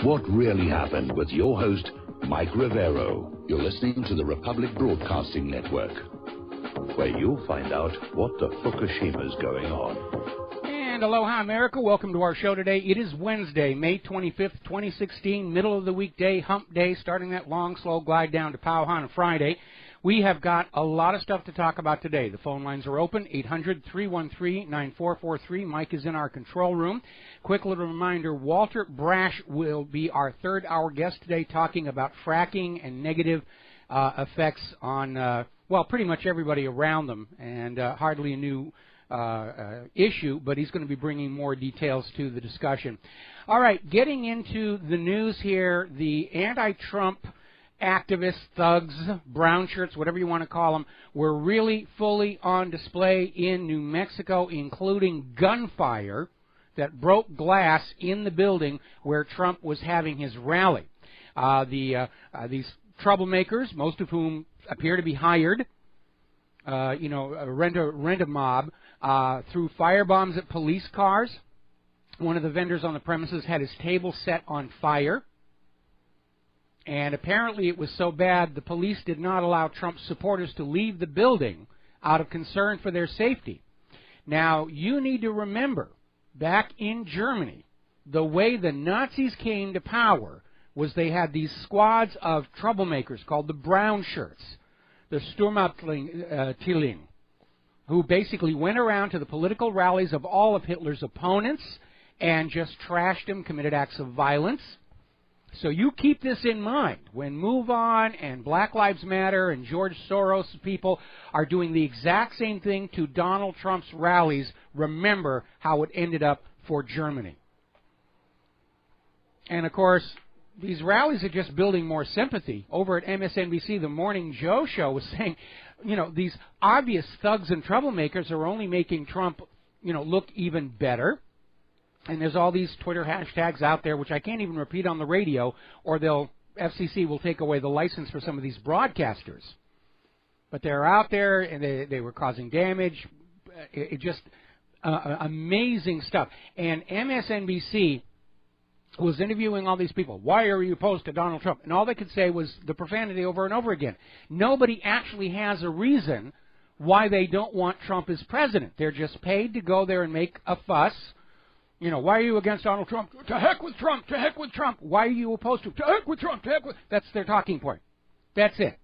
What Really Happened with your host, Mike Rivero. You're listening to the Republic Broadcasting Network, where you'll find out what the Fukushima's going on. And aloha, America. Welcome to our show today. It is Wednesday, May 25th, 2016, middle of the weekday, hump day, starting that long, slow glide down to Kaahumanu Friday. We have got a lot of stuff to talk about today. The phone lines are open, 800-313-9443. Mike is in our control room. Quick little reminder, Walter Brash will be our third-hour guest today, talking about fracking and negative effects on, well, pretty much everybody around them, and hardly a new issue, but he's going to be bringing more details to the discussion. All right, getting into the news here, the anti-Trump activists, thugs, brown shirts, whatever you want to call them, were really fully on display in New Mexico, including gunfire that broke glass in the building where Trump was having his rally. These troublemakers, most of whom appear to be hired, rent a mob, threw firebombs at police cars. One of the vendors on the premises had his table set on fire. And apparently it was so bad the police did not allow Trump's supporters to leave the building out of concern for their safety. Now, you need to remember, back in Germany, the way the Nazis came to power was they had these squads of troublemakers called the brown shirts, the Sturmabteilung, who basically went around to the political rallies of all of Hitler's opponents and just trashed them, committed acts of violence. So you keep this in mind. When Move On and Black Lives Matter and George Soros people are doing the exact same thing to Donald Trump's rallies, remember how it ended up for Germany. And, of course, these rallies are just building more sympathy. Over at MSNBC, the Morning Joe show was saying, these obvious thugs and troublemakers are only making Trump, look even better. And there's all these Twitter hashtags out there, which I can't even repeat on the radio, or FCC will take away the license for some of these broadcasters. But they're out there, and they were causing damage. It just amazing stuff. And MSNBC was interviewing all these people. Why are you opposed to Donald Trump? And all they could say was the profanity over and over again. Nobody actually has a reason why they don't want Trump as president. They're just paid to go there and make a fuss. Why are you against Donald Trump? To heck with Trump! To heck with Trump! Why are you opposed to? To heck with Trump! To heck with... That's their talking point. That's it.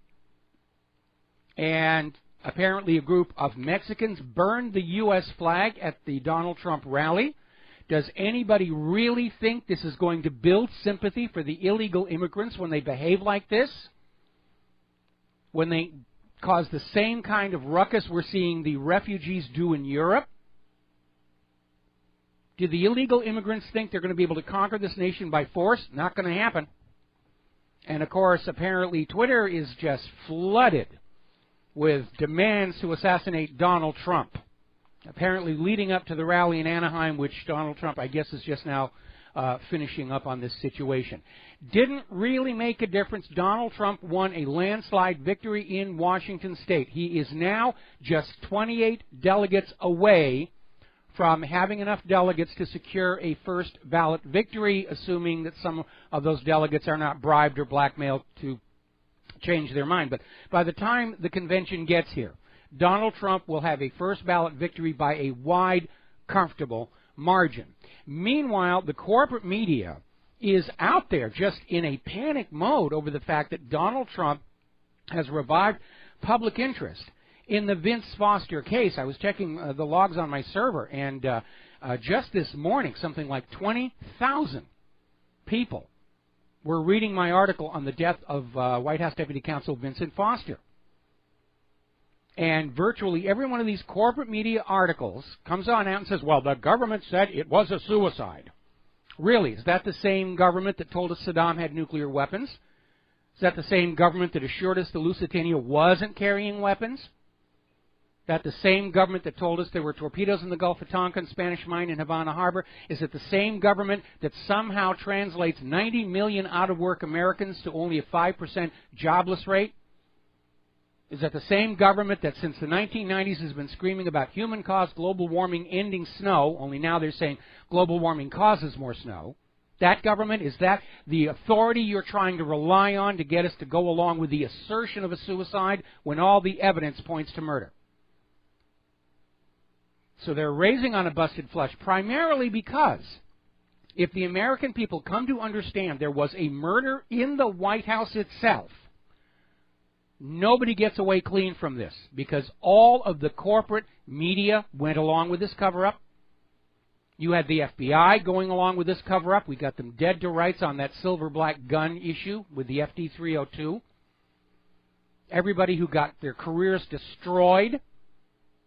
And apparently a group of Mexicans burned the U.S. flag at the Donald Trump rally. Does anybody really think this is going to build sympathy for the illegal immigrants when they behave like this? When they cause the same kind of ruckus we're seeing the refugees do in Europe? Do the illegal immigrants think they're going to be able to conquer this nation by force? Not going to happen. And, of course, apparently Twitter is just flooded with demands to assassinate Donald Trump. Apparently leading up to the rally in Anaheim, which Donald Trump, I guess, is just now finishing up on this situation. Didn't really make a difference. Donald Trump won a landslide victory in Washington State. He is now just 28 delegates away from having enough delegates to secure a first ballot victory, assuming that some of those delegates are not bribed or blackmailed to change their mind. But by the time the convention gets here, Donald Trump will have a first ballot victory by a wide, comfortable margin. Meanwhile, the corporate media is out there just in a panic mode over the fact that Donald Trump has revived public interest. In the Vince Foster case, I was checking the logs on my server, and just this morning, something like 20,000 people were reading my article on the death of White House Deputy Counsel Vincent Foster. And virtually every one of these corporate media articles comes on out and says, well, the government said it was a suicide. Really? Is that the same government that told us Saddam had nuclear weapons? Is that the same government that assured us the Lusitania wasn't carrying weapons? That the same government that told us there were torpedoes in the Gulf of Tonkin, Spanish Mine, and Havana Harbor? Is it the same government that somehow translates 90 million out-of-work Americans to only a 5% jobless rate? Is that the same government that since the 1990s has been screaming about human-caused global warming ending snow, only now they're saying global warming causes more snow? That government, is that the authority you're trying to rely on to get us to go along with the assertion of a suicide when all the evidence points to murder? So they're raising on a busted flush primarily because if the American people come to understand there was a murder in the White House itself, nobody gets away clean from this because all of the corporate media went along with this cover-up. You had the FBI going along with this cover-up. We got them dead to rights on that silver black gun issue with the FD-302. Everybody who got their careers destroyed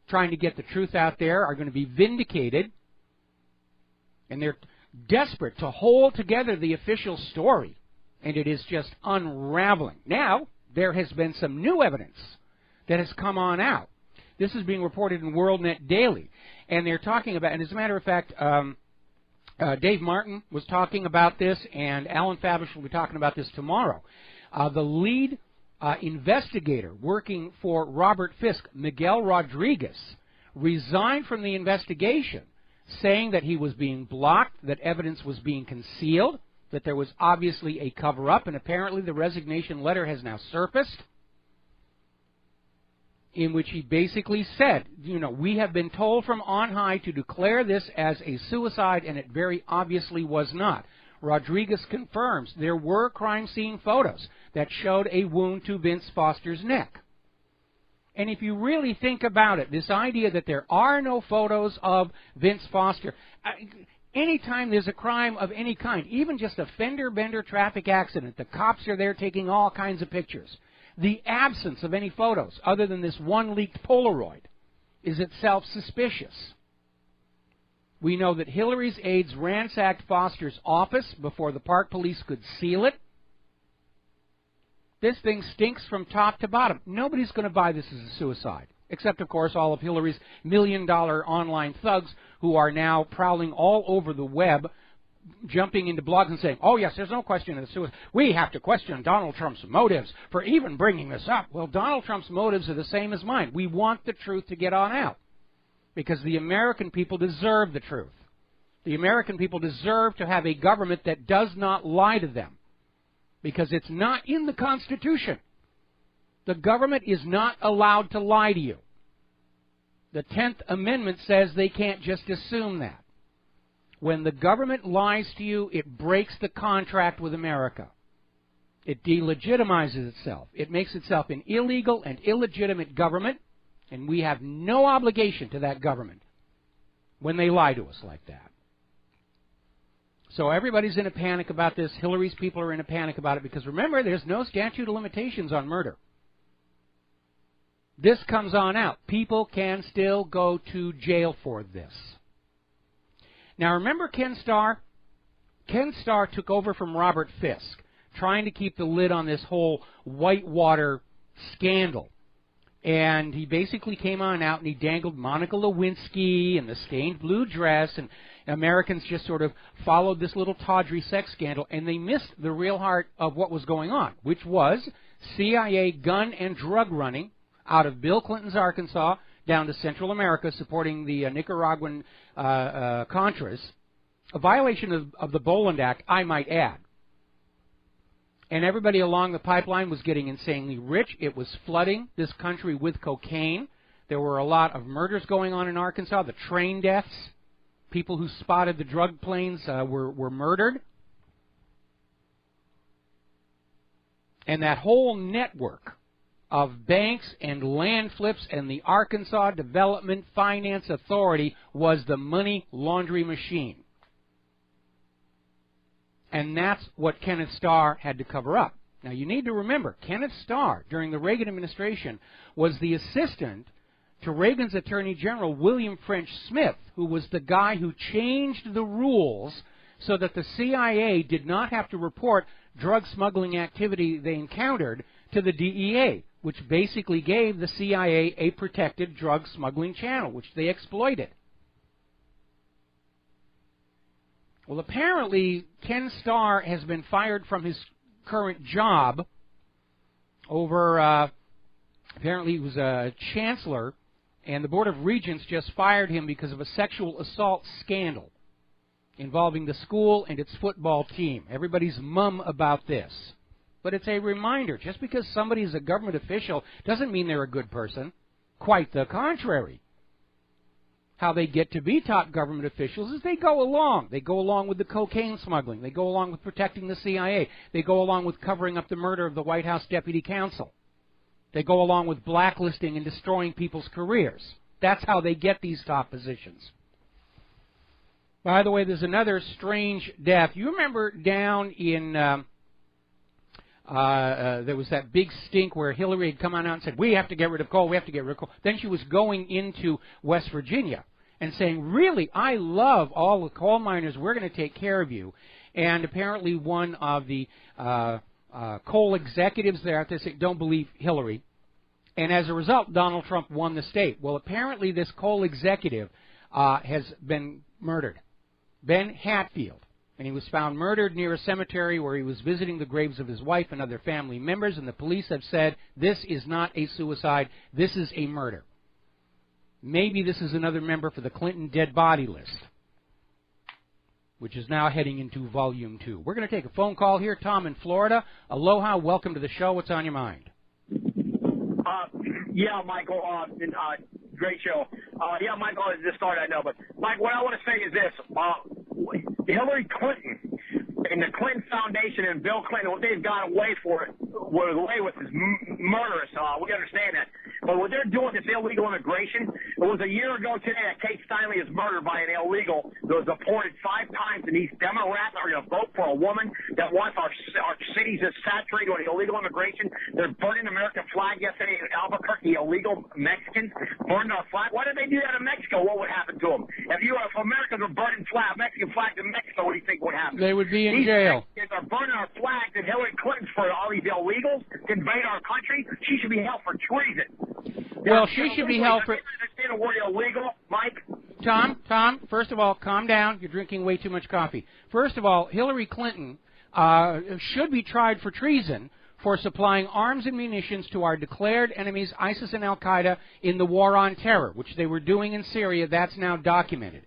trying to get the truth out there are going to be vindicated. And they're desperate to hold together the official story. And it is just unraveling. Now, there has been some new evidence that has come on out. This is being reported in WorldNet Daily. And they're talking about, and as a matter of fact, Dave Martin was talking about this, and Alan Fabish will be talking about this tomorrow. The lead investigator working for Robert Fisk, Miguel Rodriguez, resigned from the investigation, saying that he was being blocked, that evidence was being concealed, that there was obviously a cover-up, and apparently the resignation letter has now surfaced, in which he basically said, we have been told from on high to declare this as a suicide, and it very obviously was not. Rodriguez confirms there were crime scene photos that showed a wound to Vince Foster's neck. And if you really think about it, this idea that there are no photos of Vince Foster, anytime there's a crime of any kind, even just a fender-bender traffic accident, the cops are there taking all kinds of pictures. The absence of any photos, other than this one leaked Polaroid, is itself suspicious. We know that Hillary's aides ransacked Foster's office before the park police could seal it. This thing stinks from top to bottom. Nobody's going to buy this as a suicide, except, of course, all of Hillary's million-dollar online thugs who are now prowling all over the web, jumping into blogs and saying, oh, yes, there's no question of suicide. We have to question Donald Trump's motives for even bringing this up. Well, Donald Trump's motives are the same as mine. We want the truth to get on out because the American people deserve the truth. The American people deserve to have a government that does not lie to them because it's not in the Constitution. The government is not allowed to lie to you. The 10th Amendment says they can't just assume that. When the government lies to you, it breaks the contract with America. It delegitimizes itself. It makes itself an illegal and illegitimate government, and we have no obligation to that government when they lie to us like that. So everybody's in a panic about this. Hillary's people are in a panic about it because, remember, there's no statute of limitations on murder. This comes on out. People can still go to jail for this. Now, remember Ken Starr? Ken Starr took over from Robert Fisk, trying to keep the lid on this whole Whitewater scandal. And he basically came on out and he dangled Monica Lewinsky and the stained blue dress, and Americans just sort of followed this little tawdry sex scandal, and they missed the real heart of what was going on, which was CIA gun and drug running out of Bill Clinton's Arkansas down to Central America, supporting the Nicaraguan Contras, a violation of the Boland Act, I might add. And everybody along the pipeline was getting insanely rich. It was flooding this country with cocaine. There were a lot of murders going on in Arkansas, the train deaths. People who spotted the drug planes were murdered. And that whole network of banks and land flips and the Arkansas Development Finance Authority was the money laundry machine. And that's what Kenneth Starr had to cover up. Now, you need to remember, Kenneth Starr, during the Reagan administration, was the assistant to Reagan's Attorney General, William French Smith, who was the guy who changed the rules so that the CIA did not have to report drug smuggling activity they encountered to the DEA, which basically gave the CIA a protected drug smuggling channel, which they exploited. Well, apparently, Ken Starr has been fired from his current job over, apparently he was a chancellor, and the Board of Regents just fired him because of a sexual assault scandal involving the school and its football team. Everybody's mum about this. But it's a reminder, just because somebody is a government official doesn't mean they're a good person. Quite the contrary. How they get to be top government officials is they go along. They go along with the cocaine smuggling. They go along with protecting the CIA. They go along with covering up the murder of the White House Deputy Counsel. They go along with blacklisting and destroying people's careers. That's how they get these top positions. By the way, there's another strange death. You remember down in, there was that big stink where Hillary had come on out and said, we have to get rid of coal, we have to get rid of coal. Then she was going into West Virginia and saying, really, I love all the coal miners, we're going to take care of you. And apparently one of the coal executives there out there said, don't believe Hillary. And as a result, Donald Trump won the state. Well, apparently this coal executive has been murdered. Ben Hatfield. And he was found murdered near a cemetery where he was visiting the graves of his wife and other family members. And the police have said, this is not a suicide. This is a murder. Maybe this is another member for the Clinton dead body list, which is now heading into Volume 2. We're going to take a phone call here. Tom in Florida. Aloha. Welcome to the show. What's on your mind? Yeah, Michael, great show. Yeah, Michael, this started, I know, but Mike, what I want to say is this. Hillary Clinton and the Clinton Foundation and Bill Clinton, what they've got away with is murderous. We understand that. But what they're doing is illegal immigration. It was a year ago today that Kate Steinle is murdered by an illegal that was deported 5 times, and these Democrats are going to vote for a woman that wants our cities is saturated with illegal immigration. They're burning the American flag yesterday in Albuquerque. Illegal Mexicans burned our flag. Why did they do that in Mexico? What would happen to them? If Americans were burning Mexican flags in Mexico, what do you think would happen? They would be in jail. These are burning our flags, and Hillary Clinton, for all these illegals to invade our country, she should be held for treason. Well, she should be held for... Understand the word illegal, Mike? Tom, first of all, calm down. You're drinking way too much coffee. First of all, Hillary Clinton should be tried for treason for supplying arms and munitions to our declared enemies, ISIS and Al-Qaeda, in the war on terror, which they were doing in Syria. That's now documented.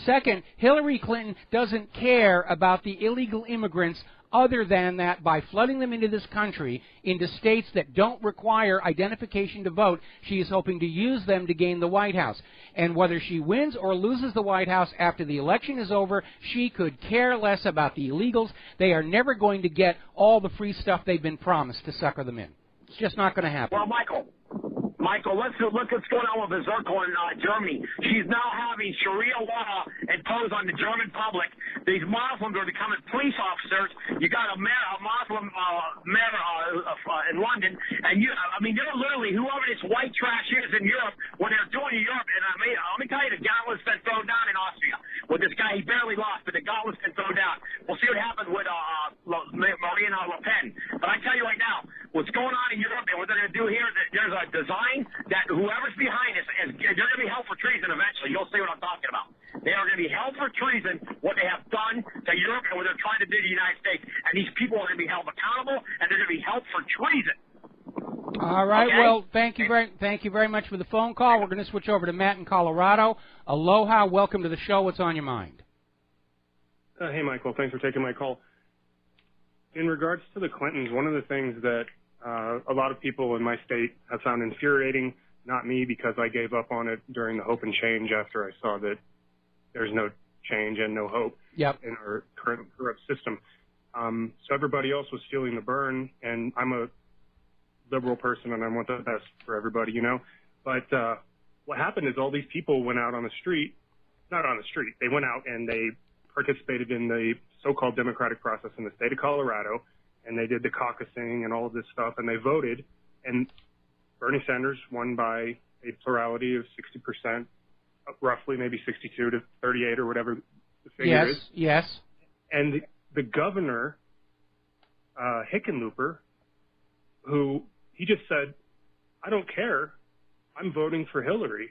Second, Hillary Clinton doesn't care about the illegal immigrants other than that by flooding them into this country, into states that don't require identification to vote, she is hoping to use them to gain the White House. And whether she wins or loses the White House after the election is over, she could care less about the illegals. They are never going to get all the free stuff they've been promised to sucker them in. It's just not going to happen. Well, Michael, let's look what's going on with Berserker in Germany. She's now having Sharia law imposed on the German public. These Muslims are becoming police officers. You got a Muslim mayor in London, and they're literally, whoever this white trash is in Europe, when they're doing in Europe, and let me tell you, the gauntlet's been thrown down in Austria with this guy. He barely lost, but the gauntlet's been thrown down. We'll see what happens with Marine Le Pen. But I tell you right now, what's going on in Europe and what they're going to do here, there's a design that whoever's behind this, they're going to be held for treason eventually. You'll see what I'm talking about. They are going to be held for treason, what they have done to Europe and what they're trying to do to the United States. And these people are going to be held accountable, and they're going to be held for treason. All right. Okay? Well, thank you very much for the phone call. We're going to switch over to Matt in Colorado. Aloha. Welcome to the show. What's on your mind? Hey, Michael. Thanks for taking my call. In regards to the Clintons, one of the things that a lot of people in my state have found infuriating, not me because I gave up on it during the Hope and Change after I saw that there's no change and no hope in our current corrupt system. So everybody else was feeling the burn, and I'm a liberal person and I want the best for everybody, you know. But what happened is all these people went out on the street, not on the street, they went out and they participated in the so-called democratic process in the state of Colorado, and they did the caucusing and all of this stuff, and they voted, and Bernie Sanders won by a plurality of 60%, roughly, maybe 62 to 38 or whatever the figure is. Yes. And the governor, Hickenlooper, who he just said, I don't care, I'm voting for Hillary.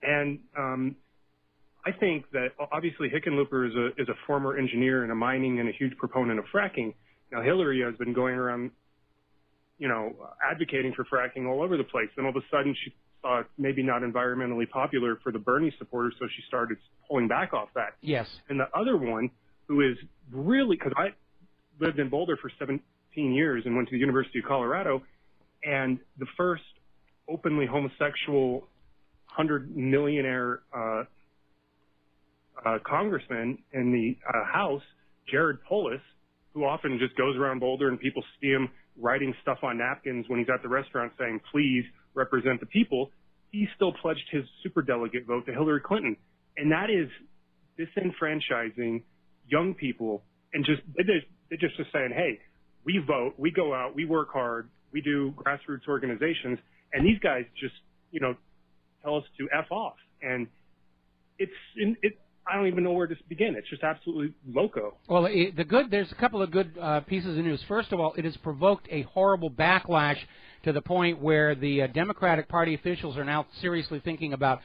And I think that obviously Hickenlooper is a former engineer in a mining and a huge proponent of fracking. Now, Hillary has been going around, advocating for fracking all over the place. Then all of a sudden she saw it's maybe not environmentally popular for the Bernie supporters, so she started pulling back off that. Yes. And the other one, who is really, because I lived in Boulder for 17 years and went to the University of Colorado, and the first openly homosexual 100-millionaire congressman in the House, Jared Polis, who often just goes around Boulder and people see him writing stuff on napkins when he's at the restaurant saying, please represent the people, he still pledged his superdelegate vote to Hillary Clinton. And that is disenfranchising young people and they're just saying, hey, we vote, we go out, we work hard, we do grassroots organizations, and these guys just, tell us to F off. And I don't even know where to begin. It's just absolutely loco. Well, there's a couple of good pieces of news. First of all, it has provoked a horrible backlash to the point where the Democratic Party officials are now seriously thinking about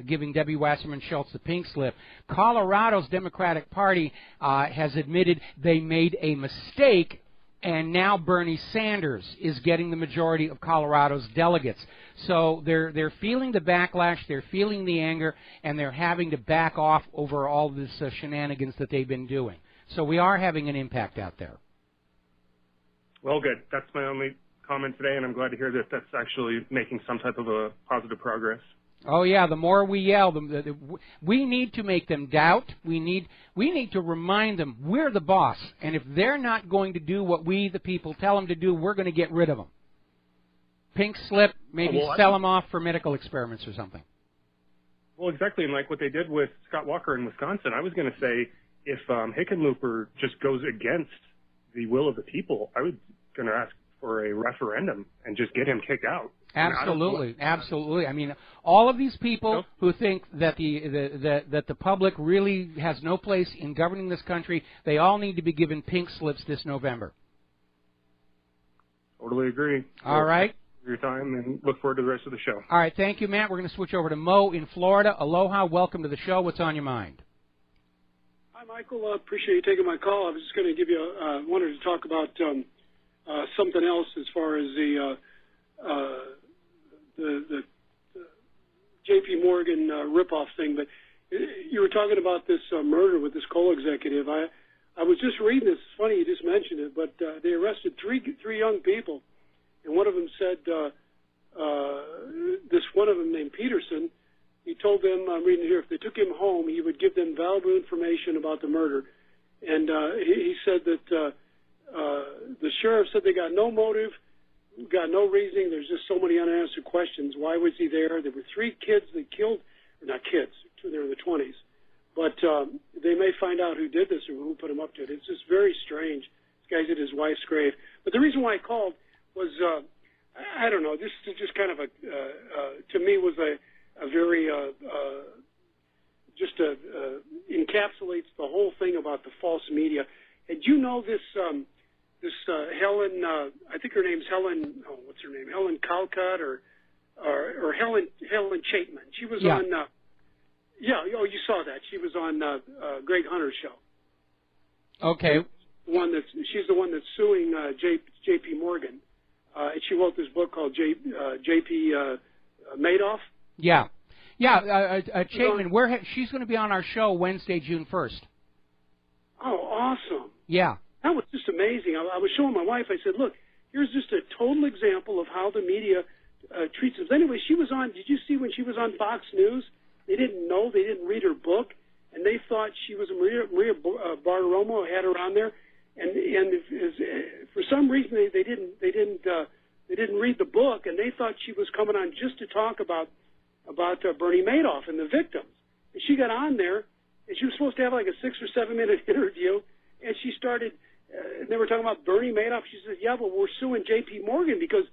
giving Debbie Wasserman Schultz the pink slip. Colorado's Democratic Party has admitted they made a mistake, and now Bernie Sanders is getting the majority of Colorado's delegates. So they're feeling the backlash, they're feeling the anger, and they're having to back off over all this shenanigans that they've been doing. So we are having an impact out there. Well, good. That's my only comment today, and I'm glad to hear that that's actually making some type of a positive progress. Oh yeah, the more we yell, we need to make them doubt. We need to remind them we're the boss, and if they're not going to do what we, the people, tell them to do, we're going to get rid of them. Pink slip, maybe sell them off for medical experiments or something. Well, exactly, and like what they did with Scott Walker in Wisconsin, I was going to say if Hickenlooper just goes against the will of the people, I was going to ask for a referendum and just get him kicked out. Absolutely, absolutely. I mean, all of these people who think that that the public really has no place in governing this country, they all need to be given pink slips this November. Totally agree. All right. Your time, and look forward to the rest of the show. All right, thank you, Matt. We're going to switch over to Mo in Florida. Aloha, welcome to the show. What's on your mind? Hi, Michael. Appreciate you taking my call. I was just going to give you wanted to talk about something else as far as the J.P. Morgan ripoff thing. But you were talking about this murder with this coal executive. I was just reading this. It's funny you just mentioned it, but they arrested three young people. And one of them said, this one of them named Peterson, he told them, I'm reading here, if they took him home, he would give them valuable information about the murder. And he said that the sheriff said they got no motive, got no reasoning. There's just so many unanswered questions. Why was he there? There were three kids they killed, or not kids, they're in the 20s. But they may find out who did this or who put him up to it. It's just very strange. This guy's at his wife's grave. But the reason why I called was, I don't know, this is just kind of to me was a very, encapsulates the whole thing about the false media. And you know this Helen, I think her name's Helen, what's her name? Helen Calcutt or Helen Chapman. She was on, you saw that. She was on Greg Hunter's show. Okay. She's the one that's suing J.P. Morgan. And she wrote this book called J.P. Madoff. Yeah. Chapman, she's going to be on our show Wednesday, June 1st. Oh, awesome. Yeah. That was just amazing. I was showing my wife, I said, look, here's just a total example of how the media treats us. Anyway, she was on, did you see when she was on Fox News? They didn't know, they didn't read her book, and they thought she was Maria Bartiromo, had her on there. And for some reason they didn't read the book, and they thought she was coming on just to talk about Bernie Madoff and the victims. And she got on there, and she was supposed to have like a 6 or 7 minute interview, and she started. They were talking about Bernie Madoff. She said, "Yeah, but we're suing J.P. Morgan because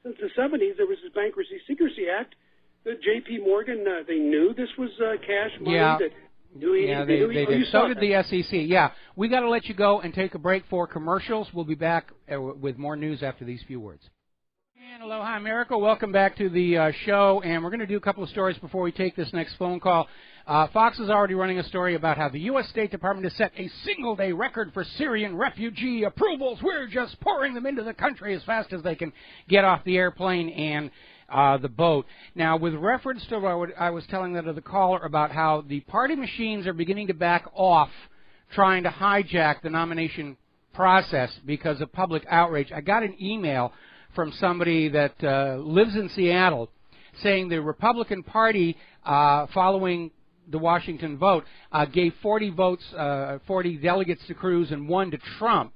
since the 70s there was this Bankruptcy Secrecy Act that J.P. Morgan they knew this was cash money." Yeah. They did. So did the SEC. Yeah, we got to let you go and take a break for commercials. We'll be back with more news after these few words. And aloha, America. Welcome back to the show. And we're going to do a couple of stories before we take this next phone call. Fox is already running a story about how the U.S. State Department has set a single-day record for Syrian refugee approvals. We're just pouring them into the country as fast as they can get off the airplane. And the boat. Now, with reference to what I was telling that other caller about how the party machines are beginning to back off trying to hijack the nomination process because of public outrage, I got an email from somebody that lives in Seattle saying the Republican Party, following the Washington vote, gave 40 delegates to Cruz and 1 to Trump.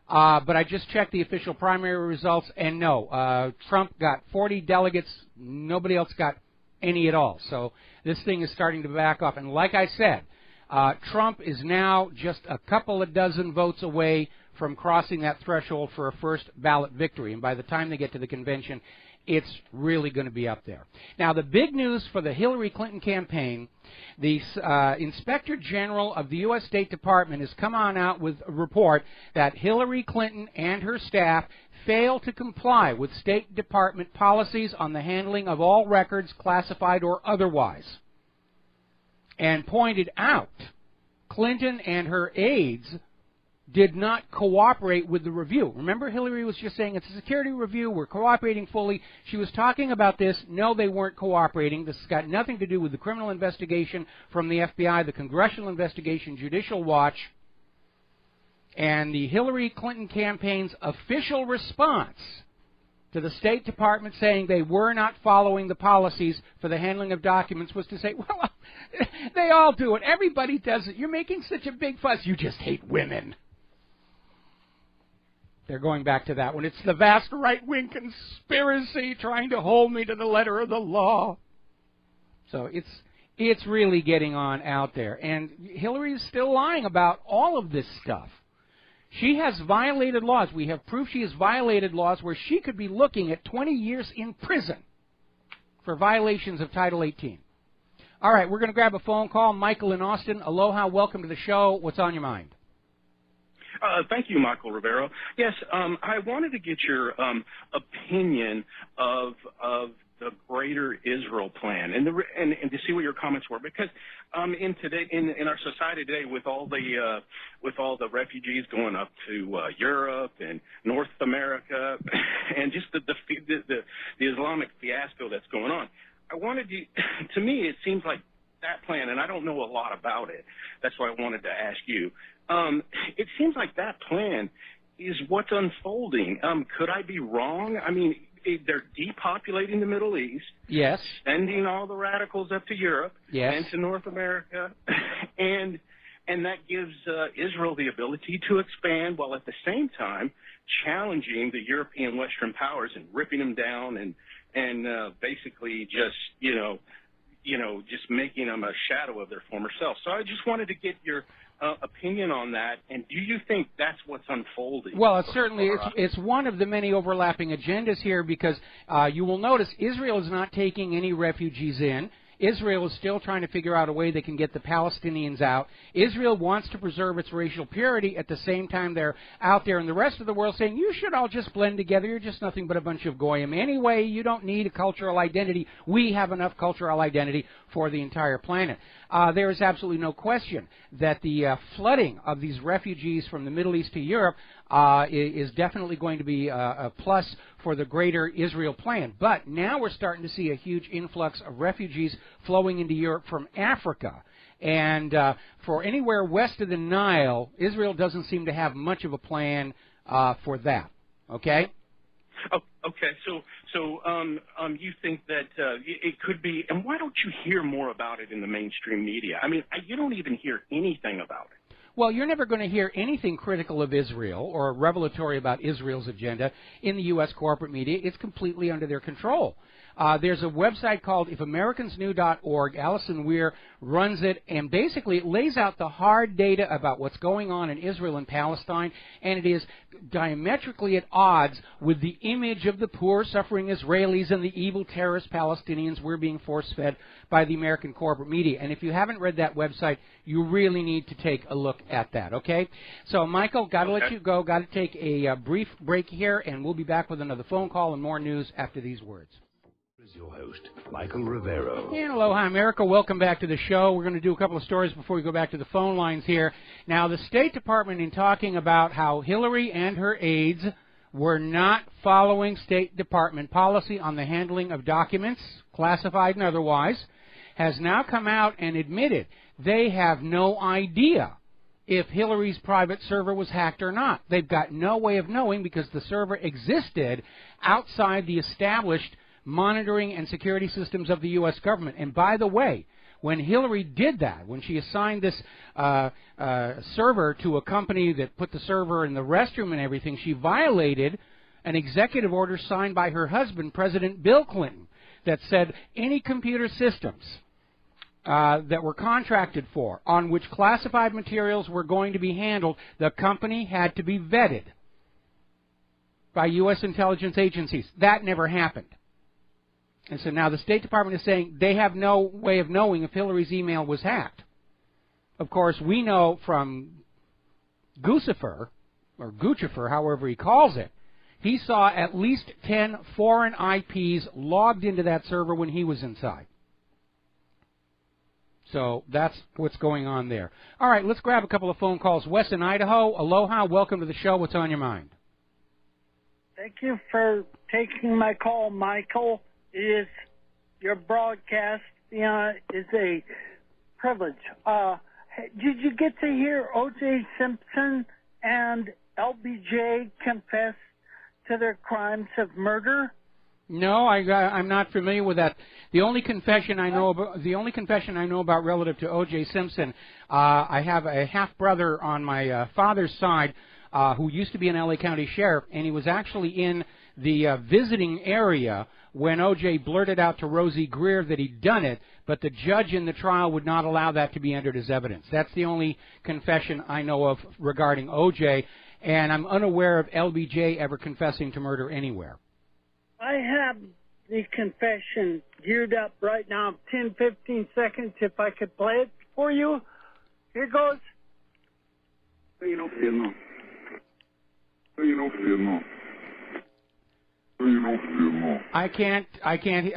But I just checked the official primary results, and no, Trump got 40 delegates. Nobody else got any at all. So this thing is starting to back off. And like I said, Trump is now just a couple of dozen votes away from crossing that threshold for a first ballot victory. And by the time they get to the convention, it's really going to be up there. Now, the big news for the Hillary Clinton campaign, the Inspector General of the U.S. State Department has come on out with a report that Hillary Clinton and her staff failed to comply with State Department policies on the handling of all records, classified or otherwise, and pointed out Clinton and her aides did not cooperate with the review. Remember, Hillary was just saying it's a security review, we're cooperating fully. She was talking about this. No, they weren't cooperating. This has got nothing to do with the criminal investigation from the FBI, the congressional investigation, Judicial Watch, and the Hillary Clinton campaign's official response to the State Department saying they were not following the policies for the handling of documents was to say, well, they all do it. Everybody does it. You're making such a big fuss. You just hate women. They're going back to that one. It's the vast right-wing conspiracy trying to hold me to the letter of the law. So it's really getting on out there. And Hillary is still lying about all of this stuff. She has violated laws. We have proof she has violated laws where she could be looking at 20 years in prison for violations of Title 18. All right, we're going to grab a phone call. Michael in Austin. Aloha, welcome to the show. What's on your mind? Thank you, Michael Rivero. Yes, I wanted to get your opinion of the Greater Israel Plan and to see what your comments were, because in our society today, with all the refugees going up to Europe and North America and just the Islamic fiasco that's going on, to me it seems like that plan, and I don't know a lot about it. That's why I wanted to ask you. It seems like that plan is what's unfolding. Could I be wrong? I mean, they're depopulating the Middle East. Yes. Sending all the radicals up to Europe. Yes. And to North America. And that gives Israel the ability to expand while at the same time challenging the European Western powers and ripping them down and basically just, just making them a shadow of their former self. So I just wanted to get your opinion on that, and do you think that's what's unfolding? Well, it's one of the many overlapping agendas here, because you will notice Israel is not taking any refugees in. Israel is still trying to figure out a way they can get the Palestinians out. Israel wants to preserve its racial purity. At the same time, they're out there in the rest of the world saying, you should all just blend together. You're just nothing but a bunch of goyim. Anyway, you don't need a cultural identity. We have enough cultural identity for the entire planet. There is absolutely no question that the flooding of these refugees from the Middle East to Europe is definitely going to be a plus for the Greater Israel Plan. But now we're starting to see a huge influx of refugees flowing into Europe from Africa. And for anywhere west of the Nile, Israel doesn't seem to have much of a plan for that. Okay? Oh, okay. So you think that it could be, and why don't you hear more about it in the mainstream media? I mean, you don't even hear anything about it. Well, you're never going to hear anything critical of Israel or revelatory about Israel's agenda in the U.S. corporate media. It's completely under their control. There's a website called ifamericans.org. Allison Weir runs it, and basically it lays out the hard data about what's going on in Israel and Palestine, and it is diametrically at odds with the image of the poor, suffering Israelis and the evil terrorist Palestinians we're being force-fed by the American corporate media. And if you haven't read that website, you really need to take a look at that, okay? So, Michael, got to let you go. Got to take a brief break here, and we'll be back with another phone call and more news after these words. Is your host, Michael Rivero. And aloha, America. Welcome back to the show. We're going to do a couple of stories before we go back to the phone lines here. Now, the State Department, in talking about how Hillary and her aides were not following State Department policy on the handling of documents, classified and otherwise, has now come out and admitted they have no idea if Hillary's private server was hacked or not. They've got no way of knowing because the server existed outside the established monitoring and security systems of the U.S. government. And by the way, when Hillary did that, when she assigned this server to a company that put the server in the restroom and everything, she violated an executive order signed by her husband, President Bill Clinton, that said any computer systems that were contracted for, on which classified materials were going to be handled, the company had to be vetted by U.S. intelligence agencies. That never happened. And so now the State Department is saying they have no way of knowing if Hillary's email was hacked. Of course, we know from Guccifer, or Guccifer, however he calls it, he saw at least 10 foreign IPs logged into that server when he was inside. So that's what's going on there. All right, let's grab a couple of phone calls. Wes in Idaho, aloha, welcome to the show. What's on your mind? Thank you for taking my call, Michael. It is your broadcast is a privilege. Did you get to hear O.J. Simpson and LBJ confess to their crimes of murder? No, I'm not familiar with that. The only confession I know about relative to O.J. Simpson, I have a half brother on my father's side who used to be an LA County sheriff, and he was actually in the visiting area when O.J. blurted out to Rosie Greer that he'd done it, but the judge in the trial would not allow that to be entered as evidence. That's the only confession I know of regarding O.J., and I'm unaware of LBJ ever confessing to murder anywhere. I have the confession geared up right now, 10, 15 seconds, if I could play it for you. Here goes. I can't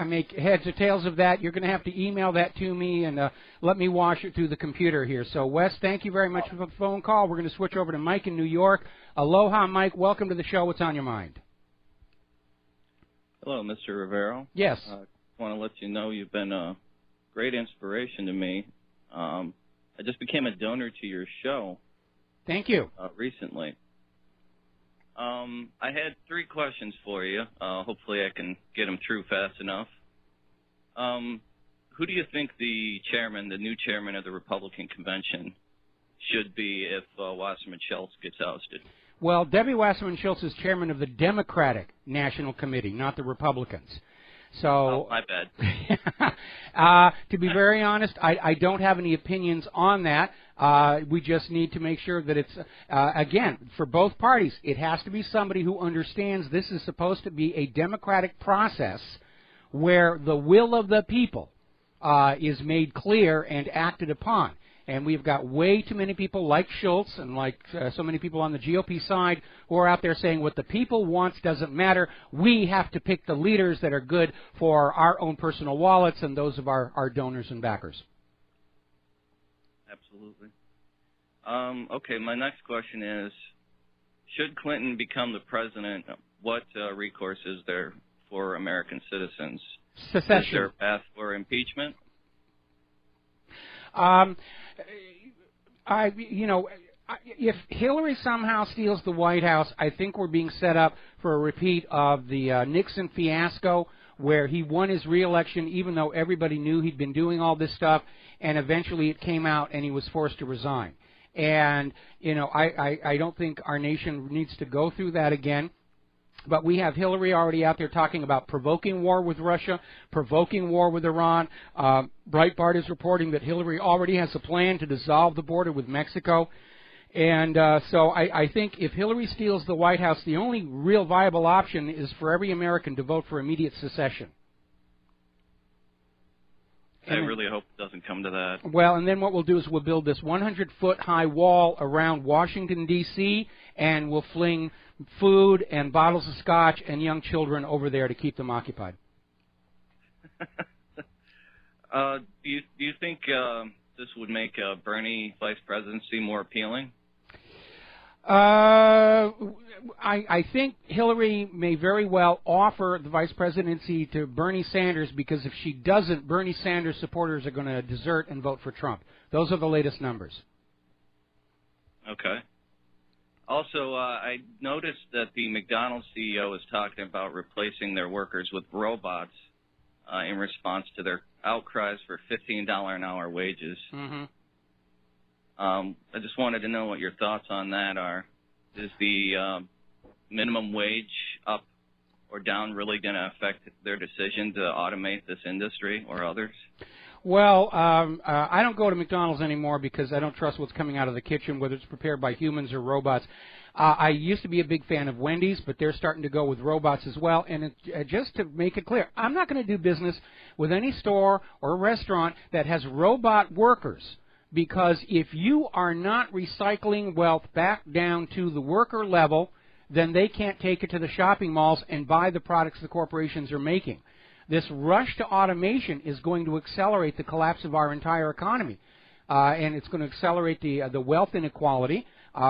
make heads or tails of that. You're going to have to email that to me and let me wash it through the computer here. So, Wes, thank you very much for the phone call. We're going to switch over to Mike in New York. Aloha, Mike. Welcome to the show. What's on your mind? Hello, Mr. Rivero. Yes. I want to let you know you've been a great inspiration to me. I just became a donor to your show. Thank you. Recently. I had 3 questions for you. Hopefully I can get them through fast enough. Who do you think the new chairman of the Republican convention should be if Wasserman Schultz gets ousted? Well, Debbie Wasserman Schultz is chairman of the Democratic National Committee, not the Republicans. So, my bad. To be very honest, I don't have any opinions on that. We just need to make sure that it's, again, for both parties, it has to be somebody who understands this is supposed to be a democratic process where the will of the people is made clear and acted upon. And we've got way too many people like Schultz and like so many people on the GOP side who are out there saying what the people wants doesn't matter. We have to pick the leaders that are good for our own personal wallets and those of our donors and backers. Absolutely. Okay, my next question is, should Clinton become the president, what recourse is there for American citizens? Secession. Is there a path for impeachment? If Hillary somehow steals the White House, I think we're being set up for a repeat of the Nixon fiasco, where he won his re-election even though everybody knew he'd been doing all this stuff, and eventually it came out and he was forced to resign. And, I don't think our nation needs to go through that again. But we have Hillary already out there talking about provoking war with Russia, provoking war with Iran. Breitbart is reporting that Hillary already has a plan to dissolve the border with Mexico. And so I think if Hillary steals the White House, the only real viable option is for every American to vote for immediate secession. I really hope it doesn't come to that. Well, and then what we'll do is we'll build this 100-foot high wall around Washington, D.C., and we'll fling food and bottles of scotch and young children over there to keep them occupied. Do you think this would make Bernie vice presidency more appealing? I think Hillary may very well offer the vice presidency to Bernie Sanders, because if she doesn't, Bernie Sanders supporters are going to desert and vote for Trump. Those are the latest numbers. Okay. Also, I noticed that the McDonald's CEO is talking about replacing their workers with robots in response to their outcries for $15 an hour wages. Mm-hmm. I just wanted to know what your thoughts on that are. Is the minimum wage up or down really going to affect their decision to automate this industry or others? Well, I don't go to McDonald's anymore because I don't trust what's coming out of the kitchen, whether it's prepared by humans or robots. I used to be a big fan of Wendy's, but they're starting to go with robots as well. And just to make it clear, I'm not going to do business with any store or restaurant that has robot workers, because if you are not recycling wealth back down to the worker level, then they can't take it to the shopping malls and buy the products the corporations are making. This rush to automation is going to accelerate the collapse of our entire economy, and it's going to accelerate the wealth inequality.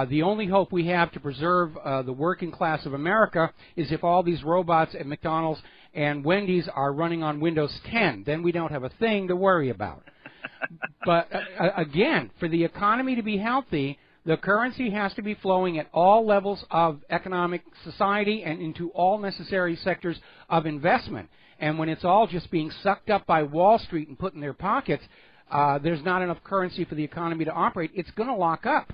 The only hope we have to preserve the working class of America is if all these robots at McDonald's and Wendy's are running on Windows 10. Then we don't have a thing to worry about. But again, for the economy to be healthy, the currency has to be flowing at all levels of economic society and into all necessary sectors of investment. And when it's all just being sucked up by Wall Street and put in their pockets, there's not enough currency for the economy to operate. It's going to lock up.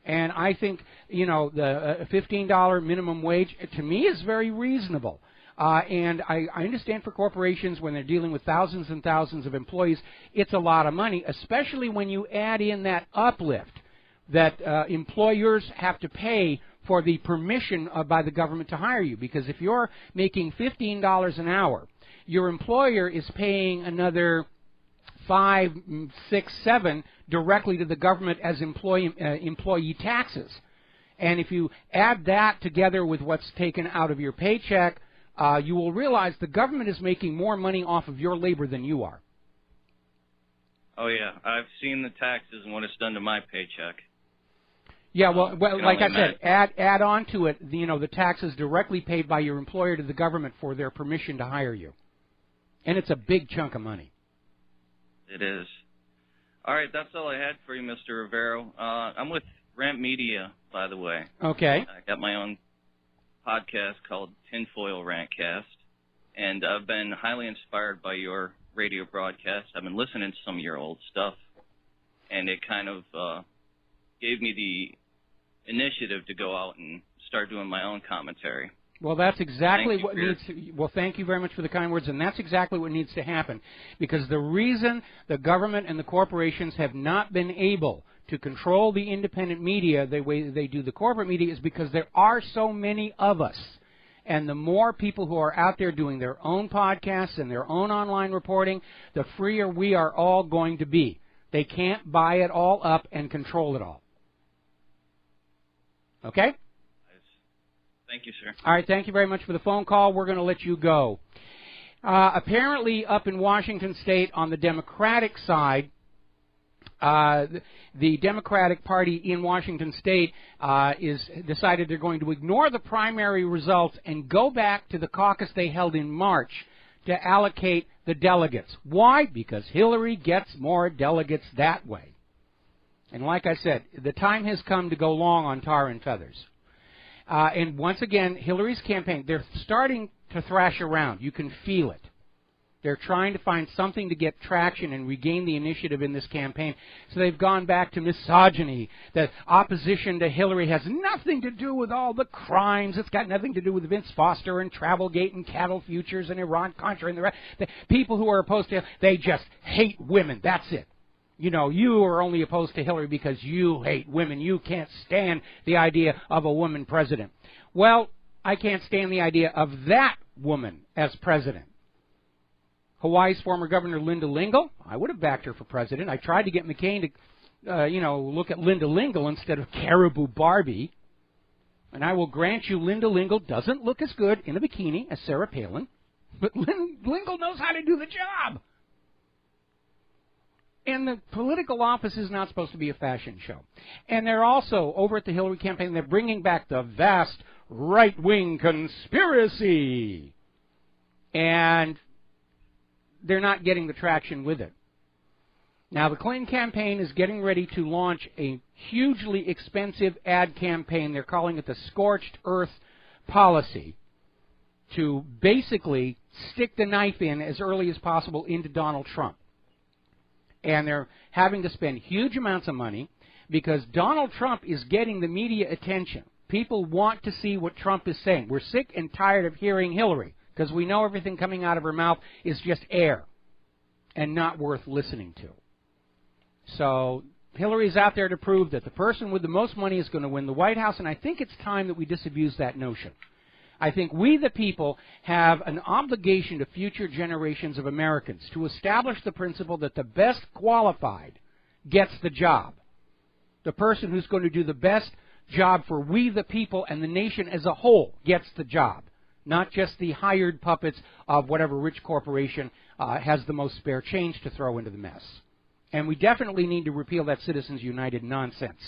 And I think, you know, the $15 minimum wage, to me, is very reasonable. And I understand for corporations, when they're dealing with thousands and thousands of employees, it's a lot of money, especially when you add in that uplift that employers have to pay for the permission by the government to hire you. Because if you're making $15 an hour, your employer is paying another 5, 6, 7 directly to the government as employee taxes. And if you add that together with what's taken out of your paycheck, you will realize the government is making more money off of your labor than you are. Oh, yeah. I've seen the taxes and what it's done to my paycheck. Yeah, well like I said, add on to it, you know, the taxes directly paid by your employer to the government for their permission to hire you. And it's a big chunk of money. It is. All right, that's all I had for you, Mr. Rivero. I'm with Rant Media, by the way. Okay. I got my own podcast called Tinfoil Rantcast, and I've been highly inspired by your radio broadcast. I've been listening to some of your old stuff, and it kind of gave me the initiative to go out and start doing my own commentary. Well, that's exactly what needs to... Well, thank you very much for the kind words, and that's exactly what needs to happen. Because the reason the government and the corporations have not been able to control the independent media the way they do the corporate media is because there are so many of us. And the more people who are out there doing their own podcasts and their own online reporting, the freer we are all going to be. They can't buy it all up and control it all. Okay? Thank you, sir. All right, thank you very much for the phone call. We're going to let you go. Apparently, up in Washington State on the Democratic side, the Democratic Party in Washington State is decided they're going to ignore the primary results and go back to the caucus they held in March to allocate the delegates. Why? Because Hillary gets more delegates that way. And like I said, the time has come to go long on tar and feathers. And once again, Hillary's campaign, they're starting to thrash around. You can feel it. They're trying to find something to get traction and regain the initiative in this campaign. So they've gone back to misogyny. That opposition to Hillary has nothing to do with all the crimes. It's got nothing to do with Vince Foster and Travelgate and cattle futures and Iran-Contra and the rest. The people who are opposed to Hillary, they just hate women. That's it. You know, you are only opposed to Hillary because you hate women. You can't stand the idea of a woman president. Well, I can't stand the idea of that woman as president. Hawaii's former governor, Linda Lingle, I would have backed her for president. I tried to get McCain to, look at Linda Lingle instead of Caribou Barbie. And I will grant you Linda Lingle doesn't look as good in a bikini as Sarah Palin, but Lingle knows how to do the job. And the political office is not supposed to be a fashion show. And they're also, over at the Hillary campaign, they're bringing back the vast right-wing conspiracy. And they're not getting the traction with it. Now, the Clinton campaign is getting ready to launch a hugely expensive ad campaign. They're calling it the Scorched Earth Policy, to basically stick the knife in as early as possible into Donald Trump. And they're having to spend huge amounts of money because Donald Trump is getting the media attention. People want to see what Trump is saying. We're sick and tired of hearing Hillary because we know everything coming out of her mouth is just air and not worth listening to. So Hillary's out there to prove that the person with the most money is going to win the White House, and I think it's time that we disabuse that notion. I think we, the people, have an obligation to future generations of Americans to establish the principle that the best qualified gets the job. The person who's going to do the best job for we, the people, and the nation as a whole gets the job, not just the hired puppets of whatever rich corporation has the most spare change to throw into the mess. And we definitely need to repeal that Citizens United nonsense.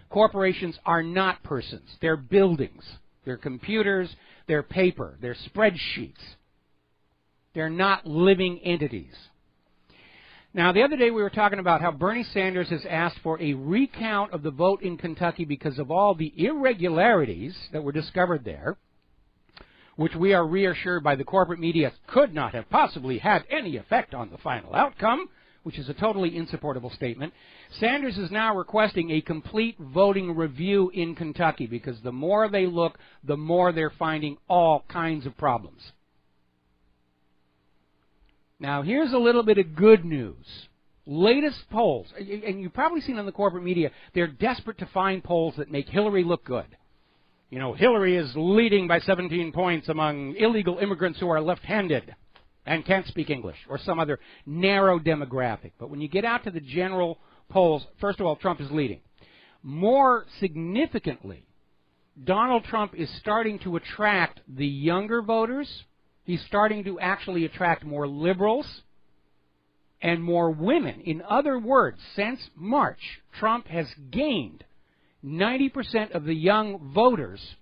Corporations are not persons. They're buildings. They're computers. They're paper. They're spreadsheets. They're not living entities. Now, the other day we were talking about how Bernie Sanders has asked for a recount of the vote in Kentucky because of all the irregularities that were discovered there, which we are reassured by the corporate media could not have possibly had any effect on the final outcome, which is a totally insupportable statement. Sanders is now requesting a complete voting review in Kentucky because the more they look, the more they're finding all kinds of problems. Now, here's a little bit of good news. Latest polls, and you've probably seen on the corporate media, they're desperate to find polls that make Hillary look good. You know, Hillary is leading by 17 points among illegal immigrants who are left-handed and can't speak English, or some other narrow demographic. But when you get out to the general polls, first of all, Trump is leading. More significantly, Donald Trump is starting to attract the younger voters. He's starting to actually attract more liberals and more women. In other words, since March, Trump has gained 90% of the young voters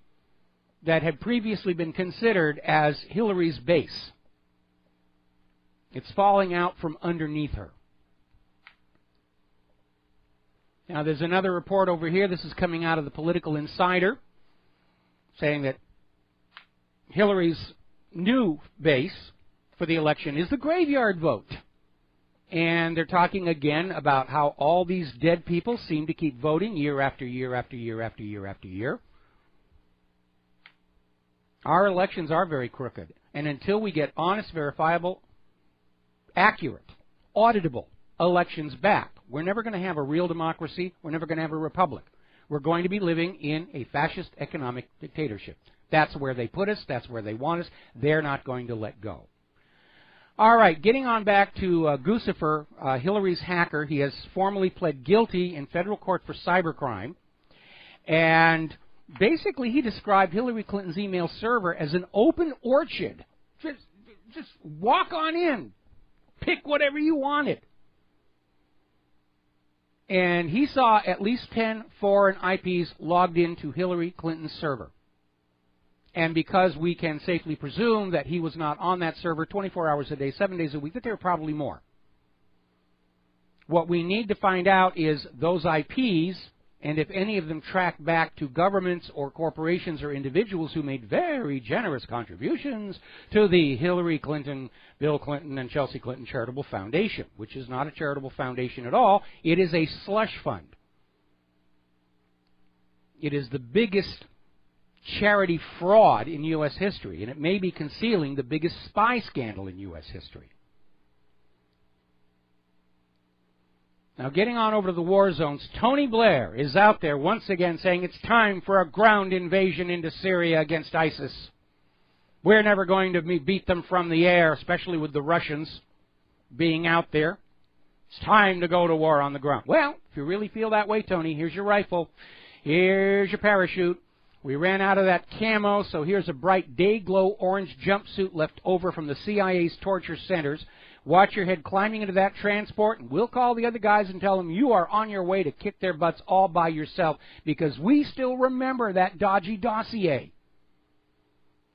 that had previously been considered as Hillary's base. It's falling out from underneath her. Now, there's another report over here. This is coming out of the Political Insider, saying that Hillary's new base for the election is the graveyard vote. And they're talking again about how all these dead people seem to keep voting year after year after year after year after year. Our elections are very crooked. And until we get honest, verifiable, accurate, auditable elections back, we're never going to have a real democracy. We're never going to have a republic. We're going to be living in a fascist economic dictatorship. That's where they put us. That's where they want us. They're not going to let go. All right, getting on back to Guccifer, Hillary's hacker. He has formally pled guilty in federal court for cybercrime. And basically he described Hillary Clinton's email server as an open orchard. Just walk on in. Pick whatever you wanted. And he saw at least 10 foreign IPs logged into Hillary Clinton's server. And because we can safely presume that he was not on that server 24 hours a day, 7 days a week, that there are probably more. What we need to find out is those IPs, and if any of them track back to governments or corporations or individuals who made very generous contributions to the Hillary Clinton, Bill Clinton, and Chelsea Clinton Charitable Foundation, which is not a charitable foundation at all. It is a slush fund. It is the biggest charity fraud in U.S. history, and it may be concealing the biggest spy scandal in U.S. history. Now, getting on over to the war zones, Tony Blair is out there once again saying it's time for a ground invasion into Syria against ISIS. We're never going to beat them from the air, especially with the Russians being out there. It's time to go to war on the ground. Well, if you really feel that way, Tony, here's your rifle. Here's your parachute. We ran out of that camo, so here's a bright day-glow orange jumpsuit left over from the CIA's torture centers. Watch your head climbing into that transport, and we'll call the other guys and tell them you are on your way to kick their butts all by yourself, because we still remember that dodgy dossier.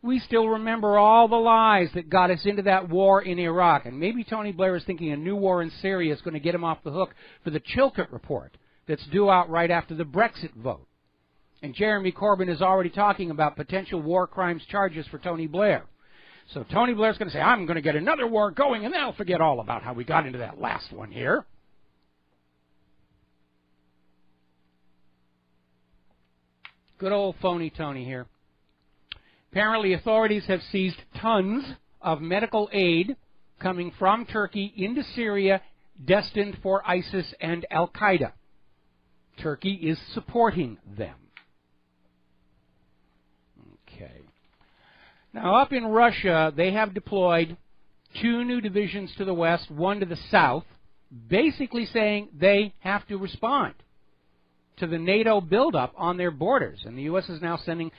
We still remember all the lies that got us into that war in Iraq. And maybe Tony Blair is thinking a new war in Syria is going to get him off the hook for the Chilcot report that's due out right after the Brexit vote. And Jeremy Corbyn is already talking about potential war crimes charges for Tony Blair. So Tony Blair's going to say, I'm going to get another war going, and they'll forget all about how we got into that last one here. Good old phony Tony here. Apparently authorities have seized tons of medical aid coming from Turkey into Syria destined for ISIS and Al-Qaeda. Turkey is supporting them. Okay. Now, up in Russia, they have deployed 2 new divisions to the west, 1 to the south, basically saying they have to respond to the NATO buildup on their borders. And the U.S. is now sending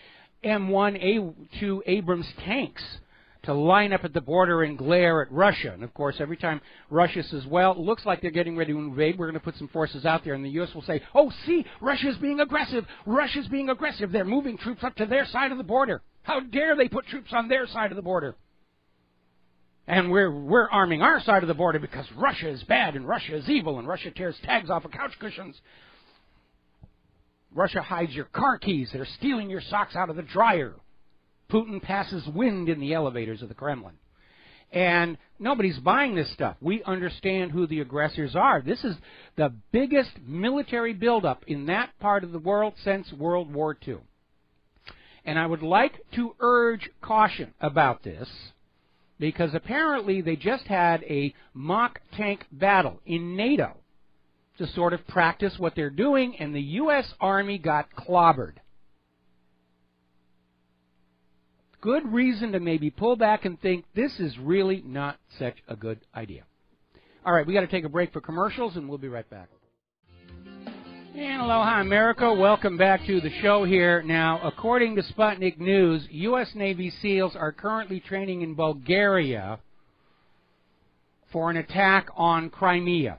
M1A2 Abrams tanks to line up at the border and glare at Russia. And, of course, every time Russia says, well, it looks like they're getting ready to invade, we're going to put some forces out there. And the U.S. will say, oh, see, Russia's being aggressive. Russia's being aggressive. They're moving troops up to their side of the border. How dare they put troops on their side of the border? And we're arming our side of the border because Russia is bad and Russia is evil and Russia tears tags off of couch cushions. Russia hides your car keys. They're stealing your socks out of the dryer. Putin passes wind in the elevators of the Kremlin. And nobody's buying this stuff. We understand who the aggressors are. This is the biggest military buildup in that part of the world since World War II. And I would like to urge caution about this, because apparently they just had a mock tank battle in NATO to sort of practice what they're doing, and the U.S. Army got clobbered. Good reason to maybe pull back and think this is really not such a good idea. All right, we got to take a break for commercials, and we'll be right back. And aloha, America. Welcome back to the show here. Now, according to Sputnik News, U.S. Navy SEALs are currently training in Bulgaria for an attack on Crimea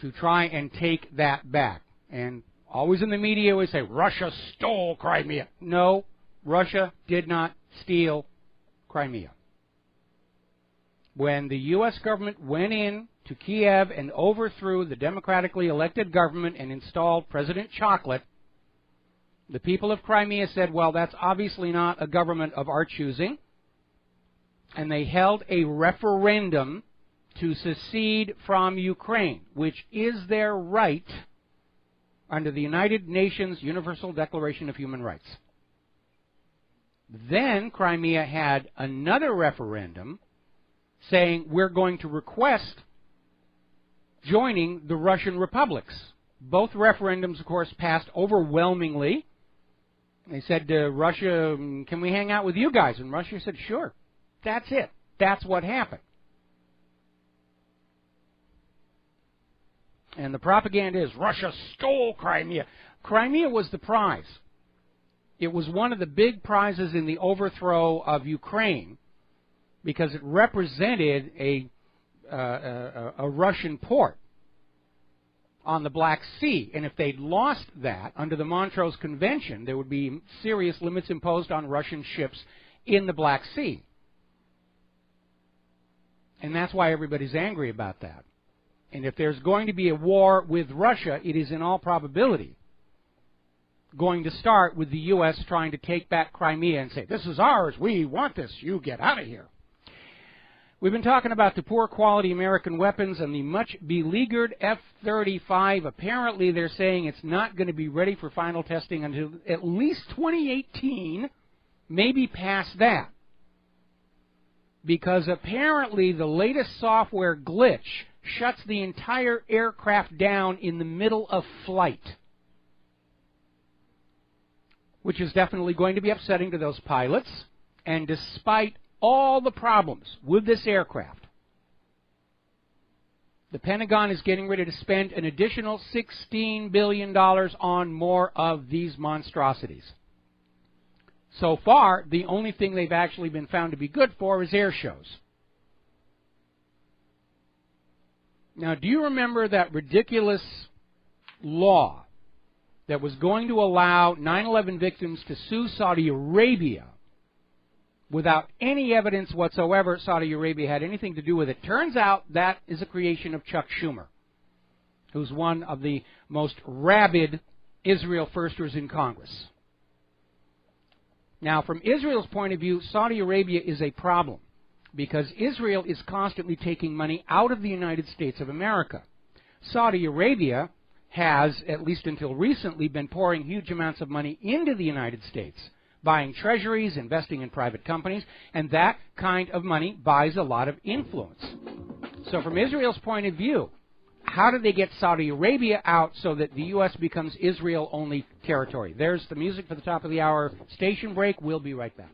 to try and take that back. And always in the media we say, Russia stole Crimea. No, Russia did not steal Crimea. When the U.S. government went in to Kiev and overthrew the democratically elected government and installed President Chocolate, the people of Crimea said, well, that's obviously not a government of our choosing. And they held a referendum to secede from Ukraine, which is their right under the United Nations Universal Declaration of Human Rights. Then Crimea had another referendum saying we're going to request joining the Russian republics. Both referendums, of course, passed overwhelmingly. They said to Russia, can we hang out with you guys? And Russia said, sure. That's it. That's what happened. And the propaganda is Russia stole Crimea. Crimea was the prize. It was one of the big prizes in the overthrow of Ukraine because it represented a Russian port on the Black Sea. And if they'd lost that under the Montreux Convention, there would be serious limits imposed on Russian ships in the Black Sea. And that's why everybody's angry about that. And if there's going to be a war with Russia, it is in all probability going to start with the U.S. trying to take back Crimea and say, this is ours, we want this, you get out of here. We've been talking about the poor quality American weapons and the much beleaguered F-35. Apparently they're saying it's not going to be ready for final testing until at least 2018, maybe past that. Because apparently the latest software glitch shuts the entire aircraft down in the middle of flight, which is definitely going to be upsetting to those pilots. And despite all the problems with this aircraft, the Pentagon is getting ready to spend an additional $16 billion on more of these monstrosities. So far, the only thing they've actually been found to be good for is air shows. Now, do you remember that ridiculous law that was going to allow 9/11 victims to sue Saudi Arabia without any evidence whatsoever Saudi Arabia had anything to do with it? Turns out that is a creation of Chuck Schumer, who's one of the most rabid Israel firsters in Congress. Now, from Israel's point of view, Saudi Arabia is a problem because Israel is constantly taking money out of the United States of America. Saudi Arabia has, at least until recently, been pouring huge amounts of money into the United States, buying treasuries, investing in private companies, and that kind of money buys a lot of influence. So from Israel's point of view, how do they get Saudi Arabia out so that the U.S. becomes Israel-only territory? There's the music for the top of the hour station break. We'll be right back.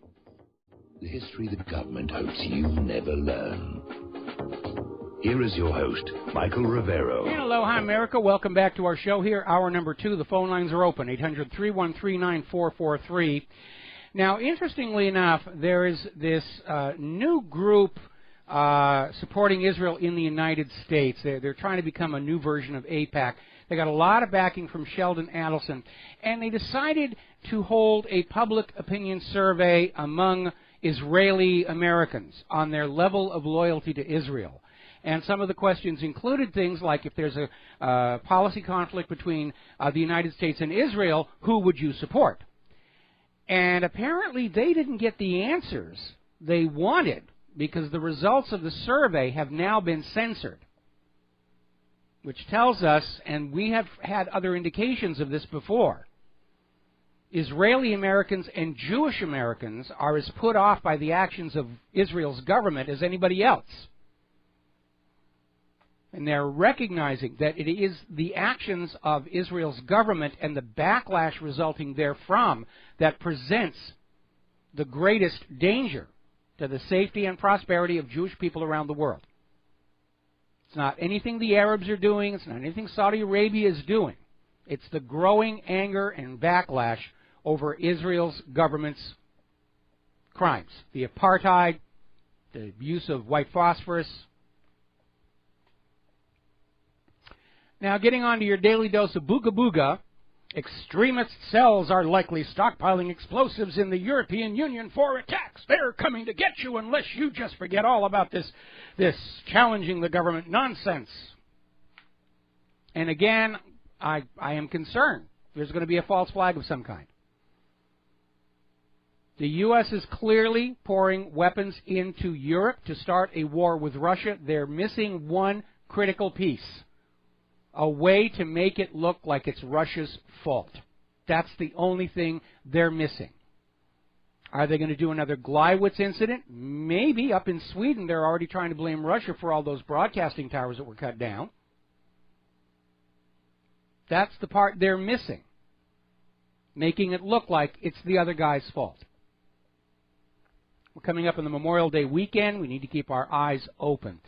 The history the government hopes you never learn. Here is your host, Michael Rivero. And aloha, America. Welcome back to our show here. Hour number 2. The phone lines are open, 800-313-9443. Now, interestingly enough, there is this new group supporting Israel in the United States. They're trying to become a new version of AIPAC. They got a lot of backing from Sheldon Adelson. And they decided to hold a public opinion survey among Israeli Americans on their level of loyalty to Israel. And some of the questions included things like, if there's a policy conflict between the United States and Israel, who would you support? And apparently they didn't get the answers they wanted because the results of the survey have now been censored, which tells us, and we have had other indications of this before, Israeli Americans and Jewish Americans are as put off by the actions of Israel's government as anybody else. And they're recognizing that it is the actions of Israel's government and the backlash resulting therefrom that presents the greatest danger to the safety and prosperity of Jewish people around the world. It's not anything the Arabs are doing. It's not anything Saudi Arabia is doing. It's the growing anger and backlash over Israel's government's crimes. The apartheid, the use of white phosphorus. Now, getting on to your daily dose of booga booga, extremist cells are likely stockpiling explosives in the European Union for attacks. They're coming to get you unless you just forget all about this challenging the government nonsense. And again, I am concerned. There's going to be a false flag of some kind. The U.S. is clearly pouring weapons into Europe to start a war with Russia. They're missing one critical piece. A way to make it look like it's Russia's fault. That's the only thing they're missing. Are they going to do another Gleiwitz incident? Maybe. Up in Sweden, they're already trying to blame Russia for all those broadcasting towers that were cut down. That's the part they're missing. Making it look like it's the other guy's fault. We're coming up on the Memorial Day weekend. We need to keep our eyes open.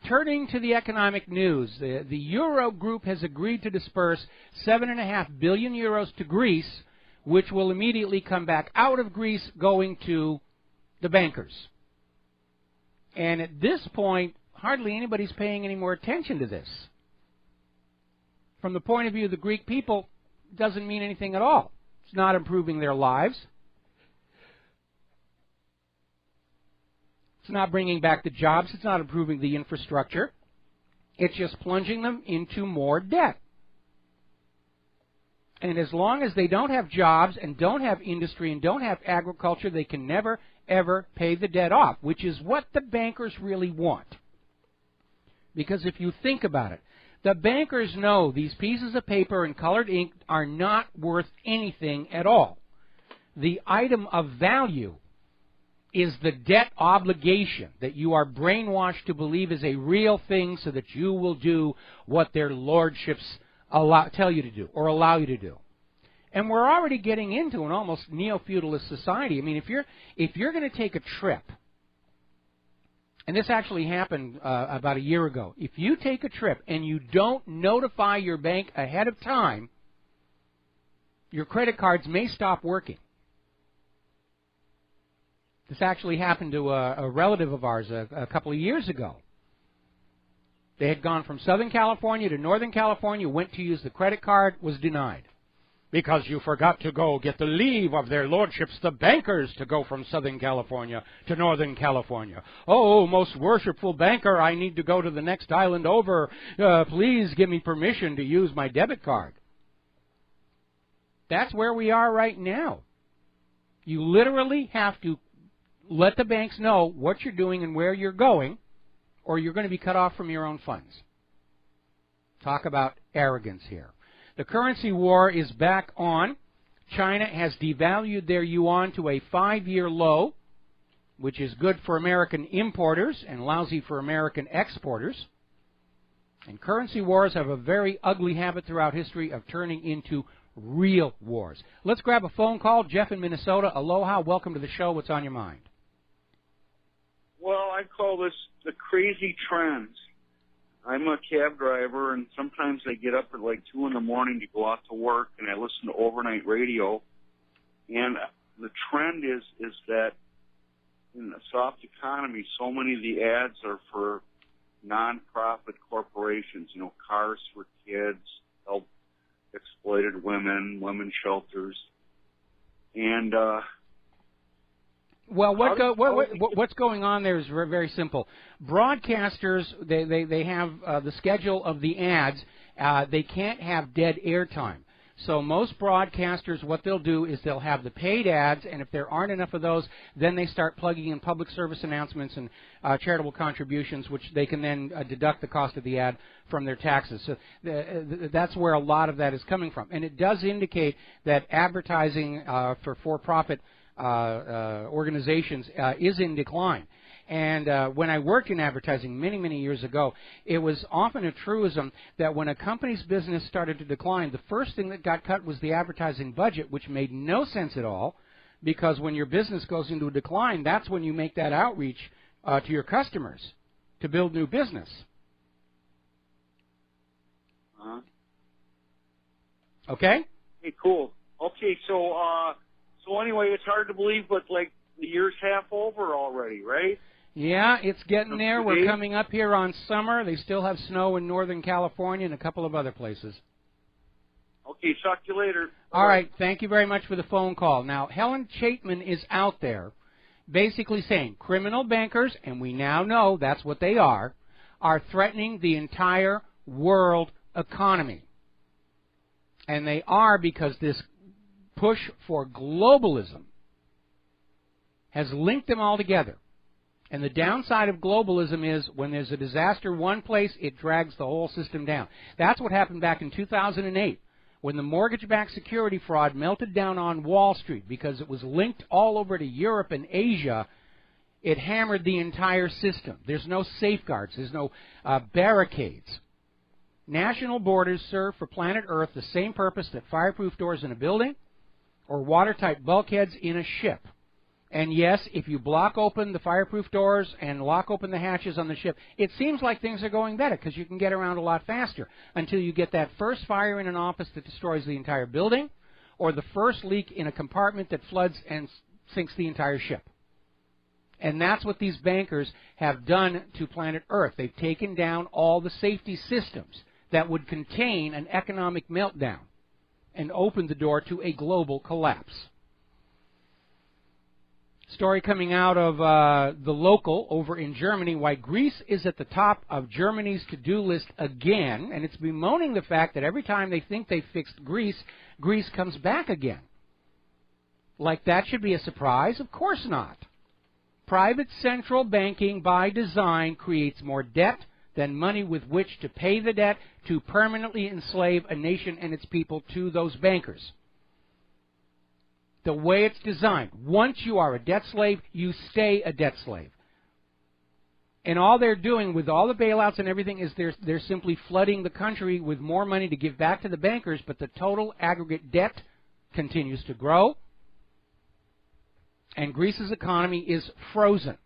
Turning to the economic news, the Euro Group has agreed to disperse 7.5 billion euros to Greece, which will immediately come back out of Greece, going to the bankers. And at this point, hardly anybody's paying any more attention to this. From the point of view of the Greek people, it doesn't mean anything at all. It's not improving their lives. It's not bringing back the jobs. It's not improving the infrastructure. It's just plunging them into more debt. And as long as they don't have jobs and don't have industry and don't have agriculture, they can never, ever pay the debt off, which is what the bankers really want. Because if you think about it, the bankers know these pieces of paper and colored ink are not worth anything at all. The item of value is the debt obligation that you are brainwashed to believe is a real thing so that you will do what their lordships tell you to do or allow you to do. And we're already getting into an almost neo-feudalist society. I mean, if you're going to take a trip, and this actually happened about a year ago, if you take a trip and you don't notify your bank ahead of time, your credit cards may stop working. This actually happened to a relative of ours a couple of years ago. They had gone from Southern California to Northern California, went to use the credit card, was denied. Because you forgot to go get the leave of their lordships, the bankers, to go from Southern California to Northern California. Oh, most worshipful banker, I need to go to the next island over. Please give me permission to use my debit card. That's where we are right now. You literally have to let the banks know what you're doing and where you're going, or you're going to be cut off from your own funds. Talk about arrogance here. The currency war is back on. China has devalued their yuan to a 5-year low, which is good for American importers and lousy for American exporters. And currency wars have a very ugly habit throughout history of turning into real wars. Let's grab a phone call. Jeff in Minnesota. Aloha. Welcome to the show. What's on your mind? Well, I call this the crazy trends. I'm a cab driver, and sometimes I get up at like 2 in the morning to go out to work, and I listen to overnight radio. And the trend is that in a soft economy, so many of the ads are for nonprofit corporations, you know, cars for kids, help exploited women, women's shelters. And well, what's going on there is very, very simple. Broadcasters, they have the schedule of the ads. They can't have dead airtime. So most broadcasters, what they'll do is they'll have the paid ads, and if there aren't enough of those, then they start plugging in public service announcements and charitable contributions, which they can then deduct the cost of the ad from their taxes. So that's where a lot of that is coming from. And it does indicate that advertising for-profit organizations is in decline. And when I worked in advertising many, many years ago, it was often a truism that when a company's business started to decline, the first thing that got cut was the advertising budget, which made no sense at all, because when your business goes into a decline, that's when you make that outreach to your customers to build new business. Okay? Hey, cool. Okay, so anyway, it's hard to believe, but like the year's half over already, right? Yeah, it's getting there. We're coming up here on summer. They still have snow in Northern California and a couple of other places. Okay, talk to you later. All right, thank you very much for the phone call. Now, Helen Chapman is out there basically saying criminal bankers, and we now know that's what they are threatening the entire world economy. And they are because this push for globalism has linked them all together. And the downside of globalism is when there's a disaster one place, it drags the whole system down. That's what happened back in 2008 when the mortgage-backed security fraud melted down on Wall Street because it was linked all over to Europe and Asia. It hammered the entire system. There's no safeguards. There's no barricades. National borders serve for planet Earth the same purpose that fireproof doors in a building or watertight bulkheads in a ship. And yes, if you block open the fireproof doors and lock open the hatches on the ship, it seems like things are going better because you can get around a lot faster until you get that first fire in an office that destroys the entire building or the first leak in a compartment that floods and sinks the entire ship. And that's what these bankers have done to planet Earth. They've taken down all the safety systems that would contain an economic meltdown and open the door to a global collapse. Story coming out of the local over in Germany, why Greece is at the top of Germany's to-do list again, and it's bemoaning the fact that every time they think they've fixed Greece, Greece comes back again. Like that should be a surprise? Of course not. Private central banking by design creates more debt than money with which to pay the debt to permanently enslave a nation and its people to those bankers. The way it's designed, once you are a debt slave, you stay a debt slave. And all they're doing with all the bailouts and everything is they're simply flooding the country with more money to give back to the bankers, but the total aggregate debt continues to grow, and Greece's economy is frozen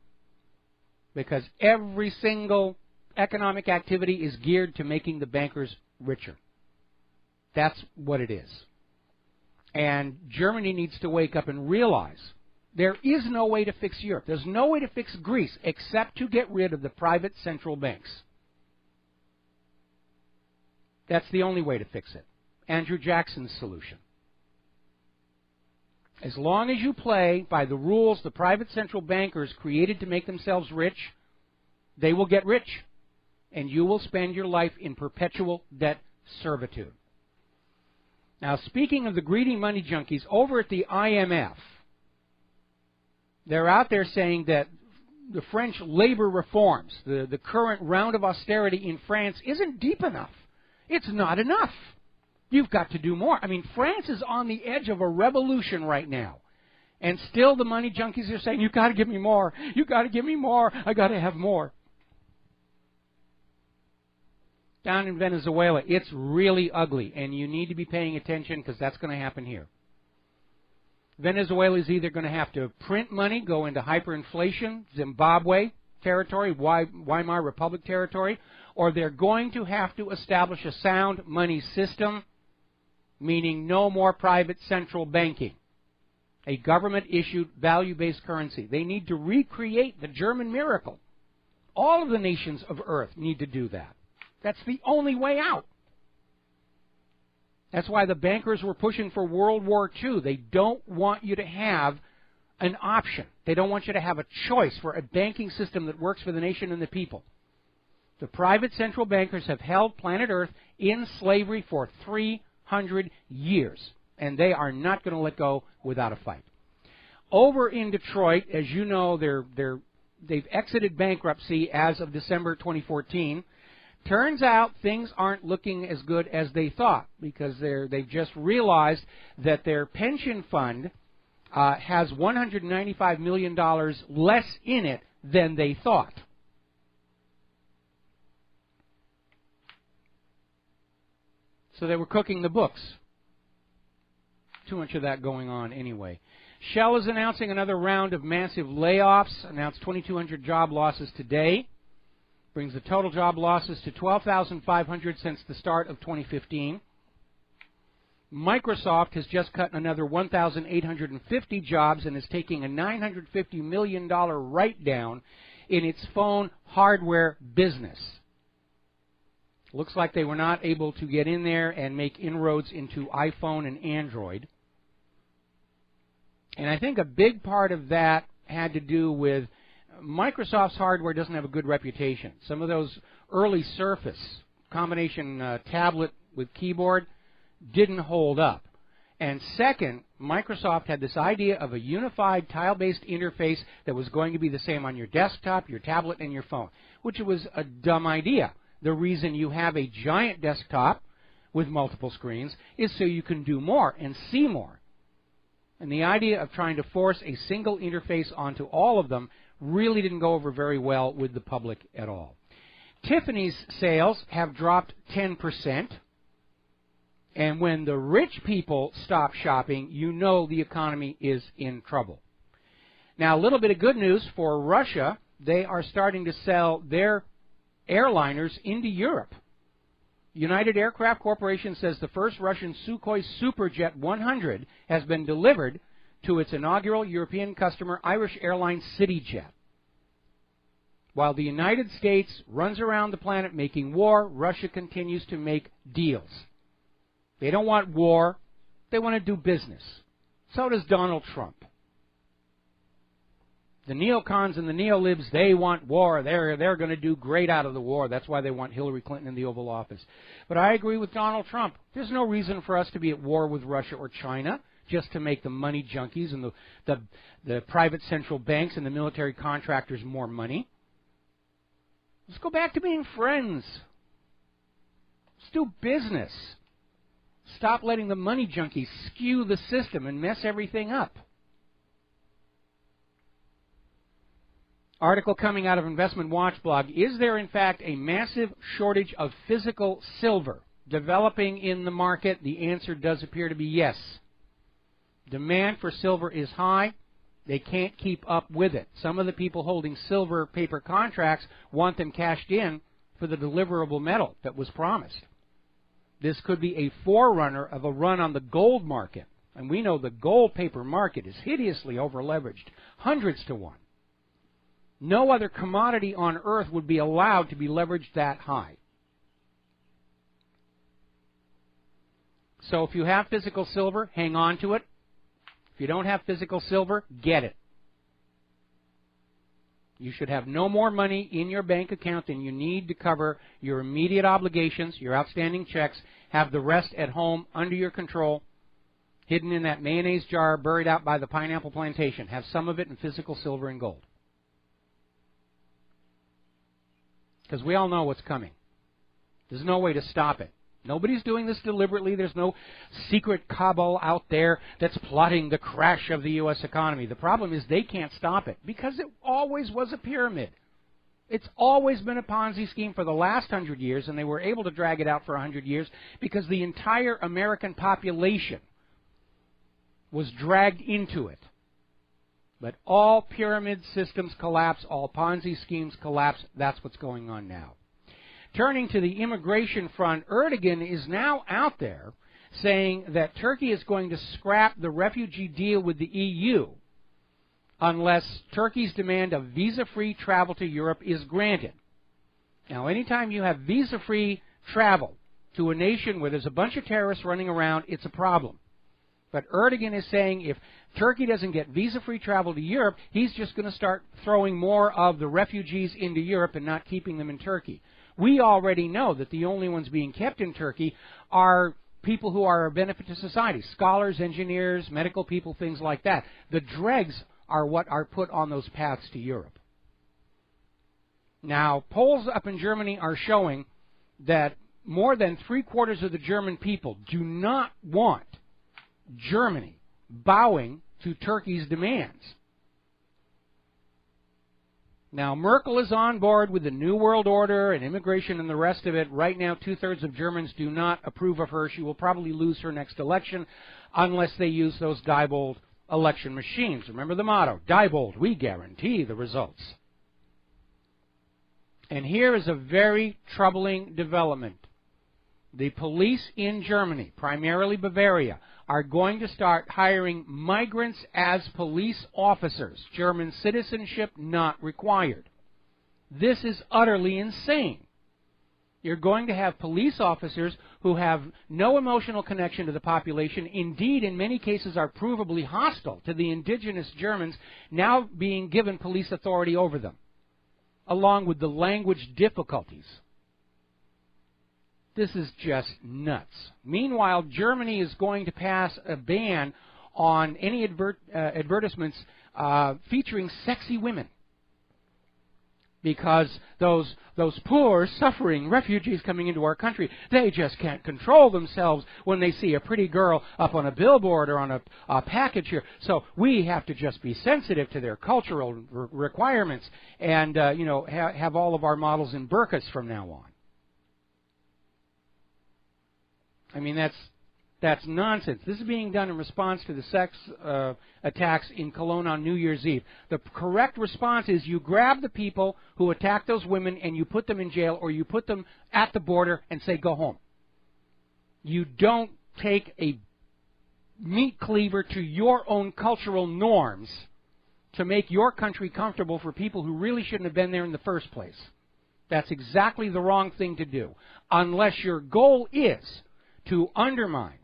because every single economic activity is geared to making the bankers richer. That's what it is. And Germany needs to wake up and realize there is no way to fix Europe. There's no way to fix Greece except to get rid of the private central banks. That's the only way to fix it. Andrew Jackson's solution. As long as you play by the rules the private central bankers created to make themselves rich, they will get rich, and you will spend your life in perpetual debt servitude. Now, speaking of the greedy money junkies, over at the IMF, they're out there saying that the French labor reforms, the current round of austerity in France, isn't deep enough. It's not enough. You've got to do more. I mean, France is on the edge of a revolution right now. And still the money junkies are saying, you've got to give me more. You've got to give me more. I've got to have more. Down in Venezuela, it's really ugly, and you need to be paying attention because that's going to happen here. Venezuela is either going to have to print money, go into hyperinflation, Zimbabwe territory, Weimar Republic territory, or they're going to have to establish a sound money system, meaning no more private central banking, a government-issued value-based currency. They need to recreate the German miracle. All of the nations of Earth need to do that. That's the only way out. That's why the bankers were pushing for World War II. They don't want you to have an option. They don't want you to have a choice for a banking system that works for the nation and the people. The private central bankers have held planet Earth in slavery for 300 years, and they are not going to let go without a fight. Over in Detroit, as you know, they've exited bankruptcy as of December 2014. Turns out things aren't looking as good as they thought because they've just realized that their pension fund has $195 million less in it than they thought. So they were cooking the books. Too much of that going on anyway. Shell is announcing another round of massive layoffs, announced 2,200 job losses today. Brings the total job losses to 12,500 since the start of 2015. Microsoft has just cut another 1,850 jobs and is taking a $950 million write-down in its phone hardware business. Looks like they were not able to get in there and make inroads into iPhone and Android. And I think a big part of that had to do with Microsoft's hardware doesn't have a good reputation. Some of those early Surface combination tablet with keyboard didn't hold up. And second, Microsoft had this idea of a unified tile-based interface that was going to be the same on your desktop, your tablet, and your phone, which was a dumb idea. The reason you have a giant desktop with multiple screens is so you can do more and see more. And the idea of trying to force a single interface onto all of them really didn't go over very well with the public at all. Tiffany's sales have dropped 10%. And when the rich people stop shopping, you know the economy is in trouble. Now, a little bit of good news for Russia. They are starting to sell their airliners into Europe. United Aircraft Corporation says the first Russian Sukhoi Superjet 100 has been delivered to its inaugural European customer, Irish Airlines CityJet. While the United States runs around the planet making war, Russia continues to make deals. They don't want war. They want to do business. So does Donald Trump. The neocons and the neolibs, they want war. They're going to do great out of the war. That's why they want Hillary Clinton in the Oval Office. But I agree with Donald Trump. There's no reason for us to be at war with Russia or China just to make the money junkies and the private central banks and the military contractors more money. Let's go back to being friends. Let's do business. Stop letting the money junkies skew the system and mess everything up. Article coming out of Investment Watch blog. Is there, in fact, a massive shortage of physical silver developing in the market? The answer does appear to be yes. Demand for silver is high. They can't keep up with it. Some of the people holding silver paper contracts want them cashed in for the deliverable metal that was promised. This could be a forerunner of a run on the gold market. And we know the gold paper market is hideously over-leveraged, hundreds to one. No other commodity on earth would be allowed to be leveraged that high. So if you have physical silver, hang on to it. If you don't have physical silver, get it. You should have no more money in your bank account than you need to cover your immediate obligations, your outstanding checks. Have the rest at home under your control, hidden in that mayonnaise jar buried out by the pineapple plantation. Have some of it in physical silver and gold. Because we all know what's coming. There's no way to stop it. Nobody's doing this deliberately. There's no secret cabal out there that's plotting the crash of the U.S. economy. The problem is they can't stop it because it always was a pyramid. It's always been a Ponzi scheme for the last 100 years, and they were able to drag it out for 100 years because the entire American population was dragged into it. But all pyramid systems collapse, all Ponzi schemes collapse. That's what's going on now. Turning to the immigration front, Erdogan is now out there saying that Turkey is going to scrap the refugee deal with the EU unless Turkey's demand of visa-free travel to Europe is granted. Now, anytime you have visa-free travel to a nation where there's a bunch of terrorists running around, it's a problem. But Erdogan is saying if Turkey doesn't get visa-free travel to Europe, he's just going to start throwing more of the refugees into Europe and not keeping them in Turkey. We already know that the only ones being kept in Turkey are people who are a benefit to society, scholars, engineers, medical people, things like that. The dregs are what are put on those paths to Europe. Now, polls up in Germany are showing that more than 3/4 of the German people do not want Germany bowing to Turkey's demands. Now, Merkel is on board with the New World Order and immigration and the rest of it. Right now, 2/3 of Germans do not approve of her. She will probably lose her next election unless they use those Diebold election machines. Remember the motto, Diebold, we guarantee the results. And here is a very troubling development. The police in Germany, primarily Bavaria, are going to start hiring migrants as police officers. German citizenship not required. This is utterly insane. You're going to have police officers who have no emotional connection to the population, indeed in many cases are provably hostile to the indigenous Germans, now being given police authority over them, along with the language difficulties. This is just nuts. Meanwhile, Germany is going to pass a ban on any advertisements featuring sexy women, because those poor, suffering refugees coming into our country, they just can't control themselves when they see a pretty girl up on a billboard or on a package here. So we have to just be sensitive to their cultural requirements and have all of our models in burqas from now on. I mean, that's nonsense. This is being done in response to the sex attacks in Cologne on New Year's Eve. The correct response is you grab the people who attack those women and you put them in jail, or you put them at the border and say, go home. You don't take a meat cleaver to your own cultural norms to make your country comfortable for people who really shouldn't have been there in the first place. That's exactly the wrong thing to do, unless your goal is to undermine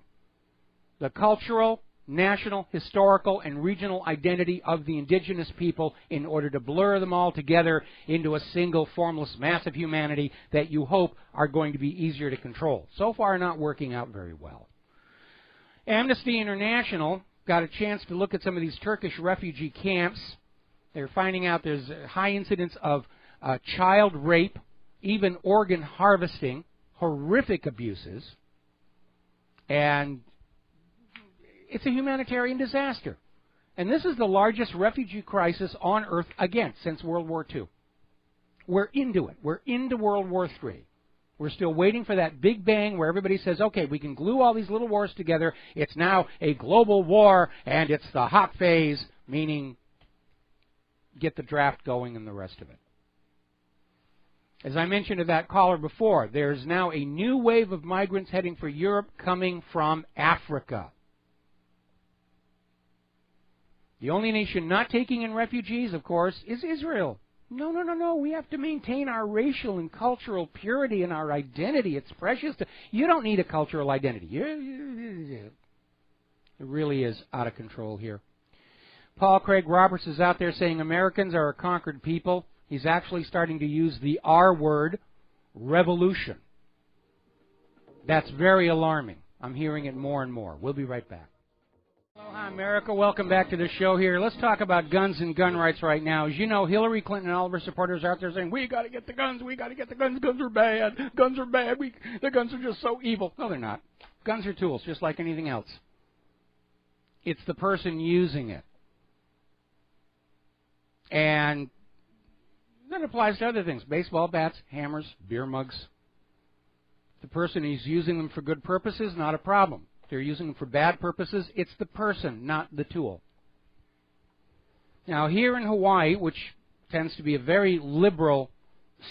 the cultural, national, historical, and regional identity of the indigenous people in order to blur them all together into a single, formless mass of humanity that you hope are going to be easier to control. So far, not working out very well. Amnesty International got a chance to look at some of these Turkish refugee camps. They're finding out there's a high incidence of child rape, even organ harvesting, horrific abuses. And it's a humanitarian disaster. And this is the largest refugee crisis on earth, again, since World War II. We're into it. We're into World War III. We're still waiting for that big bang where everybody says, okay, we can glue all these little wars together. It's now a global war, and it's the hot phase, meaning get the draft going and the rest of it. As I mentioned to that caller before, there's now a new wave of migrants heading for Europe coming from Africa. The only nation not taking in refugees, of course, is Israel. No, no, no, no. We have to maintain our racial and cultural purity and our identity. It's precious. You don't need a cultural identity. It really is out of control here. Paul Craig Roberts is out there saying Americans are a conquered people. He's actually starting to use the R word, revolution. That's very alarming. I'm hearing it more and more. We'll be right back. Aloha, America. Welcome back to the show here. Let's talk about guns and gun rights right now. As you know, Hillary Clinton and all of her supporters are out there saying, we got to get the guns, we got to get the guns, guns are bad, the guns are just so evil. No, they're not. Guns are tools, just like anything else. It's the person using it. And that applies to other things. Baseball bats, hammers, beer mugs. The person who's using them for good purposes, not a problem. If they're using them for bad purposes, it's the person, not the tool. Now, here in Hawaii, which tends to be a very liberal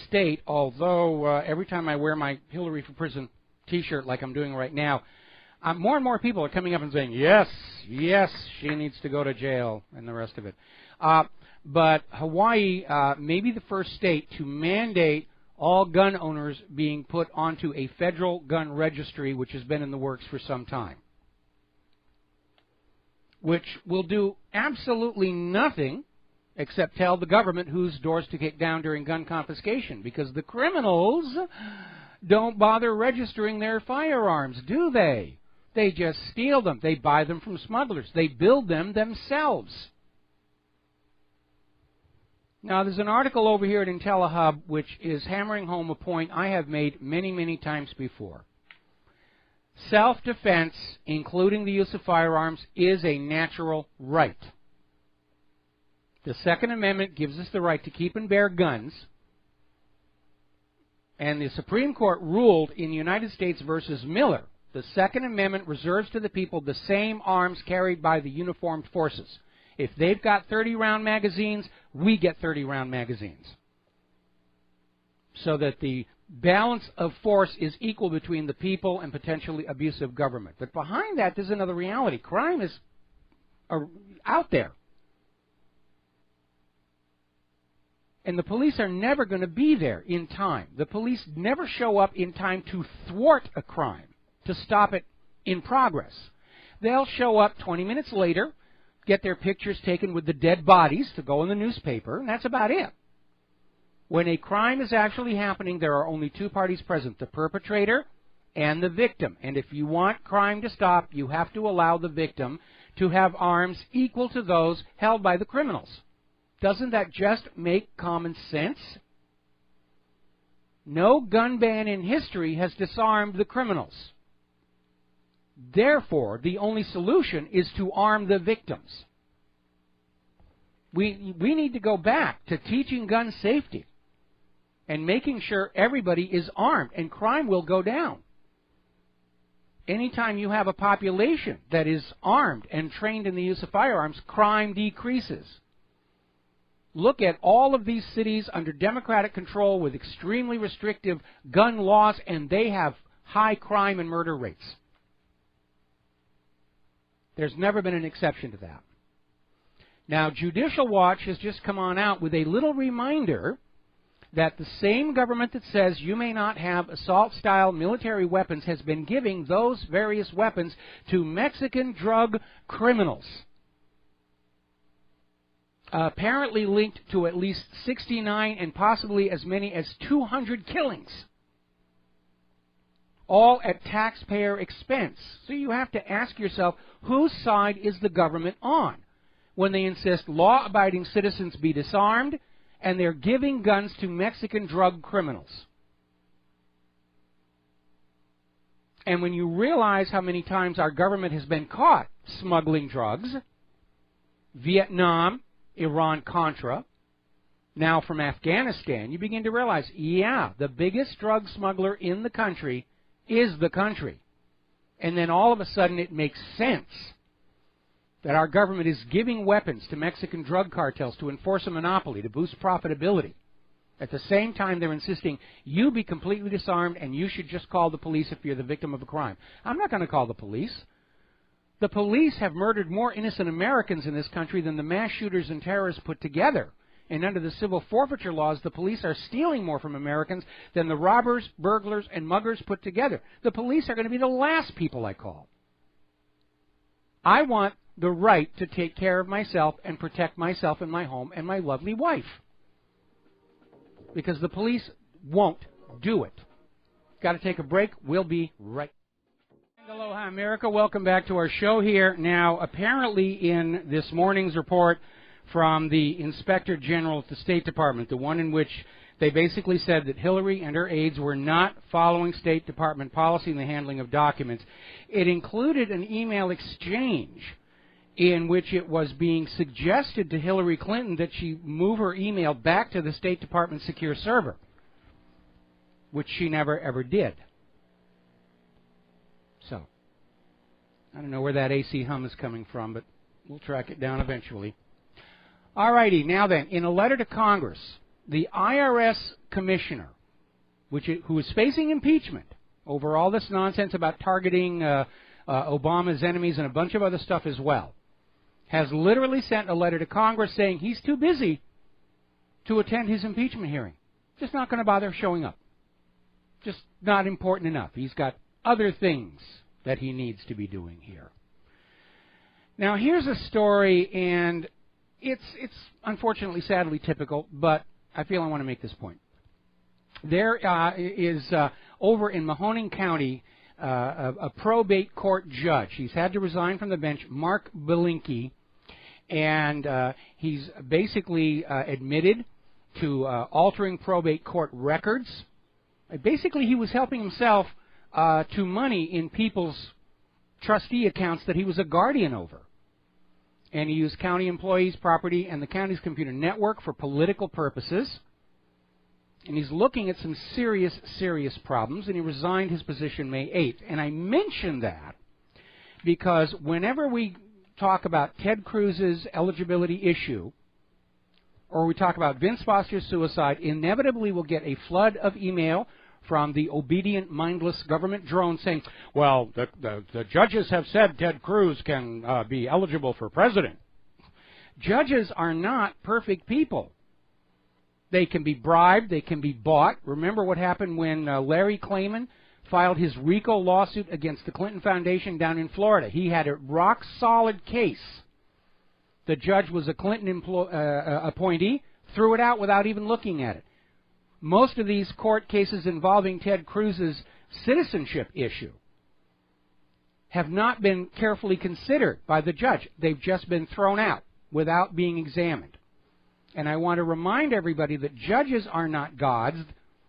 state, although every time I wear my Hillary for Prison T-shirt like I'm doing right now, more and more people are coming up and saying, yes, yes, she needs to go to jail, and the rest of it. But Hawaii may be the first state to mandate all gun owners being put onto a federal gun registry, which has been in the works for some time, which will do absolutely nothing except tell the government whose doors to kick down during gun confiscation, because the criminals don't bother registering their firearms, do they? They just steal them. They buy them from smugglers. They build them themselves. Now, there's an article over here at IntelliHub which is hammering home a point I have made many, many times before. Self-defense, including the use of firearms, is a natural right. The Second Amendment gives us the right to keep and bear guns, and the Supreme Court ruled in United States versus Miller, the Second Amendment reserves to the people the same arms carried by the uniformed forces. If they've got 30-round magazines, we get 30-round magazines. So that the balance of force is equal between the people and potentially abusive government. But behind that, there's another reality. Crime is out there. And the police are never going to be there in time. The police never show up in time to thwart a crime, to stop it in progress. They'll show up 20 minutes later, get their pictures taken with the dead bodies to go in the newspaper, and that's about it. When a crime is actually happening, there are only two parties present, the perpetrator and the victim. And if you want crime to stop, you have to allow the victim to have arms equal to those held by the criminals. Doesn't that just make common sense? No gun ban in history has disarmed the criminals. Therefore, the only solution is to arm the victims. We need to go back to teaching gun safety and making sure everybody is armed, and crime will go down. Anytime you have a population that is armed and trained in the use of firearms, crime decreases. Look at all of these cities under Democratic control with extremely restrictive gun laws, and they have high crime and murder rates. There's never been an exception to that. Now, Judicial Watch has just come on out with a little reminder that the same government that says you may not have assault-style military weapons has been giving those various weapons to Mexican drug criminals, apparently linked to at least 69 and possibly as many as 200 killings, all at taxpayer expense. So you have to ask yourself, whose side is the government on when they insist law-abiding citizens be disarmed and they're giving guns to Mexican drug criminals? And when you realize how many times our government has been caught smuggling drugs, Vietnam, Iran-Contra, now from Afghanistan, you begin to realize, yeah, the biggest drug smuggler in the country is the country. And then all of a sudden it makes sense that our government is giving weapons to Mexican drug cartels to enforce a monopoly, to boost profitability. At the same time, they're insisting you be completely disarmed and you should just call the police if you're the victim of a crime. I'm not going to call the police. The police have murdered more innocent Americans in this country than the mass shooters and terrorists put together. And under the civil forfeiture laws, the police are stealing more from Americans than the robbers, burglars, and muggers put together. The police are going to be the last people I call. I want the right to take care of myself and protect myself and my home and my lovely wife. Because the police won't do it. Got to take a break. We'll be right. Aloha, America. Welcome back to our show here. Now, apparently in this morning's report from the Inspector General of the State Department, the one in which they basically said that Hillary and her aides were not following State Department policy in the handling of documents, it included an email exchange in which it was being suggested to Hillary Clinton that she move her email back to the State Department secure server, which she never, ever did. So, I don't know where that AC hum is coming from, but we'll track it down eventually. All righty, now then, in a letter to Congress, the IRS commissioner, who is facing impeachment over all this nonsense about targeting Obama's enemies and a bunch of other stuff as well, has literally sent a letter to Congress saying he's too busy to attend his impeachment hearing. Just not going to bother showing up. Just not important enough. He's got other things that he needs to be doing here. Now, here's a story, and it's unfortunately, sadly typical, but I feel I want to make this point. There is, over in Mahoning County, a probate court judge. He's had to resign from the bench, Mark Belinkie, and he's basically admitted to altering probate court records. Basically, he was helping himself to money in people's trustee accounts that he was a guardian over. And he used county employees' property and the county's computer network for political purposes. And he's looking at some serious, serious problems, and he resigned his position May 8th. And I mention that because whenever we talk about Ted Cruz's eligibility issue, or we talk about Vince Foster's suicide, inevitably we'll get a flood of email from the obedient, mindless government drone saying, well, the judges have said Ted Cruz can be eligible for president. Judges are not perfect people. They can be bribed. They can be bought. Remember what happened when Larry Klayman filed his RICO lawsuit against the Clinton Foundation down in Florida. He had a rock-solid case. The judge was a Clinton appointee, threw it out without even looking at it. Most of these court cases involving Ted Cruz's citizenship issue have not been carefully considered by the judge. They've just been thrown out without being examined. And I want to remind everybody that judges are not gods.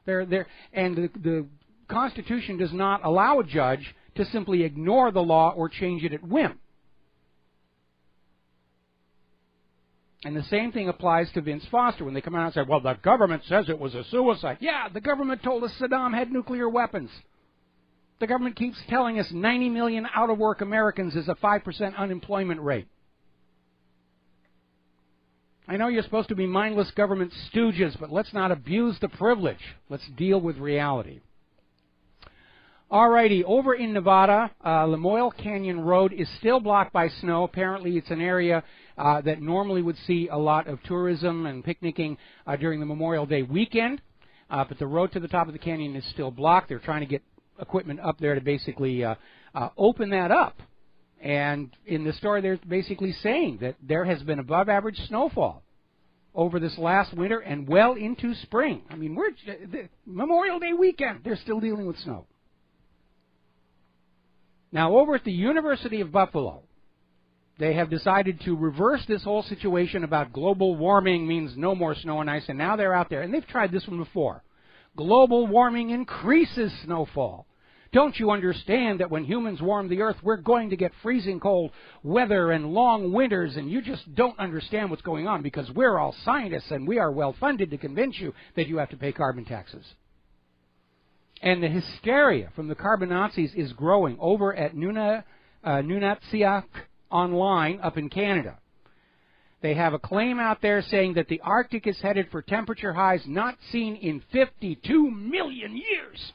And the Constitution does not allow a judge to simply ignore the law or change it at whim. And the same thing applies to Vince Foster when they come out and say, well, the government says it was a suicide. Yeah, the government told us Saddam had nuclear weapons. The government keeps telling us 90 million out-of-work Americans is a 5% unemployment rate. I know you're supposed to be mindless government stooges, but let's not abuse the privilege. Let's deal with reality. All righty, over in Nevada, Lamoille Canyon Road is still blocked by snow. Apparently it's an area that normally would see a lot of tourism and picnicking during the Memorial Day weekend, but the road to the top of the canyon is still blocked. They're trying to get equipment up there to basically open that up. And in the story, they're basically saying that there has been above average snowfall over this last winter and well into spring. I mean, Memorial Day weekend, they're still dealing with snow. Now, over at the University of Buffalo, they have decided to reverse this whole situation about global warming means no more snow and ice, and now they're out there, and they've tried this one before. Global warming increases snowfall. Don't you understand that when humans warm the earth, we're going to get freezing cold weather and long winters, and you just don't understand what's going on because we're all scientists and we are well funded to convince you that you have to pay carbon taxes. And the hysteria from the carbon Nazis is growing over at Nunatsiaq Online up in Canada. They have a claim out there saying that the Arctic is headed for temperature highs not seen in 52 million years.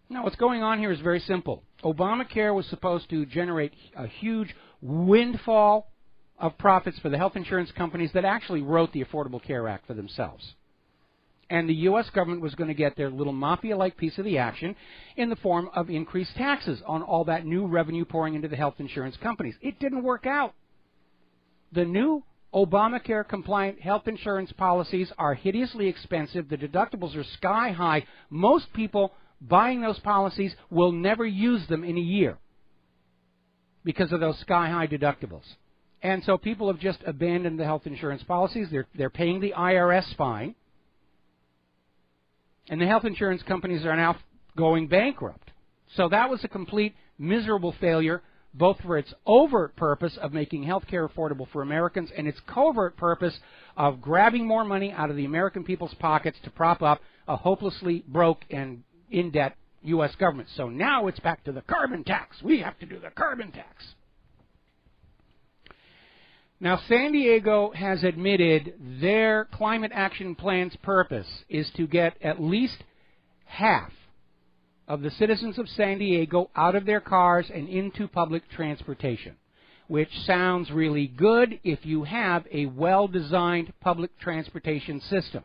Now, what's going on here is very simple. Obamacare was supposed to generate a huge windfall of profits for the health insurance companies that actually wrote the Affordable Care Act for themselves. And the U.S. government was going to get their little mafia-like piece of the action in the form of increased taxes on all that new revenue pouring into the health insurance companies. It didn't work out. The new Obamacare-compliant health insurance policies are hideously expensive. The deductibles are sky high. Most people buying those policies will never use them in a year because of those sky-high deductibles. And so people have just abandoned the health insurance policies. They're paying the IRS fine. And the health insurance companies are now going bankrupt. So that was a complete miserable failure, both for its overt purpose of making health care affordable for Americans and its covert purpose of grabbing more money out of the American people's pockets to prop up a hopelessly broke and in-debt U.S. government. So now it's back to the carbon tax. We have to do the carbon tax. Now, San Diego has admitted their climate action plan's purpose is to get at least half of the citizens of San Diego out of their cars and into public transportation, which sounds really good if you have a well-designed public transportation system,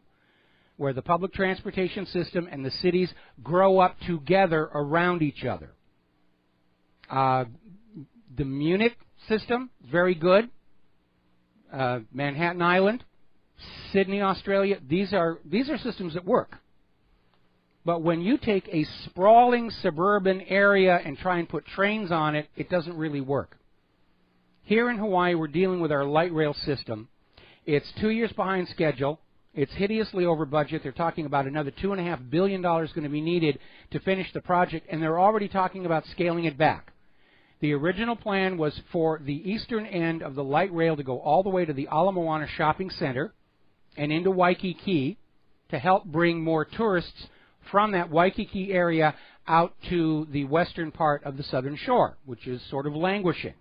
where the public transportation system and the cities grow up together around each other. The Munich system, very good. Manhattan Island, Sydney, Australia, these are systems that work. But when you take a sprawling suburban area and try and put trains on it, it doesn't really work. Here in Hawaii, we're dealing with our light rail system. It's 2 years behind schedule. It's hideously over budget. They're talking about another $2.5 billion going to be needed to finish the project, and they're already talking about scaling it back. The original plan was for the eastern end of the light rail to go all the way to the Ala Moana Shopping Center and into Waikiki to help bring more tourists from that Waikiki area out to the western part of the southern shore, which is sort of languishing.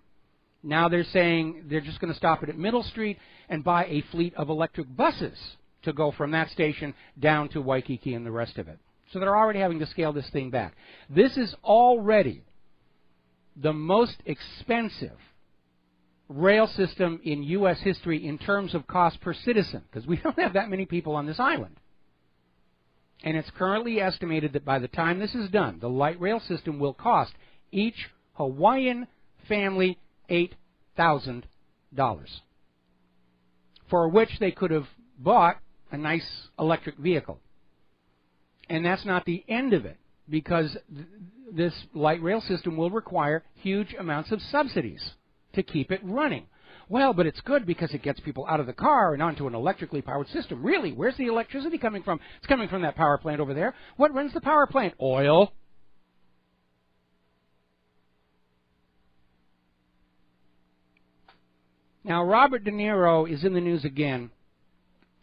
Now they're saying they're just going to stop it at Middle Street and buy a fleet of electric buses to go from that station down to Waikiki and the rest of it. So they're already having to scale this thing back. This is already the most expensive rail system in U.S. history in terms of cost per citizen, because we don't have that many people on this island. And it's currently estimated that by the time this is done, the light rail system will cost each Hawaiian family $8,000, for which they could have bought a nice electric vehicle. And that's not the end of it, because this light rail system will require huge amounts of subsidies to keep it running. Well, but it's good because it gets people out of the car and onto an electrically powered system. Really? Where's the electricity coming from? It's coming from that power plant over there. What runs the power plant? Oil. Now, Robert De Niro is in the news again.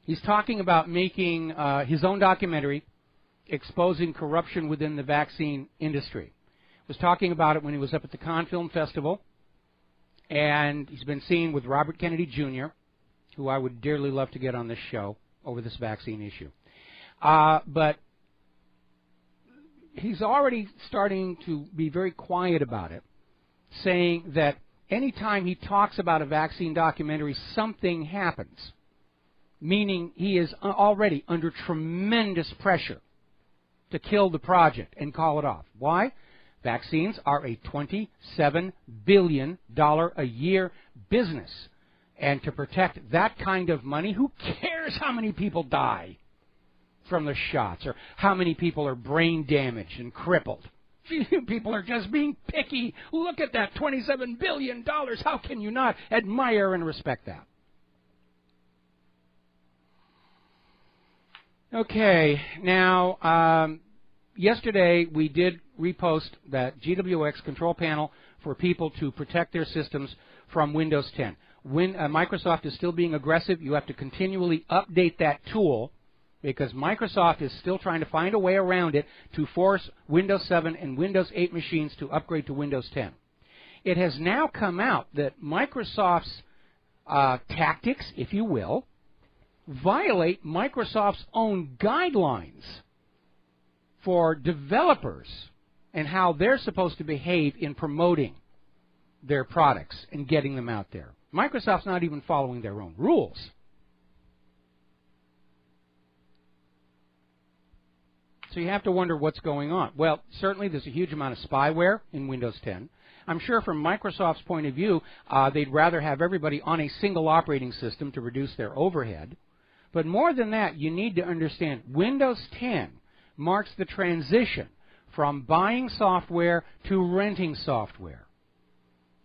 He's talking about making his own documentary exposing corruption within the vaccine industry. Was talking about it when he was up at the Cannes Film Festival, and he's been seen with Robert Kennedy Jr., who I would dearly love to get on this show over this vaccine issue. But he's already starting to be very quiet about it, saying that anytime he talks about a vaccine documentary, something happens, meaning he is already under tremendous pressure to kill the project and call it off. Why? Vaccines are a $27 billion a year business. And to protect that kind of money, who cares how many people die from the shots or how many people are brain damaged and crippled? People are just being picky. Look at that, $27 billion. How can you not admire and respect that? Okay, now, yesterday we did repost that GWX control panel for people to protect their systems from Windows 10. When Microsoft is still being aggressive, you have to continually update that tool because Microsoft is still trying to find a way around it to force Windows 7 and Windows 8 machines to upgrade to Windows 10. It has now come out that Microsoft's tactics, if you will, violate Microsoft's own guidelines for developers and how they're supposed to behave in promoting their products and getting them out there. Microsoft's not even following their own rules. So you have to wonder what's going on. Well, certainly there's a huge amount of spyware in Windows 10. I'm sure from Microsoft's point of view, they'd rather have everybody on a single operating system to reduce their overhead. But more than that, you need to understand Windows 10 marks the transition from buying software to renting software.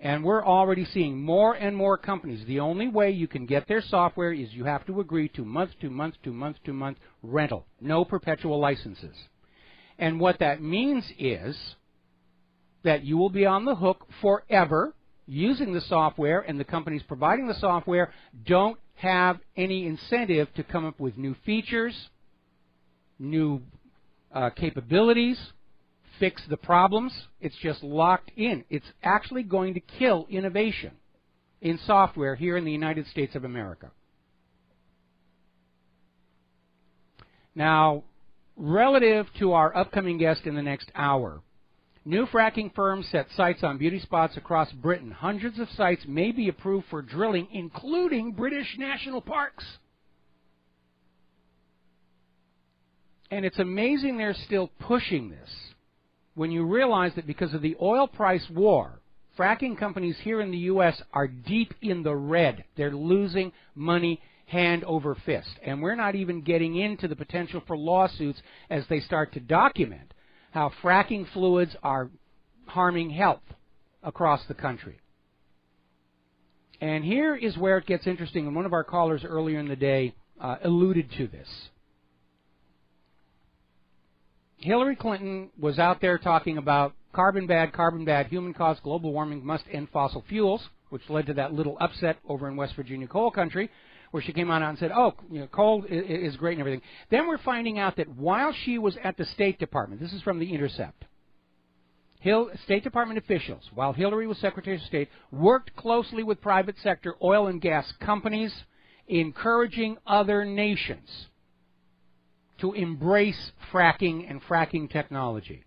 And we're already seeing more and more companies. The only way you can get their software is you have to agree to month-to-month rental. No perpetual licenses. And what that means is that you will be on the hook forever using the software, and the companies providing the software don't have any incentive to come up with new features, new capabilities, fix the problems. It's just locked in. It's actually going to kill innovation in software here in the United States of America. Now, relative to our upcoming guest in the next hour, new fracking firms set sites on beauty spots across Britain. Hundreds of sites may be approved for drilling, including British national parks. And it's amazing they're still pushing this when you realize that because of the oil price war, fracking companies here in the U.S. are deep in the red. They're losing money hand over fist. And we're not even getting into the potential for lawsuits as they start to document how fracking fluids are harming health across the country. And here is where it gets interesting, and one of our callers earlier in the day alluded to this. Hillary Clinton was out there talking about carbon bad, human-caused global warming must end fossil fuels, which led to that little upset over in West Virginia coal country, where she came out and said, oh, you know, coal is great and everything. Then we're finding out that while she was at the State Department, this is from The Intercept, State Department officials, while Hillary was Secretary of State, worked closely with private sector oil and gas companies, encouraging other nations to embrace fracking and fracking technology.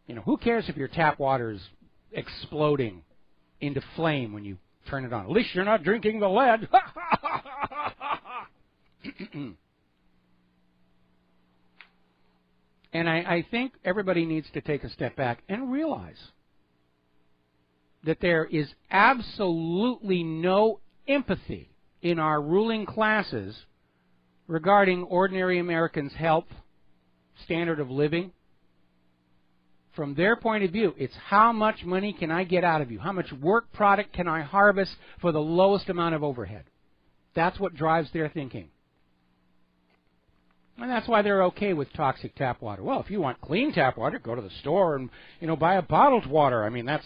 You know, who cares if your tap water is exploding into flame when you turn it on? At least you're not drinking the lead. And I think everybody needs to take a step back and realize that there is absolutely no empathy in our ruling classes regarding ordinary Americans' health, standard of living. From their point of view, it's how much money can I get out of you? How much work product can I harvest for the lowest amount of overhead? That's what drives their thinking. And that's why they're okay with toxic tap water. Well, if you want clean tap water, go to the store and, you know, buy a bottled water. I mean, that's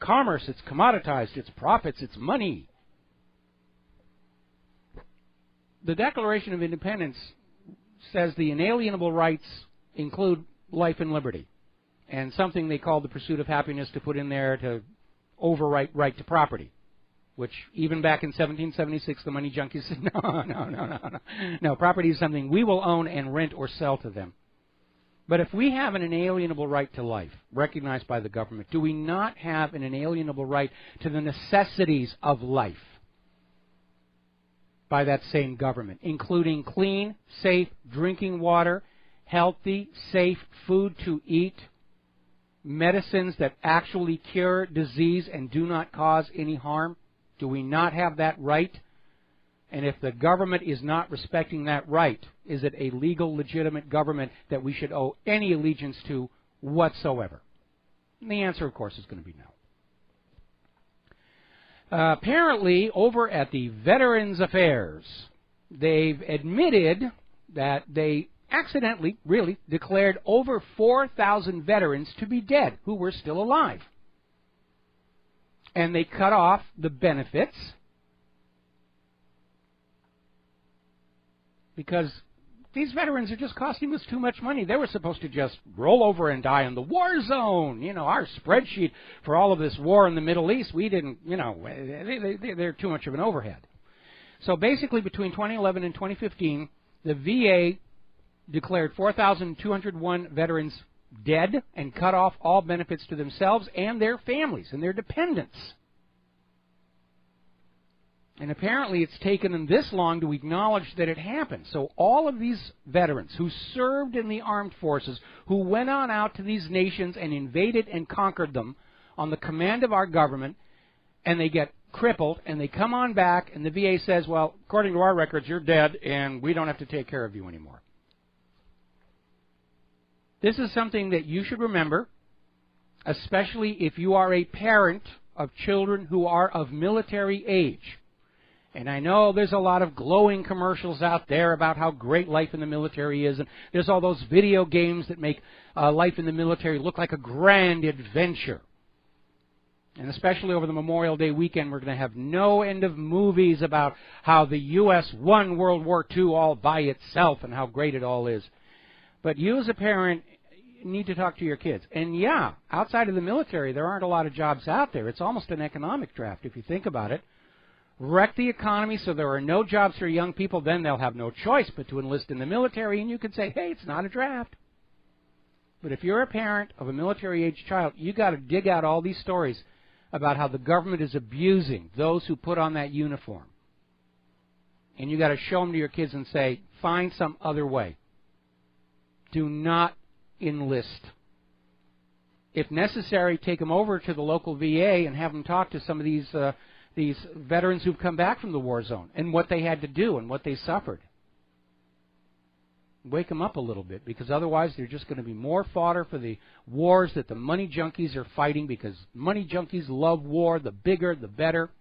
commerce. It's commoditized. It's profits. It's money. The Declaration of Independence says the inalienable rights include life and liberty, and something they call the pursuit of happiness to put in there to overwrite right to property, which even back in 1776 the money junkies said, no, property is something we will own and rent or sell to them. But if we have an inalienable right to life recognized by the government, do we not have an inalienable right to the necessities of life by that same government, including clean, safe drinking water, healthy, safe food to eat, medicines that actually cure disease and do not cause any harm? Do we not have that right? And if the government is not respecting that right, is it a legal, legitimate government that we should owe any allegiance to whatsoever? And the answer, of course, is going to be no. Apparently, over at the Veterans Affairs, they've admitted that they accidentally, really, declared over 4,000 veterans to be dead who were still alive. And they cut off the benefits because these veterans are just costing us too much money. They were supposed to just roll over and die in the war zone. You know, our spreadsheet for all of this war in the Middle East, we didn't, you know, they're too much of an overhead. So basically between 2011 and 2015, the VA declared 4,201 veterans dead and cut off all benefits to themselves and their families and their dependents. And apparently it's taken them this long to acknowledge that it happened. So all of these veterans who served in the armed forces, who went on out to these nations and invaded and conquered them on the command of our government, and they get crippled, and they come on back, and the VA says, well, according to our records, you're dead, and we don't have to take care of you anymore. This is something that you should remember, especially if you are a parent of children who are of military age. And I know there's a lot of glowing commercials out there about how great life in the military is, and there's all those video games that make life in the military look like a grand adventure. And especially over the Memorial Day weekend, we're going to have no end of movies about how the U.S. won World War II all by itself and how great it all is. But you as a parent need to talk to your kids. And yeah, outside of the military, there aren't a lot of jobs out there. It's almost an economic draft if you think about it. Wreck the economy so there are no jobs for young people, then they'll have no choice but to enlist in the military, and you could say, hey, it's not a draft. But if you're a parent of a military-age child, you got to dig out all these stories about how the government is abusing those who put on that uniform. And you got to show them to your kids and say, find some other way. Do not enlist. If necessary, take them over to the local VA and have them talk to some of these veterans who've come back from the war zone and what they had to do and what they suffered. Wake them up a little bit, because otherwise they're just going to be more fodder for the wars that the money junkies are fighting, because money junkies love war. The bigger, the better.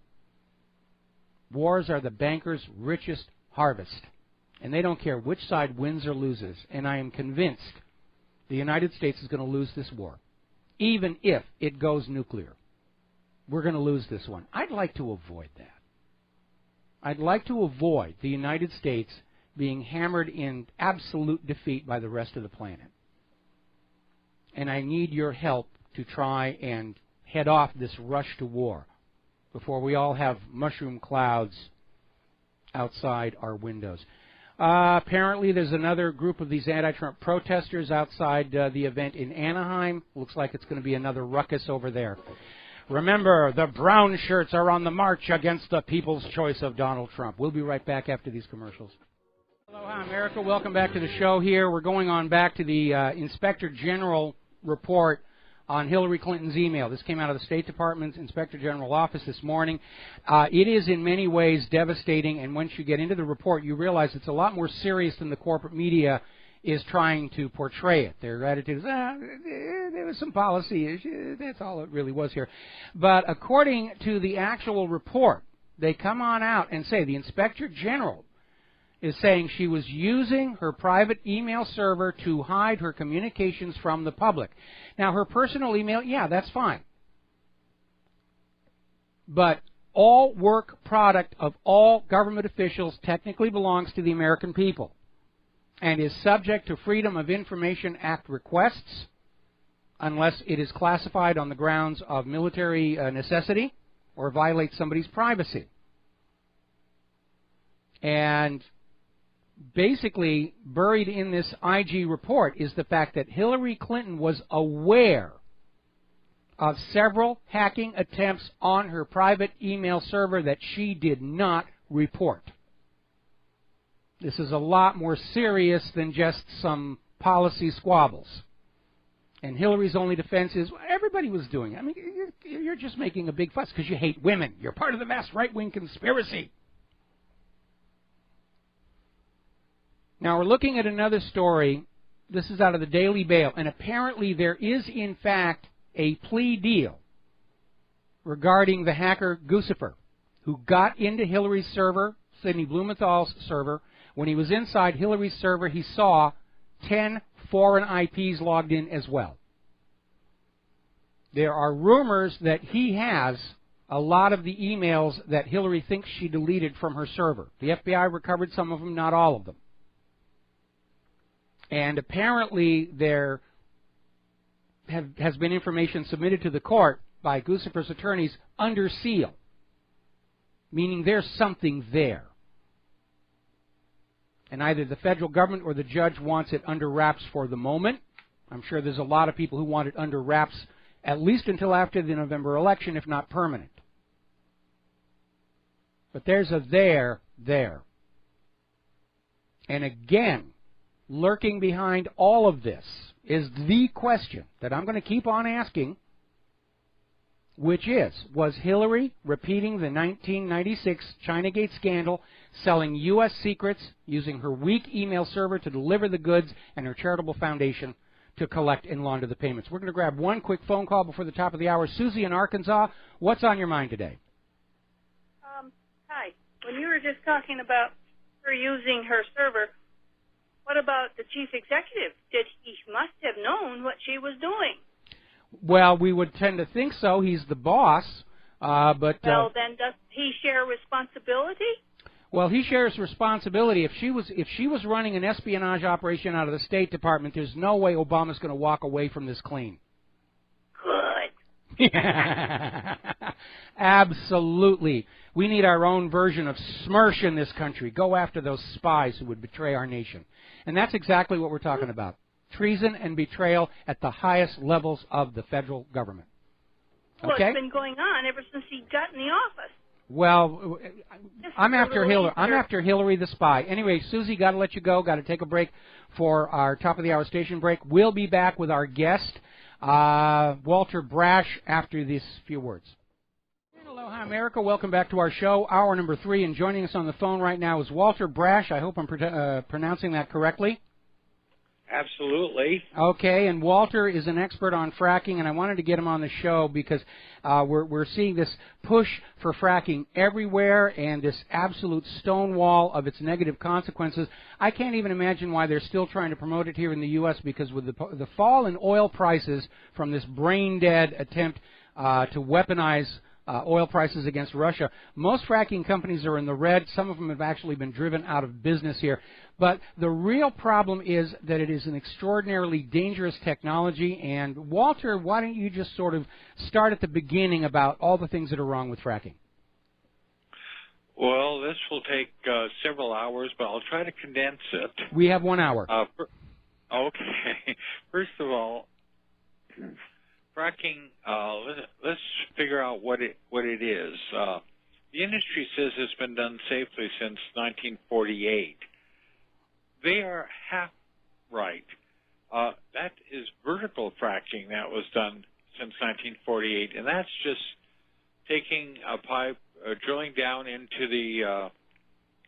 Wars are the bankers' richest harvest, and they don't care which side wins or loses. And I am convinced the United States is going to lose this war, even if it goes nuclear. We're going to lose this one. I'd like to avoid that. I'd like to avoid the United States being hammered in absolute defeat by the rest of the planet. And I need your help to try and head off this rush to war before we all have mushroom clouds outside our windows. Apparently there's another group of these anti-Trump protesters outside the event in Anaheim. Looks like it's going to be another ruckus over there. Remember, the brown shirts are on the march against the people's choice of Donald Trump. We'll be right back after these commercials. Aloha, America. Welcome back to the show here. We're going on back to the Inspector General report on Hillary Clinton's email. This came out of the State Department's Inspector General office this morning. It is in many ways devastating, and once you get into the report, you realize it's a lot more serious than the corporate media is trying to portray it. Their attitude is, there was some policy issue. That's all it really was here. But according to the actual report, they come on out and say the Inspector General is saying she was using her private email server to hide her communications from the public. Now, her personal email, yeah, that's fine. But all work product of all government officials technically belongs to the American people and is subject to Freedom of Information Act requests unless it is classified on the grounds of military necessity or violates somebody's privacy. And basically, buried in this IG report is the fact that Hillary Clinton was aware of several hacking attempts on her private email server that she did not report. This is a lot more serious than just some policy squabbles. And Hillary's only defense is, well, everybody was doing it. I mean, you're just making a big fuss because you hate women. You're part of the vast right-wing conspiracy. Now, we're looking at another story. This is out of the Daily Mail. And apparently there is, in fact, a plea deal regarding the hacker Guccifer, who got into Hillary's server, Sidney Blumenthal's server. When he was inside Hillary's server, he saw 10 foreign IPs logged in as well. There are rumors that he has a lot of the emails that Hillary thinks she deleted from her server. The FBI recovered some of them, not all of them. And apparently there has been information submitted to the court by Guccifer's attorneys under seal, meaning there's something there. And either the federal government or the judge wants it under wraps for the moment, I'm sure there's a lot of people who want it under wraps at least until after the November election, if not permanent. But there's a there. And again, lurking behind all of this is the question that I'm going to keep on asking, which is, was Hillary repeating the 1996 Chinagate scandal, selling U.S. secrets, using her weak email server to deliver the goods, and her charitable foundation to collect and launder the payments? We're going to grab one quick phone call before the top of the hour. Susie in Arkansas, what's on your mind today? Hi. When you were just talking about her using her server, what about the chief executive? He must have known what she was doing. Well, we would tend to think so. He's the boss, but... Well, then does he share responsibility? Well, he shares responsibility. If she was running an espionage operation out of the State Department, there's no way Obama's going to walk away from this clean. Good. Absolutely. We need our own version of SMERSH in this country. Go after those spies who would betray our nation. And that's exactly what we're talking about. Treason and betrayal at the highest levels of the federal government. Well, Okay? it's been going on ever since he got in the office. Well, I'm after Hillary. I'm after Hillary the spy. Anyway, Susie, got to let you go. Got to take a break for our top of the hour station break. We'll be back with our guest, Walter Brash, after these few words. Aloha, America. Welcome back to our show, hour number 3. And joining us on the phone right now is Walter Brash. I hope I'm pronouncing that correctly. Absolutely. Okay, and Walter is an expert on fracking, and I wanted to get him on the show because we're seeing this push for fracking everywhere and this absolute stonewall of its negative consequences. I can't even imagine why they're still trying to promote it here in the U.S. because with the fall in oil prices from this brain-dead attempt to weaponize oil prices against Russia, most fracking companies are in the red. Some of them have actually been driven out of business here. But the real problem is that it is an extraordinarily dangerous technology. And Walter, why don't you just sort of start at the beginning about all the things that are wrong with fracking? Well, this will take several hours, but I'll try to condense it. We have 1 hour. Okay. First of all, fracking, let's figure out what it is. The industry says it's been done safely since 1948. They are half right. That is vertical fracking that was done since 1948, and that's just taking a pipe, drilling down into the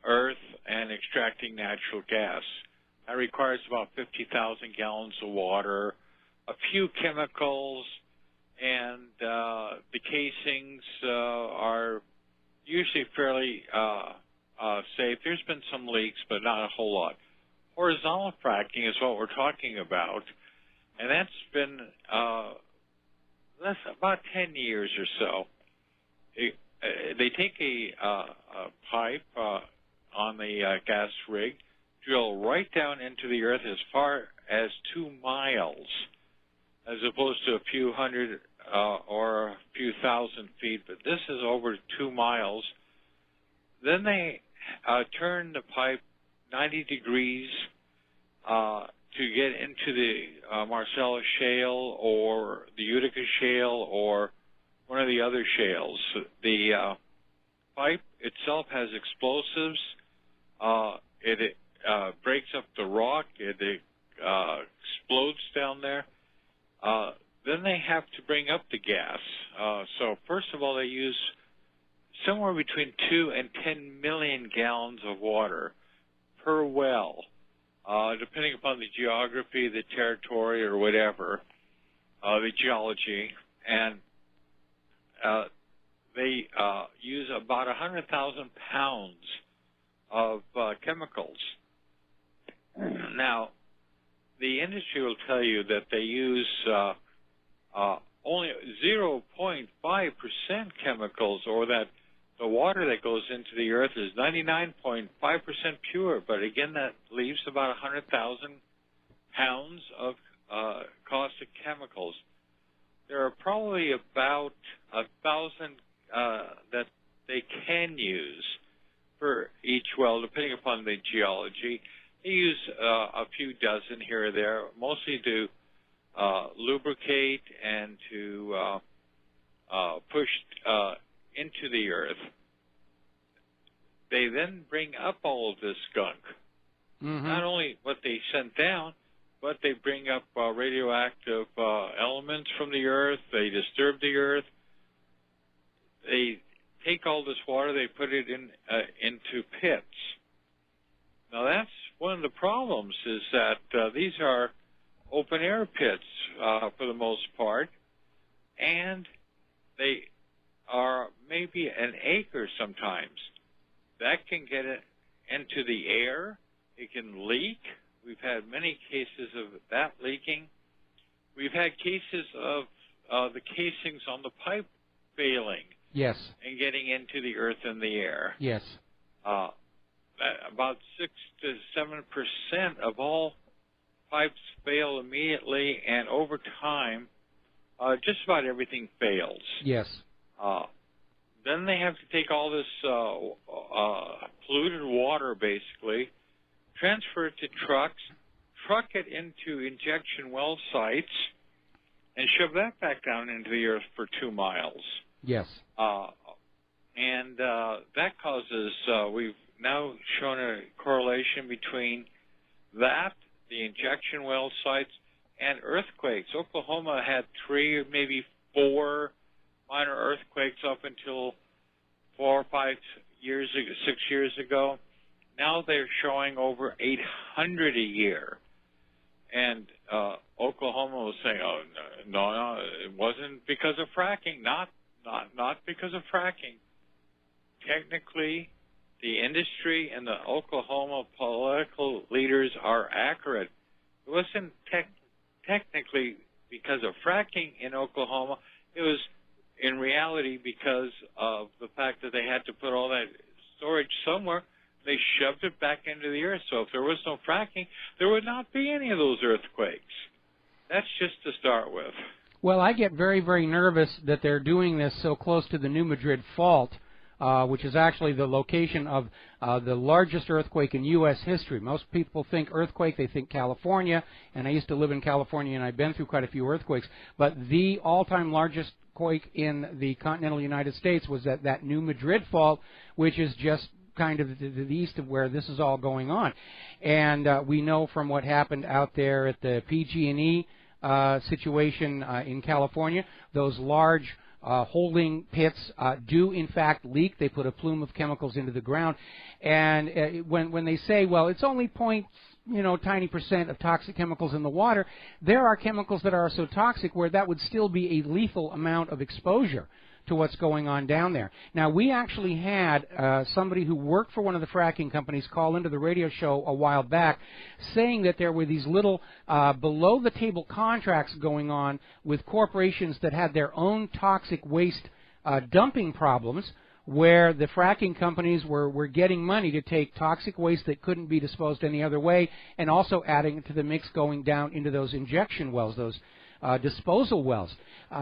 earth and extracting natural gas. That requires about 50,000 gallons of water, a few chemicals, and the casings are usually fairly safe. There's been some leaks, but not a whole lot. Horizontal fracking is what we're talking about, and that's been that's about 10 years or so. They take a pipe on the gas rig, drill right down into the earth as far as 2 miles, as opposed to a few hundred or a few thousand feet, but this is over 2 miles. Then they turn the pipe 90 degrees to get into the Marcellus Shale or the Utica Shale or one of the other shales. The pipe itself has explosives. It breaks up the rock. It explodes down there. Then they have to bring up the gas. So first of all, they use somewhere between 2 and 10 million gallons of water per well, depending upon the geography, the territory, or whatever, the geology. And they use about 100,000 pounds of chemicals. Now, the industry will tell you that they use only 0.5% chemicals, or that the water that goes into the earth is 99.5% pure, but again, that leaves about 100,000 pounds of caustic chemicals. There are probably about 1,000 that they can use for each well, depending upon the geology. They use a few dozen here or there, mostly to lubricate and to push into the earth. They then bring up all of this gunk. Mm-hmm. Not only what they sent down, but they bring up radioactive elements from the earth. They disturb the earth. They take all this water, they put it into pits. Now that's one of the problems, is that these are open air pits for the most part, and they are maybe an acre sometimes. That can get it into the air. It can leak. We've had many cases of that leaking. We've had cases of the casings on the pipe failing. Yes. And getting into the earth and the air. Yes. About 6 to 7% of all pipes fail immediately, and over time, just about everything fails. Yes. Then they have to take all this polluted water, basically, transfer it to trucks, truck it into injection well sites, and shove that back down into the earth for 2 miles. Yes. And that causes, we've now shown a correlation between that, the injection well sites, and earthquakes. Oklahoma had 3 or maybe 4 minor earthquakes up until 4 or 5 years ago, 6 years ago. Now they're showing over 800 a year. And Oklahoma was saying, oh, no, it wasn't because of fracking. Not because of fracking. Technically, the industry and the Oklahoma political leaders are accurate. It wasn't technically because of fracking in Oklahoma. It was in reality because of the fact that they had to put all that storage somewhere. They shoved it back into the earth. So if there was no fracking, there would not be any of those earthquakes. That's just to start with. Well, I get very, very nervous that they're doing this so close to the New Madrid Fault, which is actually the location of the largest earthquake in U.S. history. Most people think earthquake, they think California, and I used to live in California, and I've been through quite a few earthquakes. But the all-time largest quake in the continental United States was that New Madrid Fault, which is just kind of to the east of where this is all going on. And we know from what happened out there at the PG&E situation in California, those large holding pits do in fact leak. They put a plume of chemicals into the ground, and when they say, well, it's only tiny percent of toxic chemicals in the water, there are chemicals that are so toxic where that would still be a lethal amount of exposure to what's going on down there. Now, we actually had somebody who worked for one of the fracking companies call into the radio show a while back saying that there were these little below-the-table contracts going on with corporations that had their own toxic waste dumping problems, where the fracking companies were getting money to take toxic waste that couldn't be disposed any other way and also adding it to the mix going down into those injection wells, those disposal wells.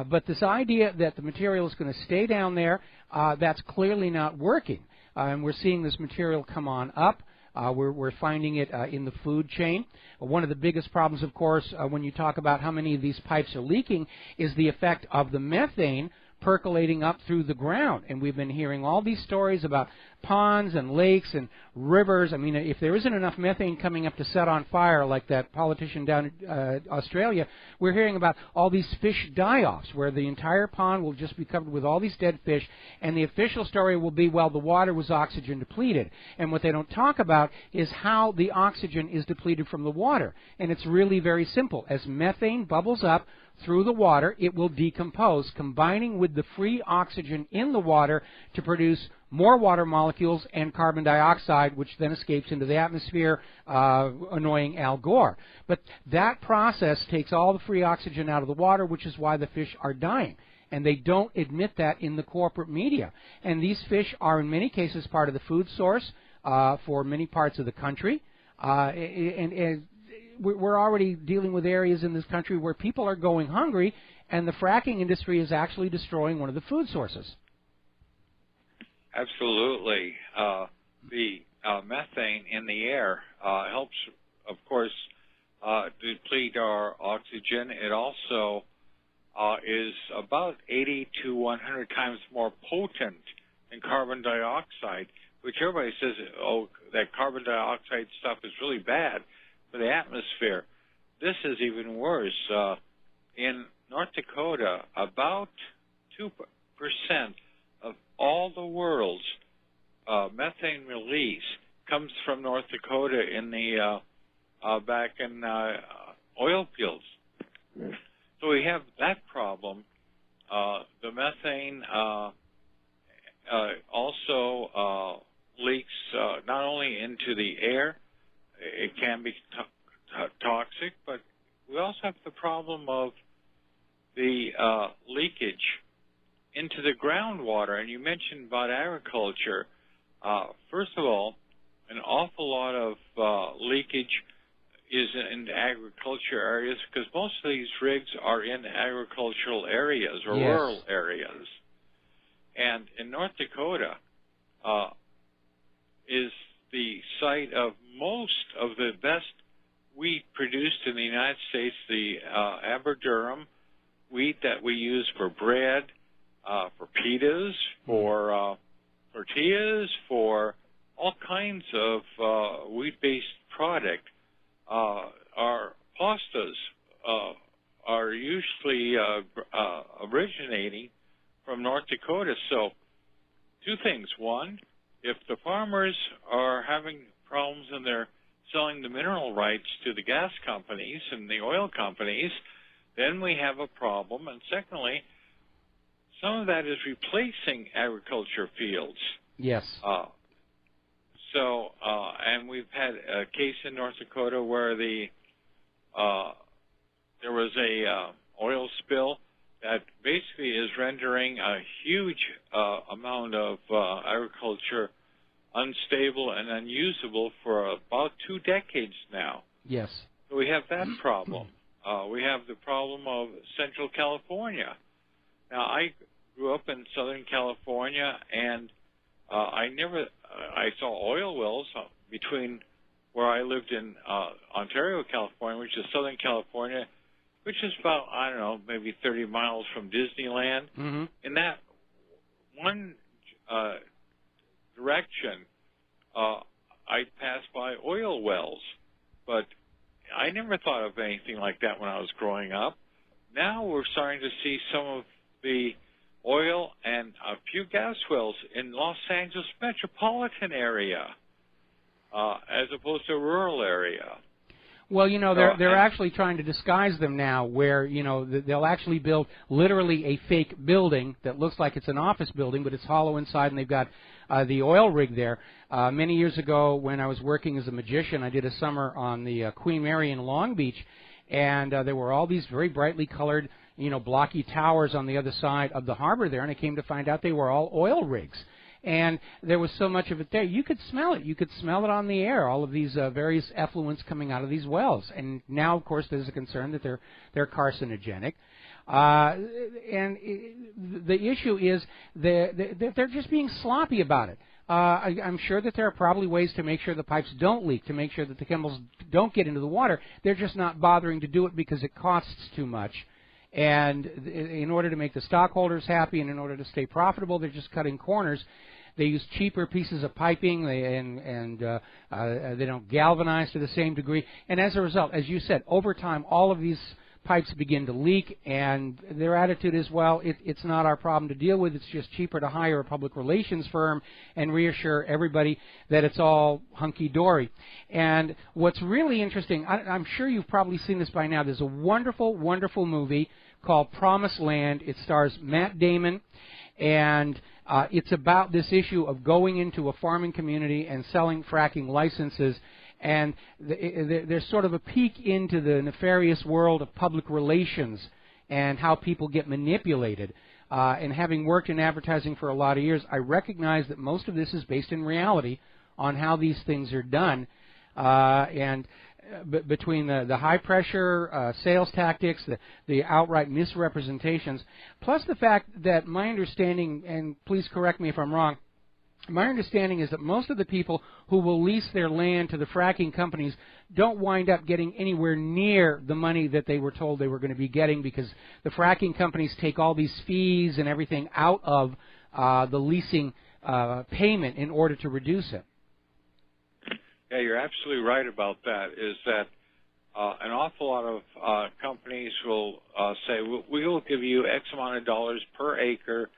But this idea that the material is going to stay down there, that's clearly not working. And we're seeing this material come on up. We're finding it in the food chain. One of the biggest problems, of course, when you talk about how many of these pipes are leaking is the effect of the methane percolating up through the ground. And we've been hearing all these stories about ponds and lakes and rivers. I mean, if there isn't enough methane coming up to set on fire like that politician down in Australia, we're hearing about all these fish die-offs where the entire pond will just be covered with all these dead fish, and the official story will be, well, the water was oxygen depleted. And what they don't talk about is how the oxygen is depleted from the water. And it's really very simple. As methane bubbles up through the water, it will decompose, combining with the free oxygen in the water to produce more water molecules and carbon dioxide, which then escapes into the atmosphere, annoying Al Gore. But that process takes all the free oxygen out of the water, which is why the fish are dying. And they don't admit that in the corporate media. And these fish are, in many cases, part of the food source for many parts of the country. And we're already dealing with areas in this country where people are going hungry, and the fracking industry is actually destroying one of the food sources. Absolutely. The methane in the air helps, of course, deplete our oxygen. It also is about 80 to 100 times more potent than carbon dioxide, which everybody says, oh, that carbon dioxide stuff is really bad for the atmosphere. This is even worse. In North Dakota, about 2% of all the world's methane release comes from North Dakota in the back in oil fields. So we have that problem. The methane also leaks not only into the air, it can be toxic, but we also have the problem of the leakage into the groundwater. And you mentioned about agriculture. First of all, an awful lot of leakage is in agriculture areas because most of these rigs are in agricultural areas or rural areas. And in North Dakota is the site of most of the best wheat produced in the United States, the Aber Durum wheat that we use for bread, for pitas, for tortillas, for all kinds of wheat-based product. Our pastas are usually originating from North Dakota. So, two things. One, if the farmers are having problems and they're selling the mineral rights to the gas companies and the oil companies, then we have a problem. And secondly, some of that is replacing agriculture fields. Yes. And we've had a case in North Dakota where there was a oil spill that basically is rendering a huge amount of agriculture unstable and unusable for about 2 decades now. Yes. So we have that problem. We have the problem of Central California. Now, I grew up in Southern California, and I saw oil wells between where I lived in Ontario, California, which is Southern California, which is about, I don't know, maybe 30 miles from Disneyland. Mm-hmm. In that one direction, I passed by oil wells, but I never thought of anything like that when I was growing up. Now we're starting to see some of the oil and a few gas wells in Los Angeles metropolitan area, as opposed to a rural area. Well, you know, they're actually trying to disguise them now, where, you know, they'll actually build literally a fake building that looks like it's an office building, but it's hollow inside, and they've got the oil rig there. Many years ago, when I was working as a magician, I did a summer on the Queen Mary in Long Beach, and there were all these very brightly colored, you know, blocky towers on the other side of the harbor there, and I came to find out they were all oil rigs. And there was so much of it there. You could smell it. You could smell it on the air, all of these various effluents coming out of these wells. And now, of course, there's a concern that they're carcinogenic. And the issue is they're just being sloppy about it. I'm sure that there are probably ways to make sure the pipes don't leak, to make sure that the chemicals don't get into the water. They're just not bothering to do it because it costs too much. And in order to make the stockholders happy and in order to stay profitable, they're just cutting corners. They use cheaper pieces of piping, and they don't galvanize to the same degree. And as a result, as you said, over time, all of these pipes begin to leak, and their attitude is, well, it's not our problem to deal with. It's just cheaper to hire a public relations firm and reassure everybody that it's all hunky-dory. And what's really interesting, I'm sure you've probably seen this by now, there's a wonderful, wonderful movie called Promised Land. It stars Matt Damon, and it's about this issue of going into a farming community and selling fracking licenses. And there's sort of a peek into the nefarious world of public relations and how people get manipulated. And having worked in advertising for a lot of years, I recognize that most of this is based in reality on how these things are done. Between the high-pressure sales tactics, the outright misrepresentations, plus the fact that my understanding, and please correct me if I'm wrong, My understanding is that most of the people who will lease their land to the fracking companies don't wind up getting anywhere near the money that they were told they were going to be getting, because the fracking companies take all these fees and everything out of the leasing payment in order to reduce it. Yeah, you're absolutely right about that, is that an awful lot of companies will say, we will give you X amount of dollars per acre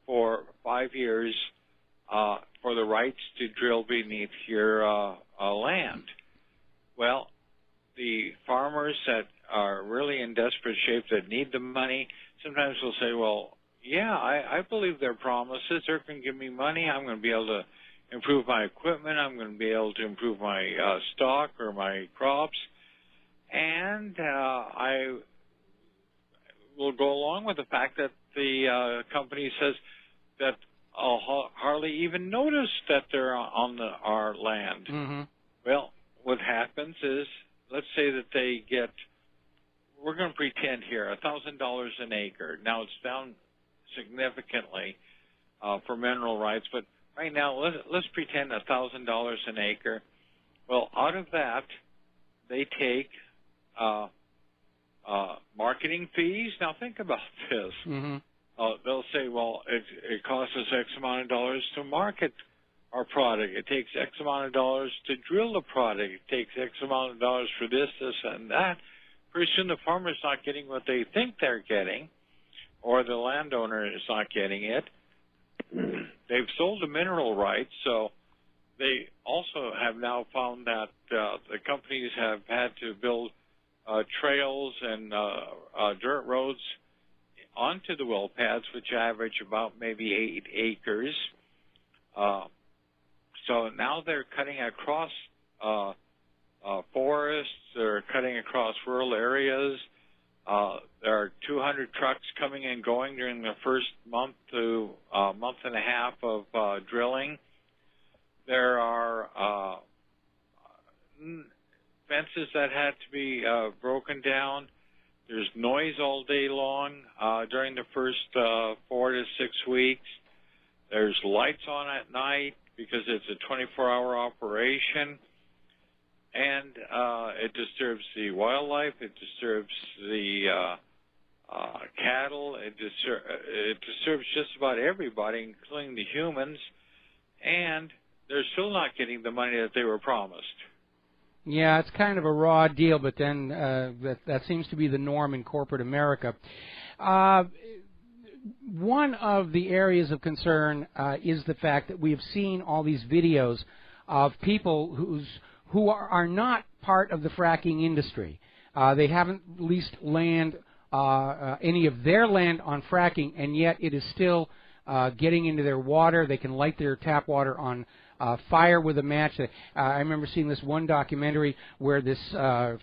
for 5 years for the rights to drill beneath your land. Well, the farmers that are really in desperate shape, that need the money, sometimes will say, well, yeah, I believe their promises. They're going to give me money. I'm going to be able to improve my equipment. I'm going to be able to improve my stock or my crops. And I will go along with the fact that the company says that I'll hardly even notice that they're on our land. Mm-hmm. Well, what happens is, let's say that they get, we're going to pretend here, $1,000 an acre. Now it's down significantly for mineral rights, but right now let's pretend $1,000 an acre. Well, out of that, they take marketing fees. Now think about this. Mm-hmm. They'll say, well, it costs us X amount of dollars to market our product. It takes X amount of dollars to drill the product. It takes X amount of dollars for this, and that. Pretty soon the farmer's not getting what they think they're getting, or the landowner is not getting it. They've sold the mineral rights, so they also have now found that the companies have had to build trails and dirt roads onto the well pads, which average about maybe 8 acres. So now they're cutting across forests, they're cutting across rural areas. There are 200 trucks coming and going during the first month to month and a half of drilling. There are fences that had to be broken down. There's noise all day long during the first 4 to 6 weeks. There's lights on at night because it's a 24-hour operation. And it disturbs the wildlife. It disturbs the cattle. It disturbs just about everybody, including the humans. And they're still not getting the money that they were promised. Yeah, it's kind of a raw deal, but then that seems to be the norm in corporate America. One of the areas of concern is the fact that we have seen all these videos of people who are not part of the fracking industry. They haven't leased land, any of their land on fracking, and yet it is still getting into their water. They can light their tap water on fire with a match. I remember seeing this one documentary where this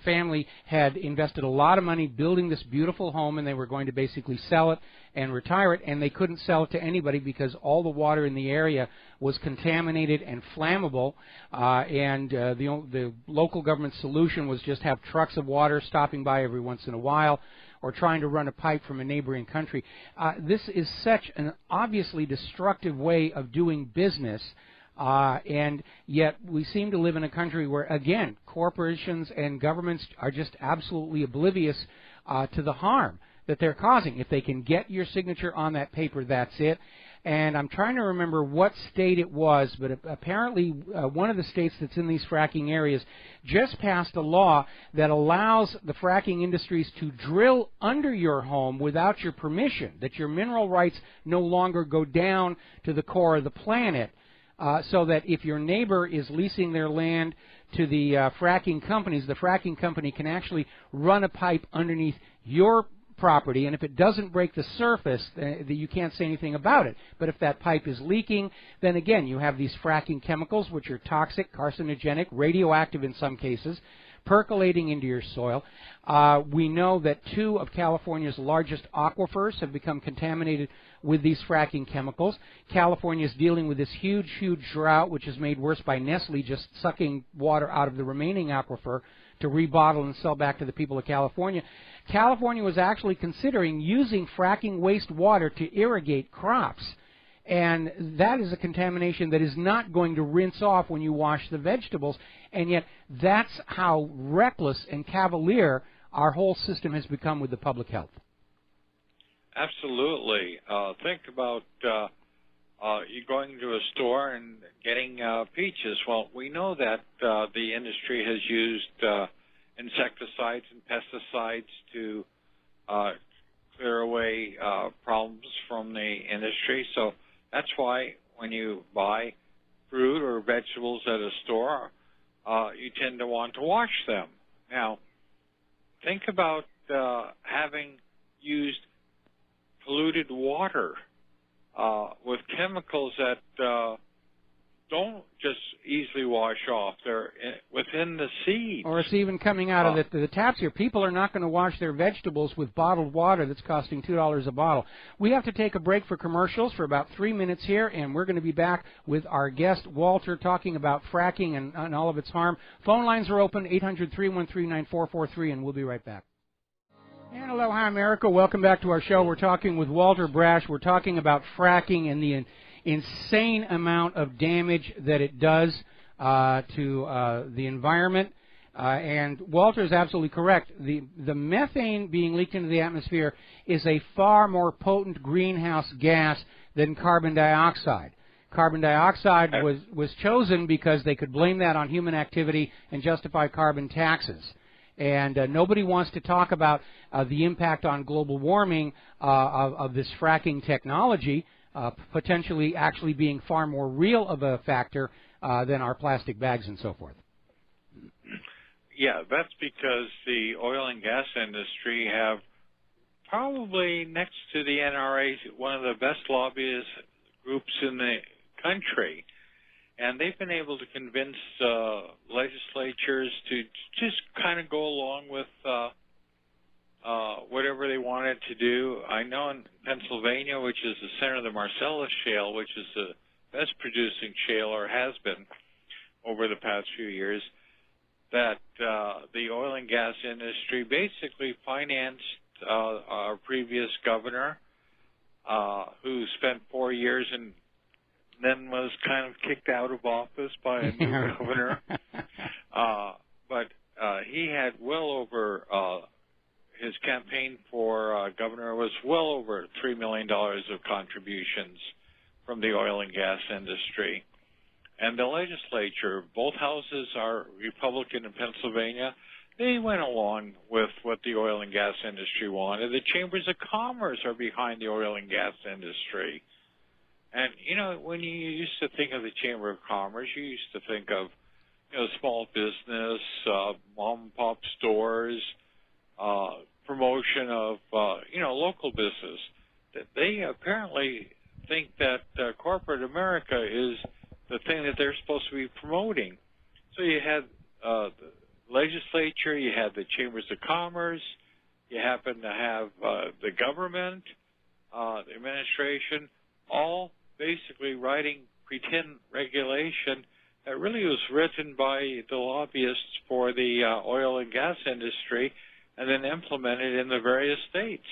family had invested a lot of money building this beautiful home, and they were going to basically sell it and retire it, and they couldn't sell it to anybody because all the water in the area was contaminated and flammable, and the local government solution was just have trucks of water stopping by every once in a while, or trying to run a pipe from a neighboring country. This is such an obviously destructive way of doing business, and yet we seem to live in a country where, again, corporations and governments are just absolutely oblivious to the harm that they're causing. If they can get your signature on that paper, that's it. And I'm trying to remember what state it was, but apparently one of the states that's in these fracking areas just passed a law that allows the fracking industries to drill under your home without your permission, that your mineral rights no longer go down to the core of the planet, so that if your neighbor is leasing their land to the fracking companies, the fracking company can actually run a pipe underneath your property, and if it doesn't break the surface, you can't say anything about it. But if that pipe is leaking, then again, you have these fracking chemicals, which are toxic, carcinogenic, radioactive in some cases, percolating into your soil. We know that 2 of California's largest aquifers have become contaminated with these fracking chemicals. California is dealing with this huge, huge drought, which is made worse by Nestle just sucking water out of the remaining aquifer to rebottle and sell back to the people of California. California was actually considering using fracking wastewater to irrigate crops. And that is a contamination that is not going to rinse off when you wash the vegetables. And yet that's how reckless and cavalier our whole system has become with the public health. Absolutely. Think about you going to a store and getting peaches. Well, we know that the industry has used insecticides and pesticides to clear away problems from the industry. So that's why when you buy fruit or vegetables at a store, you tend to want to wash them. Now, think about having used polluted water with chemicals that don't just easily wash off. They're within the seeds. Or it's even coming out of the taps here. People are not going to wash their vegetables with bottled water that's costing $2 a bottle. We have to take a break for commercials for about 3 minutes here, and we're going to be back with our guest, Walter, talking about fracking and all of its harm. Phone lines are open, 800-313-9443, and we'll be right back. And aloha, America. Welcome back to our show. We're talking with Walter Brash. We're talking about fracking and the insane amount of damage that it does to the environment. And Walter is absolutely correct. The methane being leaked into the atmosphere is a far more potent greenhouse gas than carbon dioxide. Carbon dioxide was chosen because they could blame that on human activity and justify carbon taxes. And nobody wants to talk about the impact on global warming of this fracking technology, potentially actually being far more real of a factor than our plastic bags and so forth. Yeah, that's because the oil and gas industry have probably, next to the NRA, one of the best lobbyist groups in the country. And they've been able to convince legislatures to just kind of go along with whatever they wanted to do. I know in Pennsylvania, which is the center of the Marcellus Shale, which is the best producing shale, or has been over the past few years, that the oil and gas industry basically financed our previous governor, who spent 4 years and then was kind of kicked out of office by a new governor. But he had well over, his campaign for governor was well over $3 million of contributions from the oil and gas industry. And the legislature, both houses are Republican in Pennsylvania, they went along with what the oil and gas industry wanted. The chambers of commerce are behind the oil and gas industry. And, you know, when you used to think of the Chamber of Commerce, you used to think of, you know, small business, mom-and-pop stores, promotion of, you know, local business. They apparently think that corporate America is the thing that they're supposed to be promoting. So you had the legislature, you had the Chambers of Commerce, you happen to have the government, the administration, all basically writing pretend regulation that really was written by the lobbyists for the oil and gas industry and then implemented in the various states.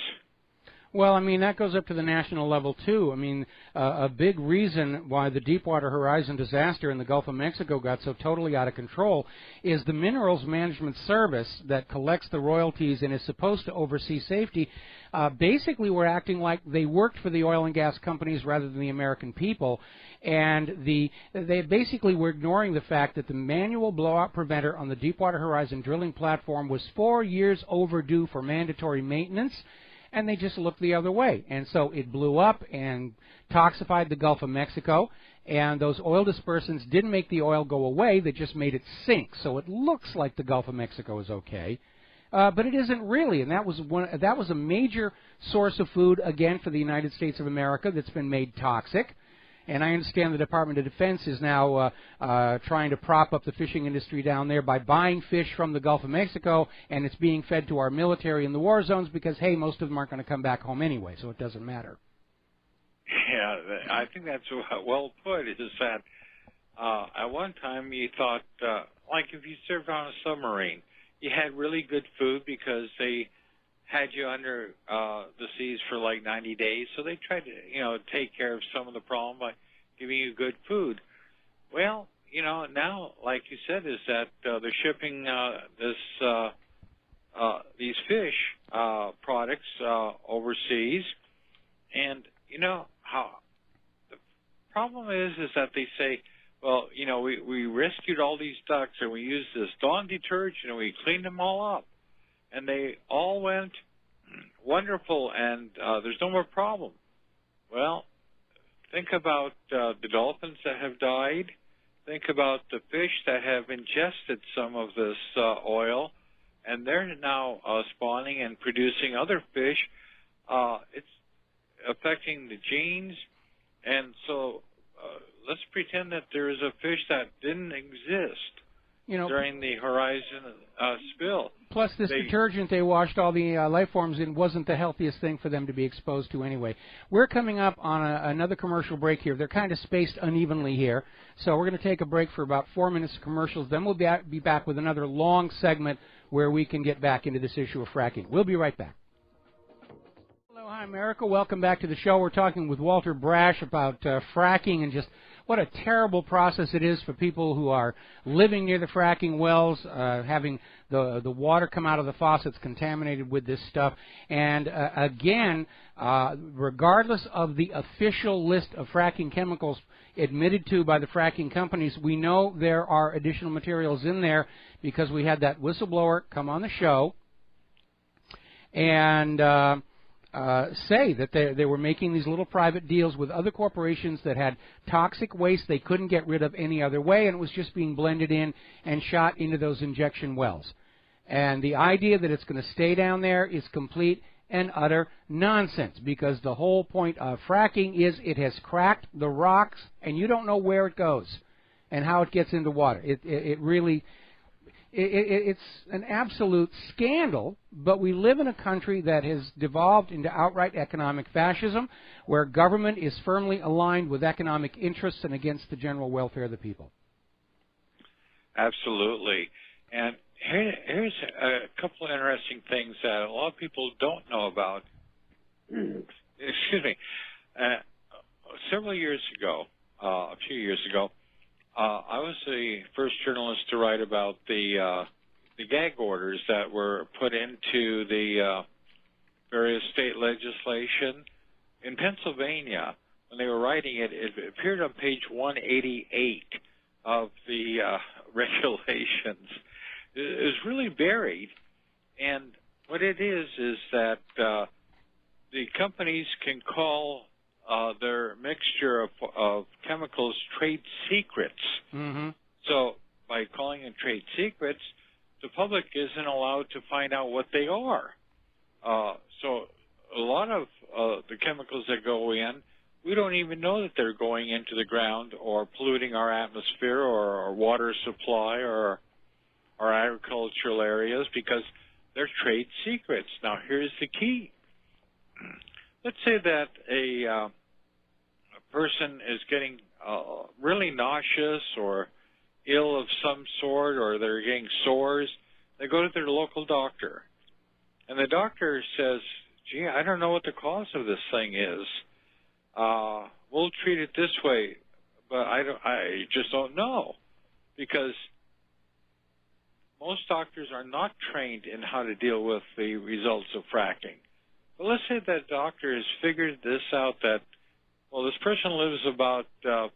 Well, I mean, that goes up to the national level, too. I mean, a big reason why the Deepwater Horizon disaster in the Gulf of Mexico got so totally out of control is the Minerals Management Service that collects the royalties and is supposed to oversee safety. Basically, were acting like they worked for the oil and gas companies rather than the American people. And they basically were ignoring the fact that the manual blowout preventer on the Deepwater Horizon drilling platform was 4 years overdue for mandatory maintenance. And they just looked the other way. And so it blew up and toxified the Gulf of Mexico. And those oil dispersants didn't make the oil go away. They just made it sink. So it looks like the Gulf of Mexico is okay. But it isn't really. And that was a major source of food, again, for the United States of America that's been made toxic. And I understand the Department of Defense is now trying to prop up the fishing industry down there by buying fish from the Gulf of Mexico, and it's being fed to our military in the war zones because, hey, most of them aren't going to come back home anyway, so it doesn't matter. Yeah, I think that's well put, is that at one time you thought, like if you served on a submarine, you had really good food because they had you under the seas for like 90 days, so they tried to, take care of some of the problem by giving you good food. Well, now, like you said, is that they're shipping these fish products overseas, and how the problem is that they say, well, we rescued all these ducks and we used this Dawn detergent and we cleaned them all up, and they all went wonderful, and there's no more problem. Well, think about the dolphins that have died. Think about the fish that have ingested some of this oil, and they're now spawning and producing other fish. It's affecting the genes, and so let's pretend that there is a fish that didn't exist during the Horizon spill. Plus, this detergent they washed all the life forms in wasn't the healthiest thing for them to be exposed to anyway. We're coming up on another commercial break here. They're kind of spaced unevenly here, so we're going to take a break for about 4 minutes of commercials. Then we'll be back with another long segment where we can get back into this issue of fracking. We'll be right back. Hello, hi, America. Welcome back to the show. We're talking with Walter Brash about fracking and just what a terrible process it is for people who are living near the fracking wells, having the water come out of the faucets contaminated with this stuff. And again, regardless of the official list of fracking chemicals admitted to by the fracking companies, we know there are additional materials in there because we had that whistleblower come on the show and say that they were making these little private deals with other corporations that had toxic waste they couldn't get rid of any other way, and it was just being blended in and shot into those injection wells. And the idea that it's going to stay down there is complete and utter nonsense, because the whole point of fracking is it has cracked the rocks, and you don't know where it goes and how it gets into water. It's an absolute scandal, but we live in a country that has devolved into outright economic fascism, where government is firmly aligned with economic interests and against the general welfare of the people. Absolutely. And here's a couple of interesting things that a lot of people don't know about. Excuse me. Several years ago, a few years ago, I was the first journalist to write about the gag orders that were put into the various state legislation. In Pennsylvania, when they were writing it, it appeared on page 188 of the regulations. It was really buried, and what it is that the companies can call their mixture of chemicals trade secrets. Mm-hmm. So by calling them trade secrets, the public isn't allowed to find out what they are. So a lot of the chemicals that go in, we don't even know that they're going into the ground or polluting our atmosphere or our water supply or our agricultural areas, because they're trade secrets. Now, here's the key. Let's say that a person is getting really nauseous or ill of some sort, or they're getting sores. They go to their local doctor, and the doctor says, gee, I don't know what the cause of this thing is. We'll treat it this way, but I just don't know, because most doctors are not trained in how to deal with the results of fracking. But let's say that doctor has figured this out, that, well, this person lives about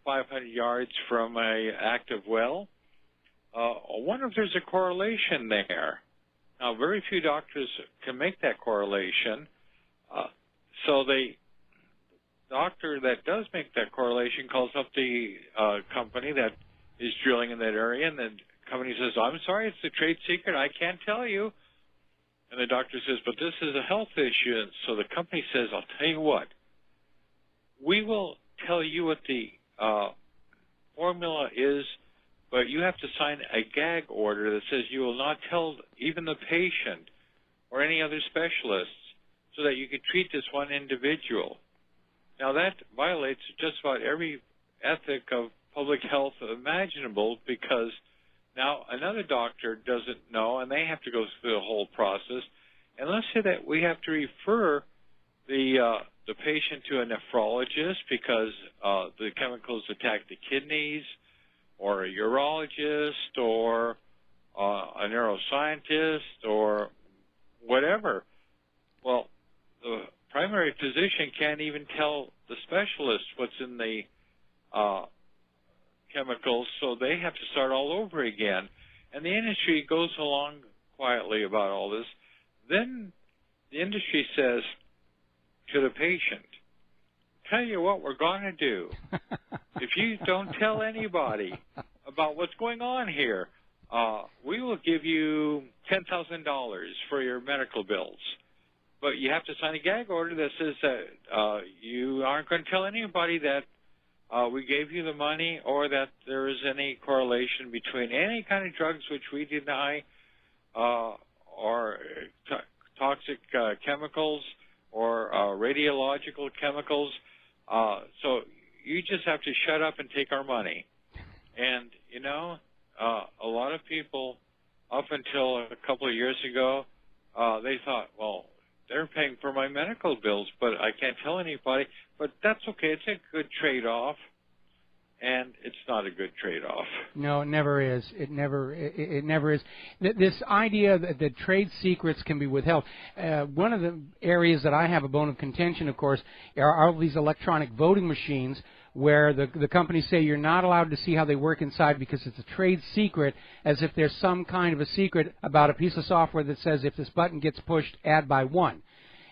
500 yards from a active well. I wonder if there's a correlation there. Now, very few doctors can make that correlation. So the doctor that does make that correlation calls up the company that is drilling in that area, and the company says, I'm sorry, it's a trade secret, I can't tell you. And the doctor says, but this is a health issue. And so the company says, I'll tell you what, we will tell you what the formula is, but you have to sign a gag order that says you will not tell even the patient or any other specialists, so that you can treat this one individual. Now, that violates just about every ethic of public health imaginable, because now another doctor doesn't know, and they have to go through the whole process, And let's say that we have to refer the patient to a nephrologist because the chemicals attack the kidneys, or a urologist, or a neuroscientist, or whatever. Well, the primary physician can't even tell the specialist what's in the chemicals, so they have to start all over again. And the industry goes along quietly about all this. Then the industry says to the patient, tell you what we're going to do. If you don't tell anybody about what's going on here, we will give you $10,000 for your medical bills. But you have to sign a gag order that says that you aren't going to tell anybody that we gave you the money, or that there is any correlation between any kind of drugs which we deny, or toxic chemicals, or radiological chemicals. So you just have to shut up and take our money. And, you know, a lot of people, up until a couple of years ago, they thought, well, they're paying for my medical bills, but I can't tell anybody. But that's okay. It's a good trade-off. And it's not a good trade-off. No, it never is. It never is. This idea that trade secrets can be withheld. One of the areas that I have a bone of contention, of course, are all these electronic voting machines where the companies say you're not allowed to see how they work inside because it's a trade secret, as if there's some kind of a secret about a piece of software that says if this button gets pushed, add by 1.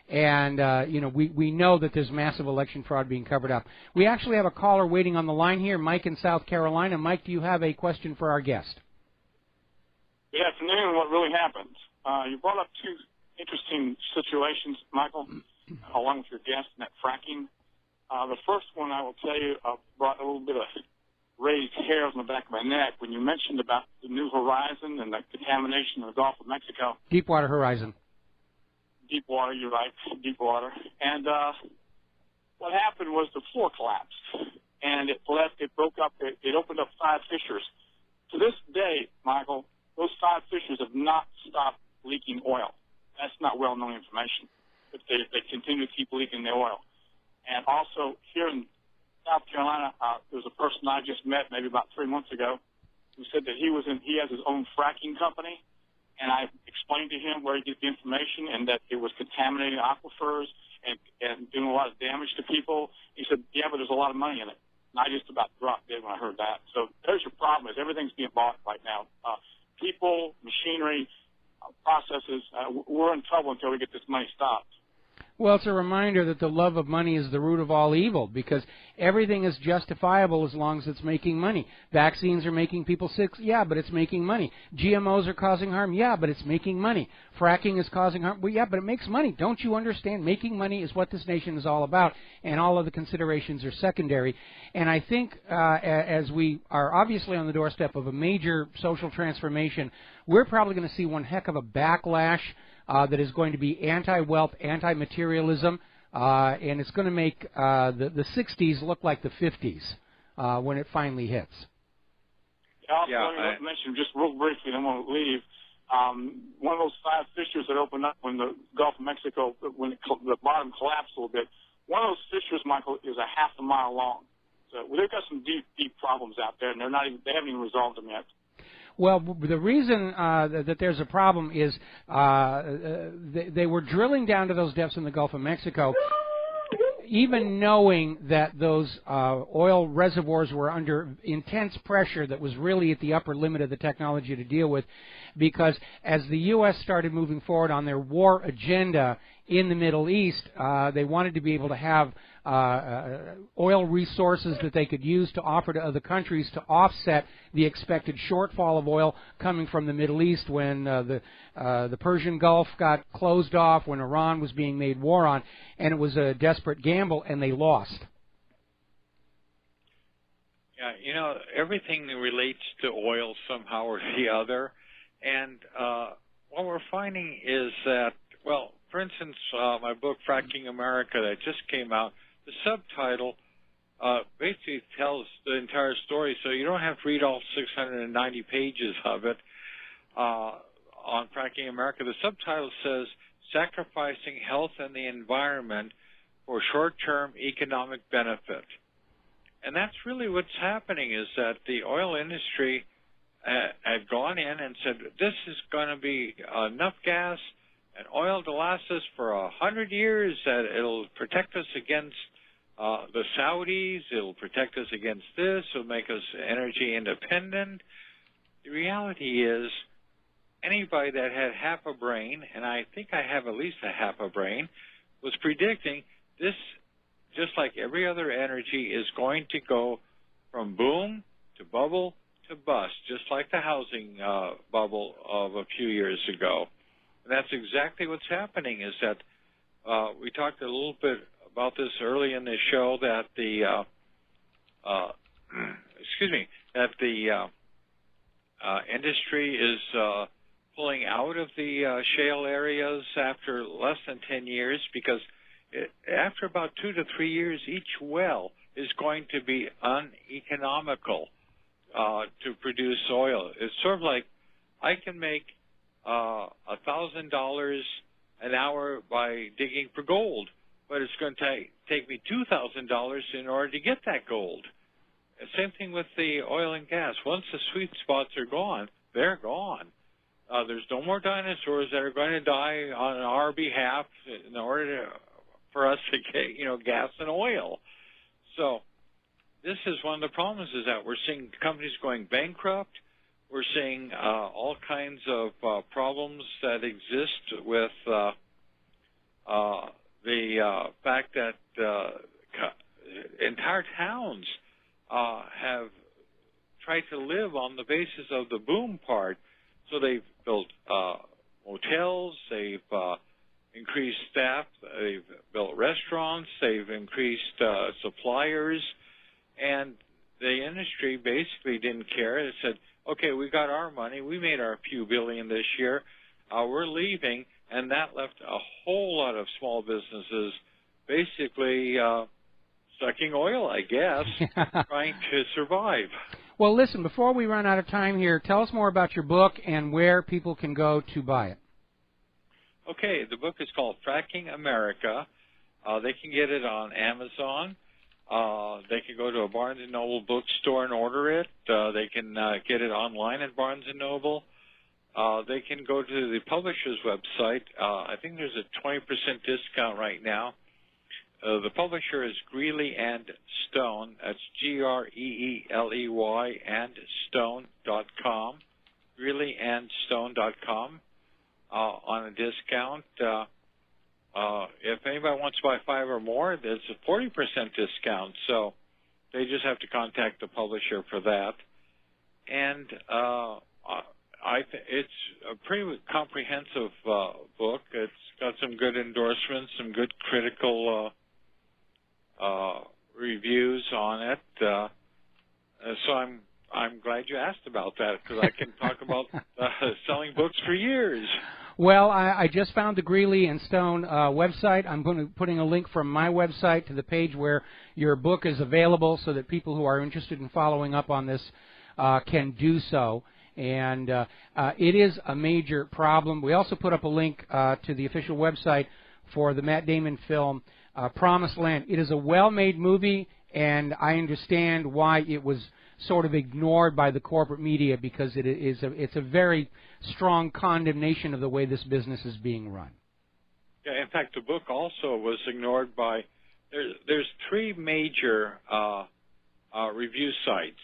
And, you know, we know that there's massive election fraud being covered up. We actually have a caller waiting on the line here, Mike in South Carolina. Mike, do you have a question for our guest? Good afternoon. What really happened? You brought up two interesting situations, Michael, along with your guest, and that fracking. The first one, I will tell you, brought a little bit of raised hairs on the back of my neck when you mentioned about the New Horizon and the contamination in the Gulf of Mexico. Deepwater Horizon. Deep water, you're right, deep water. And what happened was the floor collapsed, and it broke up, it opened up 5 fissures. To this day, Michael, those 5 fissures have not stopped leaking oil. That's not well-known information, but they continue to keep leaking the oil. And also, here in South Carolina, there was a person I just met maybe about 3 months ago who said that he has his own fracking company. And I explained to him where he gets the information and that it was contaminating aquifers and doing a lot of damage to people. He said, yeah, but there's a lot of money in it. And I just about dropped dead when I heard that. So there's your problem, is everything's being bought right now. People, machinery, processes, we're in trouble until we get this money stopped. Well, it's a reminder that the love of money is the root of all evil, because everything is justifiable as long as it's making money. Vaccines are making people sick, yeah, but it's making money. GMOs are causing harm, yeah, but it's making money. Fracking is causing harm, well, yeah, but it makes money. Don't you understand? Making money is what this nation is all about, and all of the considerations are secondary. And I think as we are obviously on the doorstep of a major social transformation, we're probably going to see one heck of a backlash that is going to be anti-wealth, anti-materialism, and it's going to make the 60s look like the 50s when it finally hits. Also, let me mention just real briefly, then we'll leave. One of those 5 fissures that opened up when the Gulf of Mexico, when the bottom collapsed a little bit, one of those fissures, Michael, is a half a mile long. So they've got some deep problems out there, and they haven't even resolved them yet. Well, the reason that there's a problem is they were drilling down to those depths in the Gulf of Mexico, even knowing that those oil reservoirs were under intense pressure that was really at the upper limit of the technology to deal with, because as the U.S. started moving forward on their war agenda in the Middle East, they wanted to be able to have oil resources that they could use to offer to other countries to offset the expected shortfall of oil coming from the Middle East when the Persian Gulf got closed off, when Iran was being made war on, and it was a desperate gamble, and they lost. Yeah, you know, everything relates to oil somehow or the other, and what we're finding is that, well, for instance, my book, Fracking America, that just came out, the subtitle basically tells the entire story, so you don't have to read all 690 pages of it on Fracking America. The subtitle says, sacrificing health and the environment for short-term economic benefit. And that's really what's happening, is that the oil industry had gone in and said, this is going to be enough gas and oil to last us for 100 years, that it'll protect us against the Saudis, it'll protect us against this, it'll make us energy independent. The reality is, anybody that had half a brain, and I think I have at least a half a brain, was predicting this, just like every other energy, is going to go from boom to bubble to bust, just like the housing bubble of a few years ago. And that's exactly what's happening, is that we talked a little bit about this early in the show, that the industry is pulling out of the shale areas after less than 10 years, because after about 2 to 3 years, each well is going to be uneconomical to produce oil. It's sort of like, I can make $1,000 an hour by digging for gold, but it's going to take me $2,000 in order to get that gold. Same thing with the oil and gas. Once the sweet spots are gone, they're gone. There's no more dinosaurs that are going to die on our behalf in order for us to get, gas and oil. So this is one of the problems, is that we're seeing companies going bankrupt. We're seeing all kinds of problems that exist with the fact that entire towns have tried to live on the basis of the boom part. So they've built motels, they've increased staff, they've built restaurants, they've increased suppliers, and the industry basically didn't care. It said, okay, we got our money, we made our few billion this year, we're leaving, and that left a whole lot of small businesses basically sucking oil, I guess, trying to survive. Well, listen, before we run out of time here, tell us more about your book and where people can go to buy it. Okay, the book is called Fracking America. They can get it on Amazon. They can go to a Barnes & Noble bookstore and order it. They can get it online at Barnes & Noble. They can go to the publisher's website. I think there's a 20% discount right now. The publisher is Greeley and Stone. That's Greeley and Stone.com. GreeleyandStone.com on a discount. If anybody wants to buy 5 or more, there's a 40% discount. So they just have to contact the publisher for that. And it's a pretty comprehensive book. It's got some good endorsements, some good critical reviews on it. So I'm glad you asked about that, because I can talk about selling books for years. Well, I just found the Greeley and Stone website. I'm putting a link from my website to the page where your book is available, so that people who are interested in following up on this can do so. And it is a major problem. We also put up a link to the official website for the Matt Damon film, Promised Land. It is a well-made movie, and I understand why it was sort of ignored by the corporate media, because it's a very strong condemnation of the way this business is being run. Yeah, in fact, the book also was ignored by, there's 3 major review sites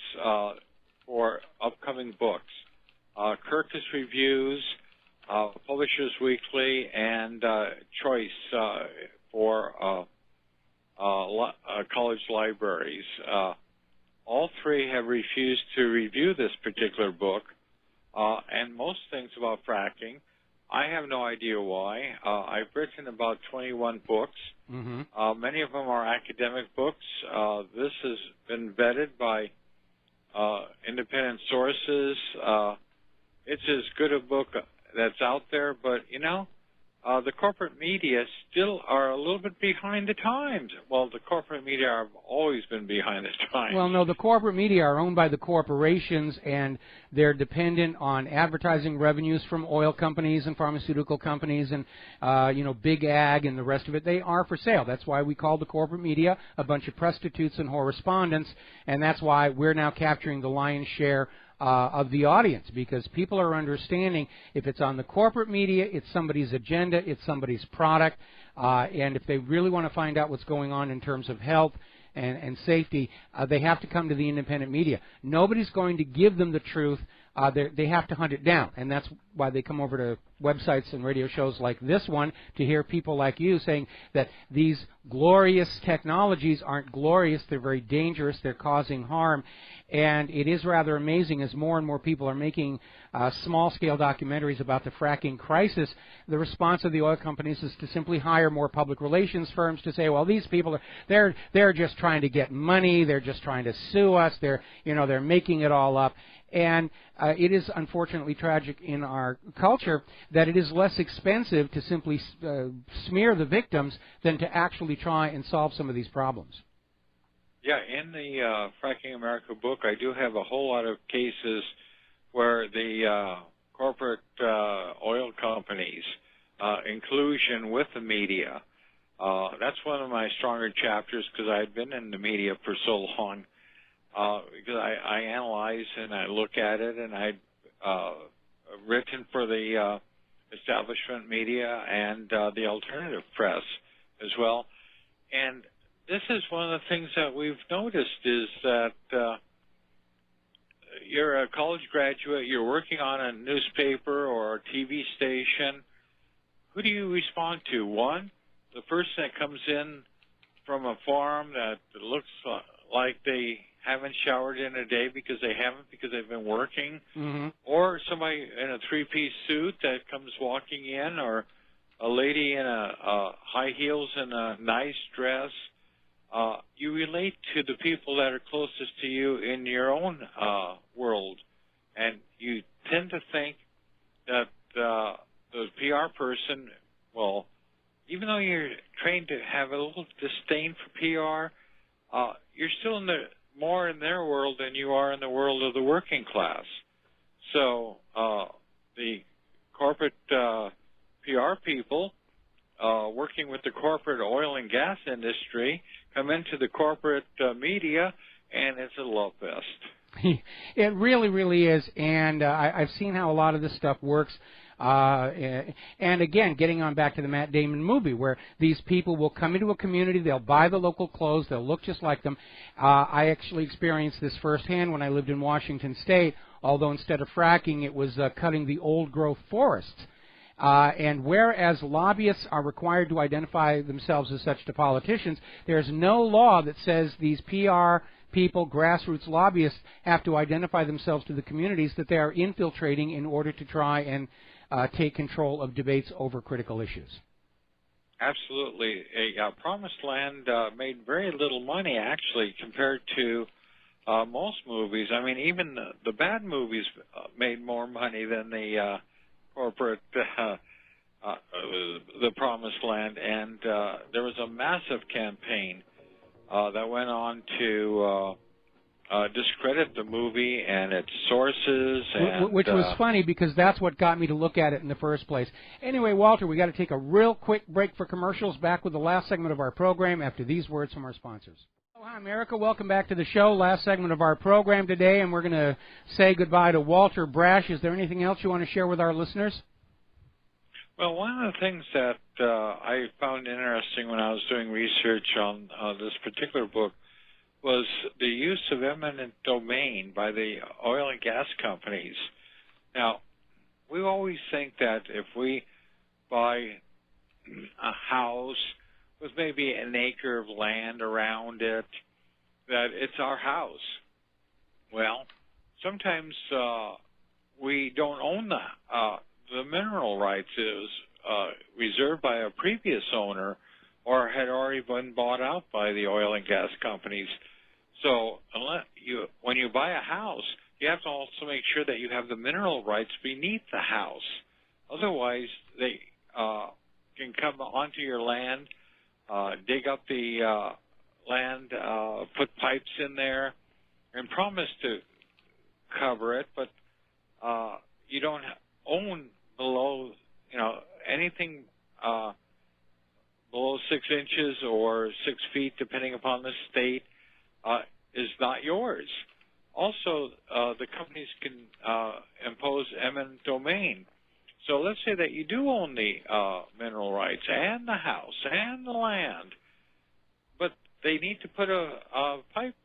for upcoming books. Kirkus Reviews, Publishers Weekly, and Choice for college libraries. All 3 have refused to review this particular book, and most things about fracking. I have no idea why. I've written about 21 books. Mm-hmm. Many of them are academic books. This has been vetted by independent sources. It's as good a book that's out there, but, the corporate media still are a little bit behind the times. Well, the corporate media have always been behind the times. Well, no, the corporate media are owned by the corporations, and they're dependent on advertising revenues from oil companies and pharmaceutical companies and, big ag and the rest of it. They are for sale. That's why we call the corporate media a bunch of prostitutes and correspondents, and that's why we're now capturing the lion's share of the audience, because people are understanding if it's on the corporate media, it's somebody's agenda, it's somebody's product, and if they really want to find out what's going on in terms of health and safety, they have to come to the independent media. Nobody's going to give them the truth. They have to hunt it down, and that's why they come over to websites and radio shows like this one to hear people like you saying that these glorious technologies aren't glorious, they're very dangerous, they're causing harm. And it is rather amazing as more and more people are making small-scale documentaries about the fracking crisis. The response of the oil companies is to simply hire more public relations firms to say, well, these people they're just trying to get money, they're just trying to sue us, they're making it all up. And it is unfortunately tragic in our culture that it is less expensive to simply smear the victims than to actually try and solve some of these problems. Yeah, in the Fracking America book, I do have a whole lot of cases where the corporate oil companies' inclusion with the media, that's one of my stronger chapters because I had been in the media for so long, because I analyze and I look at it, and I'd written for the establishment media and the alternative press as well. And this is one of the things that we've noticed is that you're a college graduate, you're working on a newspaper or a TV station. Who do you respond to? One, the person that comes in from a farm that looks like they haven't showered in a day because they've been working, or somebody in a three-piece suit that comes walking in, or a lady in a high heels and a nice dress. You relate to the people that are closest to you in your own world, and you tend to think that the PR person, well, even though you're trained to have a little disdain for PR, you're still more in their world than you are in the world of the working class. So the corporate PR people working with the corporate oil and gas industry come into the corporate media, and it's a love fest. It really, really is, and I've seen how a lot of this stuff works. And again, getting on back to the Matt Damon movie, where these people will come into a community, they'll buy the local clothes, they'll look just like them. I actually experienced this firsthand when I lived in Washington State, although instead of fracking, it was cutting the old-growth forests. And whereas lobbyists are required to identify themselves as such to politicians, there's no law that says these PR people, grassroots lobbyists, have to identify themselves to the communities that they are infiltrating in order to try and take control of debates over critical issues. Absolutely. Promised Land made very little money, actually, compared to most movies. I mean, even the bad movies made more money than the corporate, the Promised Land, and there was a massive campaign that went on to discredit the movie and its sources. And, which was funny because that's what got me to look at it in the first place. Anyway, Walter, we got to take a real quick break for commercials. Back with the last segment of our program after these words from our sponsors. Hi, America. Welcome back to the show. Last segment of our program today, and we're going to say goodbye to Walter Brash. Is there anything else you want to share with our listeners? Well, one of the things that I found interesting when I was doing research on this particular book was the use of eminent domain by the oil and gas companies. Now, we always think that if we buy a house with maybe an acre of land around it, that it's our house. Well, sometimes we don't own the mineral rights. It was reserved by a previous owner or had already been bought out by the oil and gas companies. So when you buy a house, you have to also make sure that you have the mineral rights beneath the house. Otherwise, can come onto your land, dig up the land, put pipes in there, and promise to cover it, but you don't own below, anything below 6 inches or 6 feet, depending upon the state, is not yours. Also, the companies can impose eminent domain. So let's say that you do own the mineral rights and the house and the land, but they need to put a pipe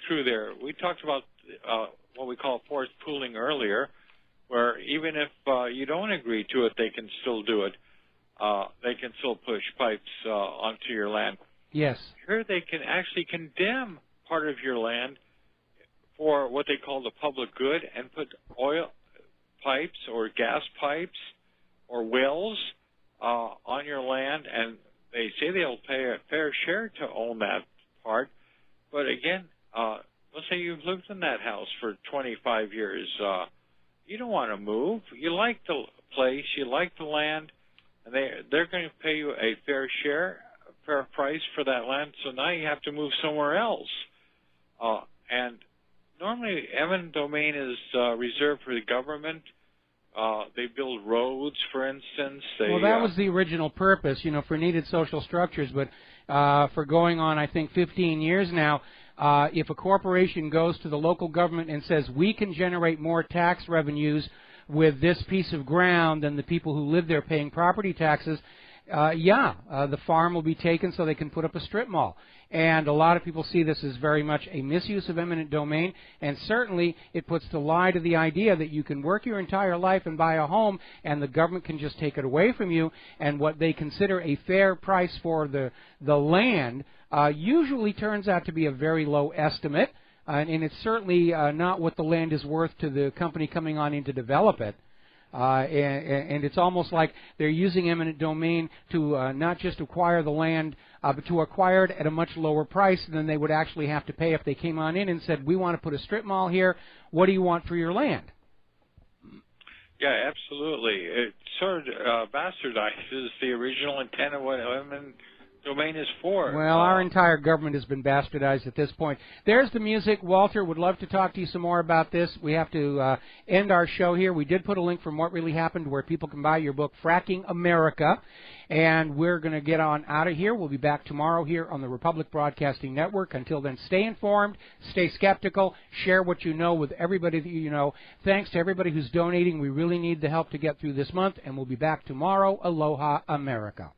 through there. We talked about what we call forced pooling earlier, where even if you don't agree to it, they can still do it. They can still push pipes onto your land. Yes. Here they can actually condemn part of your land for what they call the public good and put oil pipes or gas pipes or wells on your land, and they say they'll pay a fair share to own that part. But again, let's say you've lived in that house for 25 years. You don't want to move. You like the place. You like the land. And they're going to pay you a fair share, a fair price for that land. So now you have to move somewhere else. And normally eminent domain is reserved for the government. They build roads, for instance. Well, that was the original purpose, for needed social structures. But for going on, I think, 15 years now, if a corporation goes to the local government and says, we can generate more tax revenues with this piece of ground than the people who live there paying property taxes, the farm will be taken so they can put up a strip mall. And a lot of people see this as very much a misuse of eminent domain, and certainly it puts to lie to the idea that you can work your entire life and buy a home and the government can just take it away from you, and what they consider a fair price for the land usually turns out to be a very low estimate, and it's certainly not what the land is worth to the company coming on in to develop it. And it's almost like they're using eminent domain to not just acquire the land, but to acquire it at a much lower price than they would actually have to pay if they came on in and said, we want to put a strip mall here. What do you want for your land? Yeah, absolutely. It sort of bastardizes the original intent of what eminent domain is for. Well, our entire government has been bastardized at this point. There's the music. Walter, would love to talk to you some more about this. We have to end our show here. We did put a link from What Really Happened where people can buy your book, Fracking America. And we're going to get on out of here. We'll be back tomorrow here on the Republic Broadcasting Network. Until then, stay informed, stay skeptical, share what you know with everybody that you know. Thanks to everybody who's donating. We really need the help to get through this month, and we'll be back tomorrow. Aloha, America.